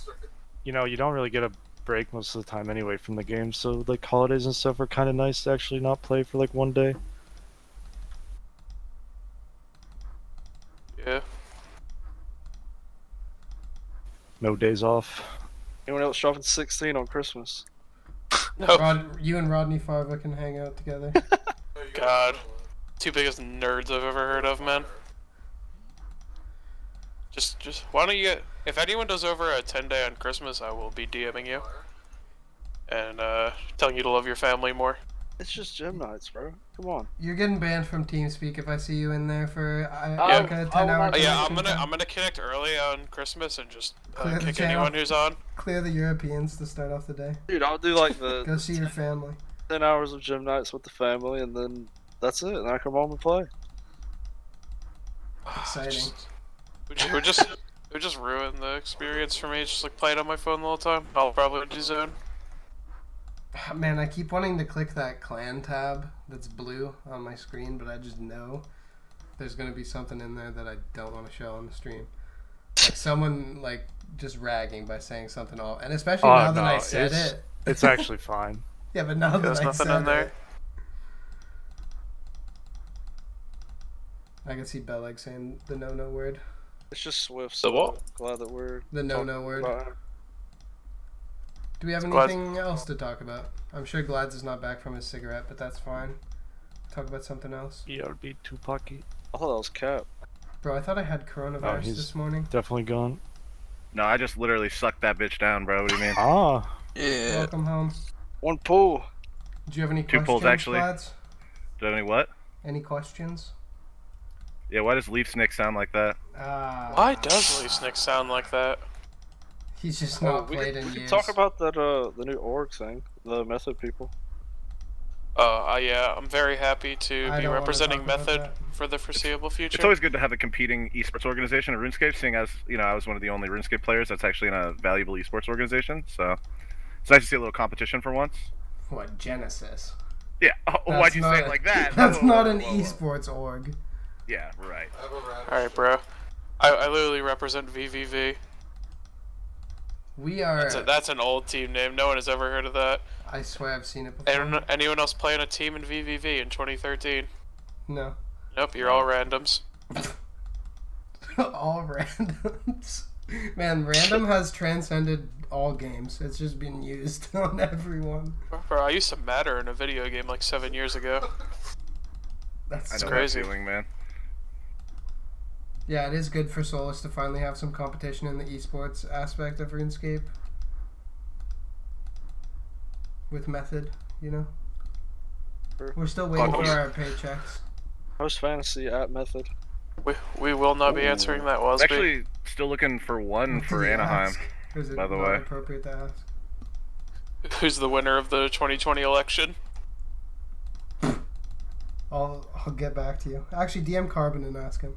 you know, you don't really get a break most of the time anyway from the game. So like holidays and stuff are kind of nice to actually not play for like one day. Yeah. No days off. Anyone else dropping 16 on Christmas? No. You and Rodney Farva can hang out together. God. Two biggest nerds I've ever heard of, man. Just why don't you if anyone does over a 10-day on Christmas, I will be DMing you. And telling you to love your family more. It's just gym nights, bro. Come on. You're getting banned from TeamSpeak if I see you in there for Yeah. like a 10-hour. Yeah, connection I'm time. gonna connect early on Christmas and just Clear the kick channel. anyone who's on. Clear the Europeans to start off the day. Dude, I'll do like Go the see your family. 10 hours of gym nights with the family, and then that's it. And I come home and play. Exciting. It would just ruin the experience for me. Just like playing on my phone the whole time. I'll probably do zone. Man, I keep wanting to click that clan tab that's blue on my screen, but I just know there's gonna be something in there that I don't want to show on the stream. Like someone like just ragging by saying something all, and especially Oh, now that I no, said it's- it. It's actually fine. Yeah, but now There's that I nothing said in there. it, I can see Beleg saying the no word. It's just Swift. The what? Glad that we're The no talking word. about him. Do we have Glad- anything else to talk about? I'm sure Glads is not back from his cigarette, but that's fine. Talk about something else. ERB Tupac I thought that was Cap. Bro, I thought I had coronavirus he's- this morning. definitely gone. No, I just literally sucked that bitch down, bro. What do you mean? Ah, Yeah. Welcome home. One pull. Do you have any Two questions, pulls, actually. Glads? Do you have any what? Any questions? Yeah, why does Leaf Snick sound like that? Why does Leaf Snick sound like that? He's just Oh, not we played could in years. talk about that the new org thing, the Method people. Yeah, I'm very happy to I be don't wanna representing talk about Method that. for the foreseeable future. It's always good to have a competing esports organization in RuneScape, seeing as, you know, I was one of the only RuneScape players that's actually in a valuable esports organization, so it's nice to see a little competition for once. What, Genesis? Yeah, oh, That's why'd you say not it like that? That's Whoa, not whoa, an whoa, whoa. esports org. Yeah, right. Alright, bro. I literally represent VVV. We are. That's an old team name. No one has ever heard of that. I swear I've seen it before. Anyone else playing a team in VVV in 2013? No. Nope, you're all randoms. All randoms. Man, random has transcended all games. It's just been used on everyone. Bro, I used to matter in a video game like 7 years ago. That's I so know crazy. that feeling, man. Yeah, it is good for Solace to finally have some competition in the esports aspect of RuneScape. With Method, you know? Sure. We're still waiting for Fuck. our paychecks. Post Fantasy at Method. We will not be answering that, I'm Wasby. actually still looking for one What for did he Anaheim. ask? Or is it by the not way. appropriate to ask? Who's the winner of the 2020 election? I'll get back to you. Actually, DM Carbon and ask him.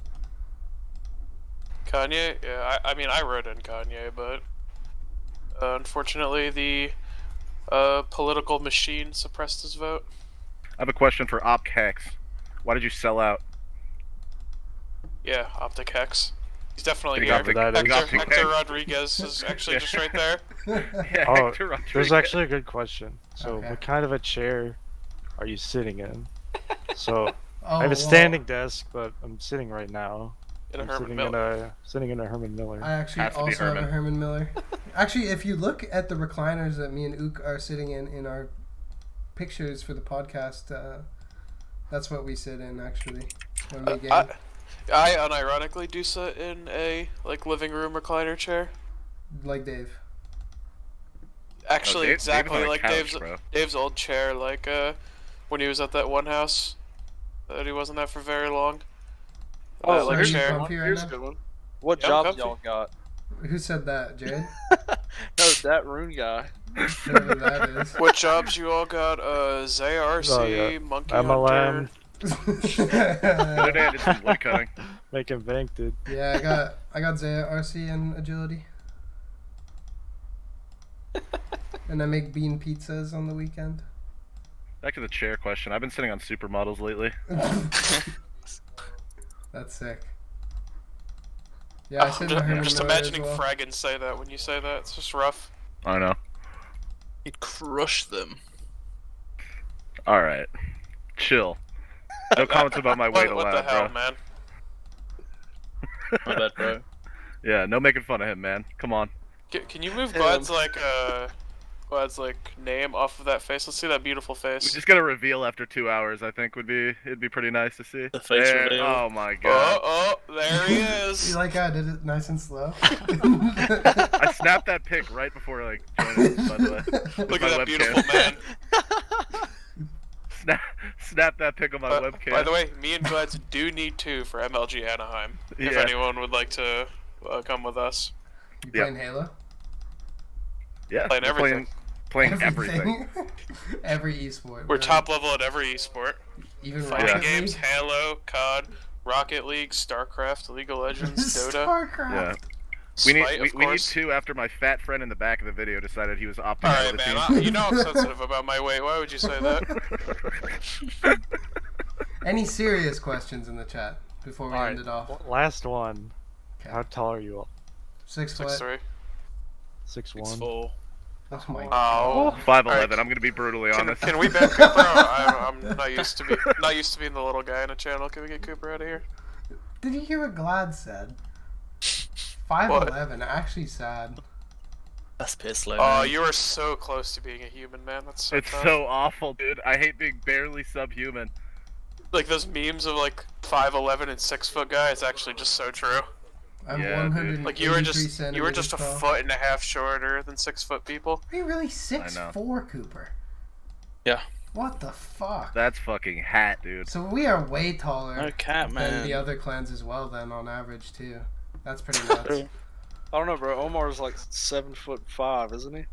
Kanye? Yeah, I mean, I wrote in Kanye, but unfortunately the political machine suppressed his vote. I have a question for Op Hex. Why did you sell out? Yeah, Optic Hex. He's definitely Big here. Optic- that big is- Optic Hector Hex. Rodriguez is actually just right there. Yeah, Oh, Hector Rodriguez. there's actually a good question. So, Okay. what kind of a chair are you sitting in? So Oh, I have a well, standing desk, but I'm sitting right now. In a I'm Herman sitting Miller. sitting in a Herman Miller. I actually Has to be also have a Herman. Herman Miller. Actually, if you look at the recliners that me and Ook are sitting in our pictures for the podcast, that's what we sit in actually when we game. I unironically do sit in a like living room recliner chair. Like Dave. Actually, Dave's exactly on a like couch, bro. Dave's old chair, like when he was at that one house that he wasn't at for very long. Oh, That, like here's chair. a good one. Comfy right Here's a now? good one. What Yeah, I'm jobs comfy. y'all got? Who said that, Jared? No, that rune guy. Whoever that is. What jobs you all got? ZRC, Oh, yeah. Monkey MLM, Hunter. The other day I did some wood cutting. making bank, dude. Yeah, I got Zaya RC and agility. And I make bean pizzas on the weekend. Back to the chair question. I've been sitting on supermodels lately. That's sick. Yeah, I sit in the I'm Herman just Miller as imagining well. Fraggins say that when you say that. It's just rough. I know. He'd crush them. All right, chill. No comments about my weight What allowed, the hell, bro. man? My bad, bro. Yeah, no making fun of him, man. Come on. Can you move Glad's like name off of that face? Let's see that beautiful We face. just got a reveal after 2 hours. I think it'd be pretty nice to see. The face There- reveal. Oh my god. Oh, there he You is. like how I did it nice and slow? I snapped that pic right before like joining, by the way. Look my at webcam. that beautiful man. Snap that pic on my webcam. By the way, me and Glads do need two for MLG Anaheim. If Yeah. anyone would like to come with us. You Yeah. playing Halo? yeah, playing we're everything. playing everything. Every esport. We're really. top level at every esport. Even Fighting Rocket games, League? Halo, COD, Rocket League, StarCraft, League of Legends, Dota, StarCraft. Yeah. Smite, We of need course. two after my fat friend in the back of the video decided he was opting out Alright, of the man. team. You know I'm sensitive about my weight. Why would you say that? Any serious questions in the chat before we Alright, end it off? last one. Okay. How tall are you all? 6 foot. 6'3". 6'1"? 6'4". Oh my Oh. 5'11". Alright. I'm gonna be brutally Can, honest. can we ban Cooper? I'm not used to being the little guy in a channel. Can we get Cooper out of here? Did you hear what Glad said? 5'11", actually sad. That's piss low. Oh, man. you are so close to being a human, man. That's so It's tough. so awful, dude. I hate being barely subhuman. Like those memes of like 5'11" and 6 foot guy. It's actually just so true. I'm Yeah, dude. 183 Like you were just centimeters a tall. foot and a half shorter than 6 foot people. Are you really know. 6'4", Cooper? Yeah. What the fuck? That's fucking hat, dude. So we are way taller No cat, than man. the other clans as well then on average too. That's pretty nuts. I don't know, bro. Omar's like 7'5", isn't he?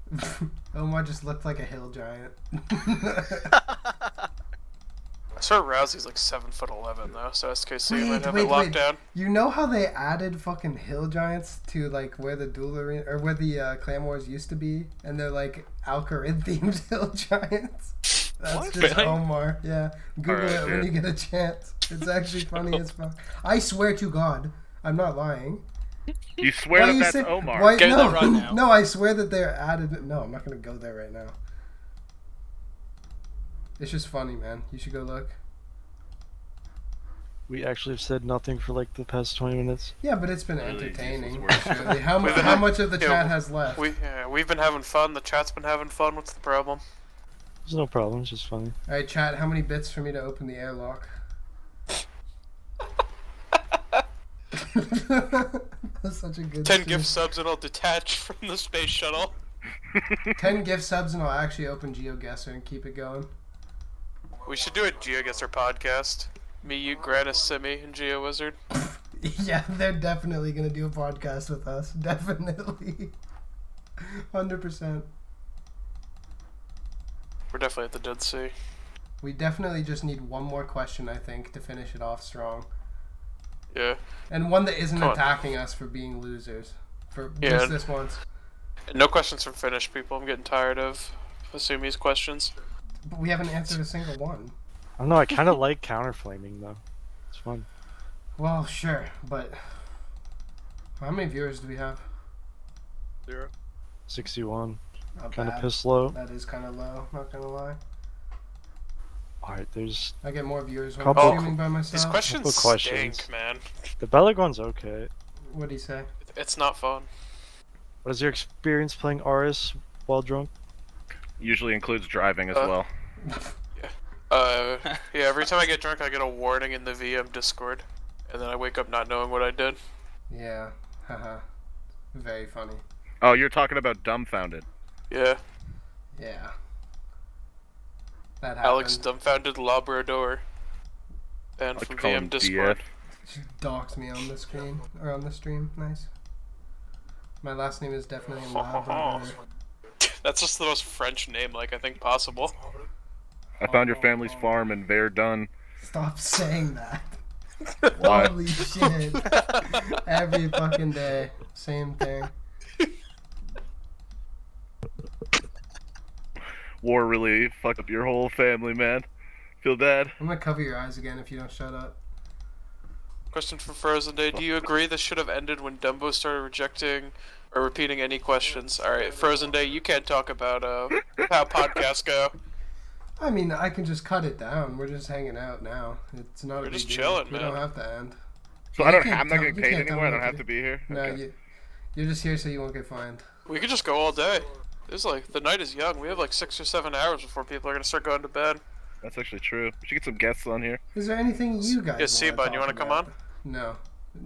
Omar just looked like a hill giant. I swear Rousey's like 7'11" though, so SKC Wait, might have wait, it locked wait. down. You know how they added fucking hill giants to like where the duel arena or where the clan wars used to be, and they're like Alcarid themed hill giants. That's What? just Really? Omar. Yeah, Google Alright, it when dude. you get a chance. It's actually funny as fuck. I swear to God, I'm not lying. You swear Why that you that's say- Omar. Why, Go no, there right now. no, I swear that they're added. No, I'm not gonna go there right now. It's just funny, man. You should go look. We actually have said nothing for like the past 20 minutes. Yeah, but it's been Really entertaining. useless words. Really. How We've been how having- much of the yeah, chat has left? We've been having fun. The chat's been having fun. What's the problem? There's no problem, it's just funny. Alright, chat, how many bits for me to open the airlock? That's such a good 10 stream. gift subs and I'll detach from the space shuttle. 10 gift subs and I'll actually open GeoGuessr and keep it going. We should do a GeoGuessr podcast. Me, you, Granis, Simi, and GeoWizard. Yeah, they're definitely gonna do a podcast with us. Definitely. 100%. We're definitely at the Dead Sea. We definitely just need one more question, I think, to finish it off strong. Yeah. And one that isn't Come on. attacking us for being losers. For Yeah. just this once. No questions from Finnish people. I'm getting tired of Asumi's questions. But we haven't answered a single one. I don't know, I kind of like counterflaming though. It's fun. Well, sure, but how many viewers do we have? 0. 61. Not Kind of bad. piss low. That is kind of low, not gonna lie. Alright, there's I get more viewers when Couple- I'm streaming by These myself. questions Couple questions. stink, man. the Bellic one's okay. What do you say? It's not fun. What is your experience playing Aris while drunk? Usually includes driving as Uh, well. Yeah, every time I get drunk, I get a warning in the VM Discord. And then I wake up not knowing what I did. Yeah, haha. Very funny. Oh, you're talking about dumbfounded. Yeah. Yeah. That happened. Alex dumbfounded Labrador. And I like from to call VM him Discord. DF. She doxed me on the screen, or on the stream. Nice. My last name is definitely Labrador. That's just the most French name, like, I think possible. I found your family's farm in Verdun. Stop saying that. Why? Holy shit. Every fucking day. Same thing. War really fucked up your whole family, man. Feel bad? I'm gonna cover your eyes again if you don't shut up. Question from Frozen Day. Do you agree this should have ended when Dumbo started rejecting or repeating any questions? Alright, Frozen Day, you can't talk about how podcasts go. I mean, I can just cut it down. We're just hanging out now. It's not We're a big just deal. chilling, We man. don't have to end. So You I'm can't not tell- getting you paid can't tell anymore? I me don't what have to to be here? No, Okay. you're just here so you won't get fined. We could just go all day. There's like, the night is young. We have like 6 or 7 hours before people are gonna start going to bed. That's actually true. We should get some guests on here. Is there anything you guys Yeah, C-Bun, you want wanna to come on? No.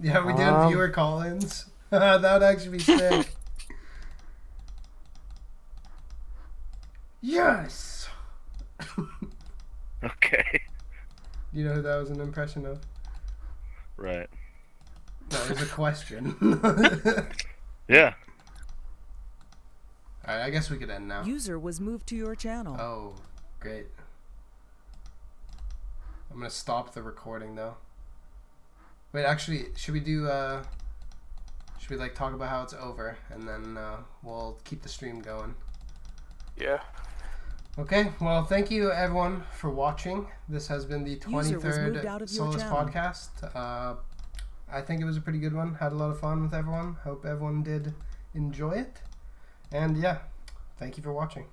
Yeah, we did viewer call-ins. That would actually be sick. Yes! Okay. You know who that was an impression of? Right. No, it was a question. Yeah. Alright, I guess we could end now. User was moved to your channel. Oh, great. I'm gonna stop the recording though. Wait, actually, should we do, should we like talk about how it's over and then we'll keep the stream going? Yeah. Okay, well, thank you everyone for watching. This has been the User was moved out 23rd of your Solace channel. Podcast. I think it was a pretty good one. Had a lot of fun with everyone. Hope everyone did enjoy it. And yeah, thank you for watching.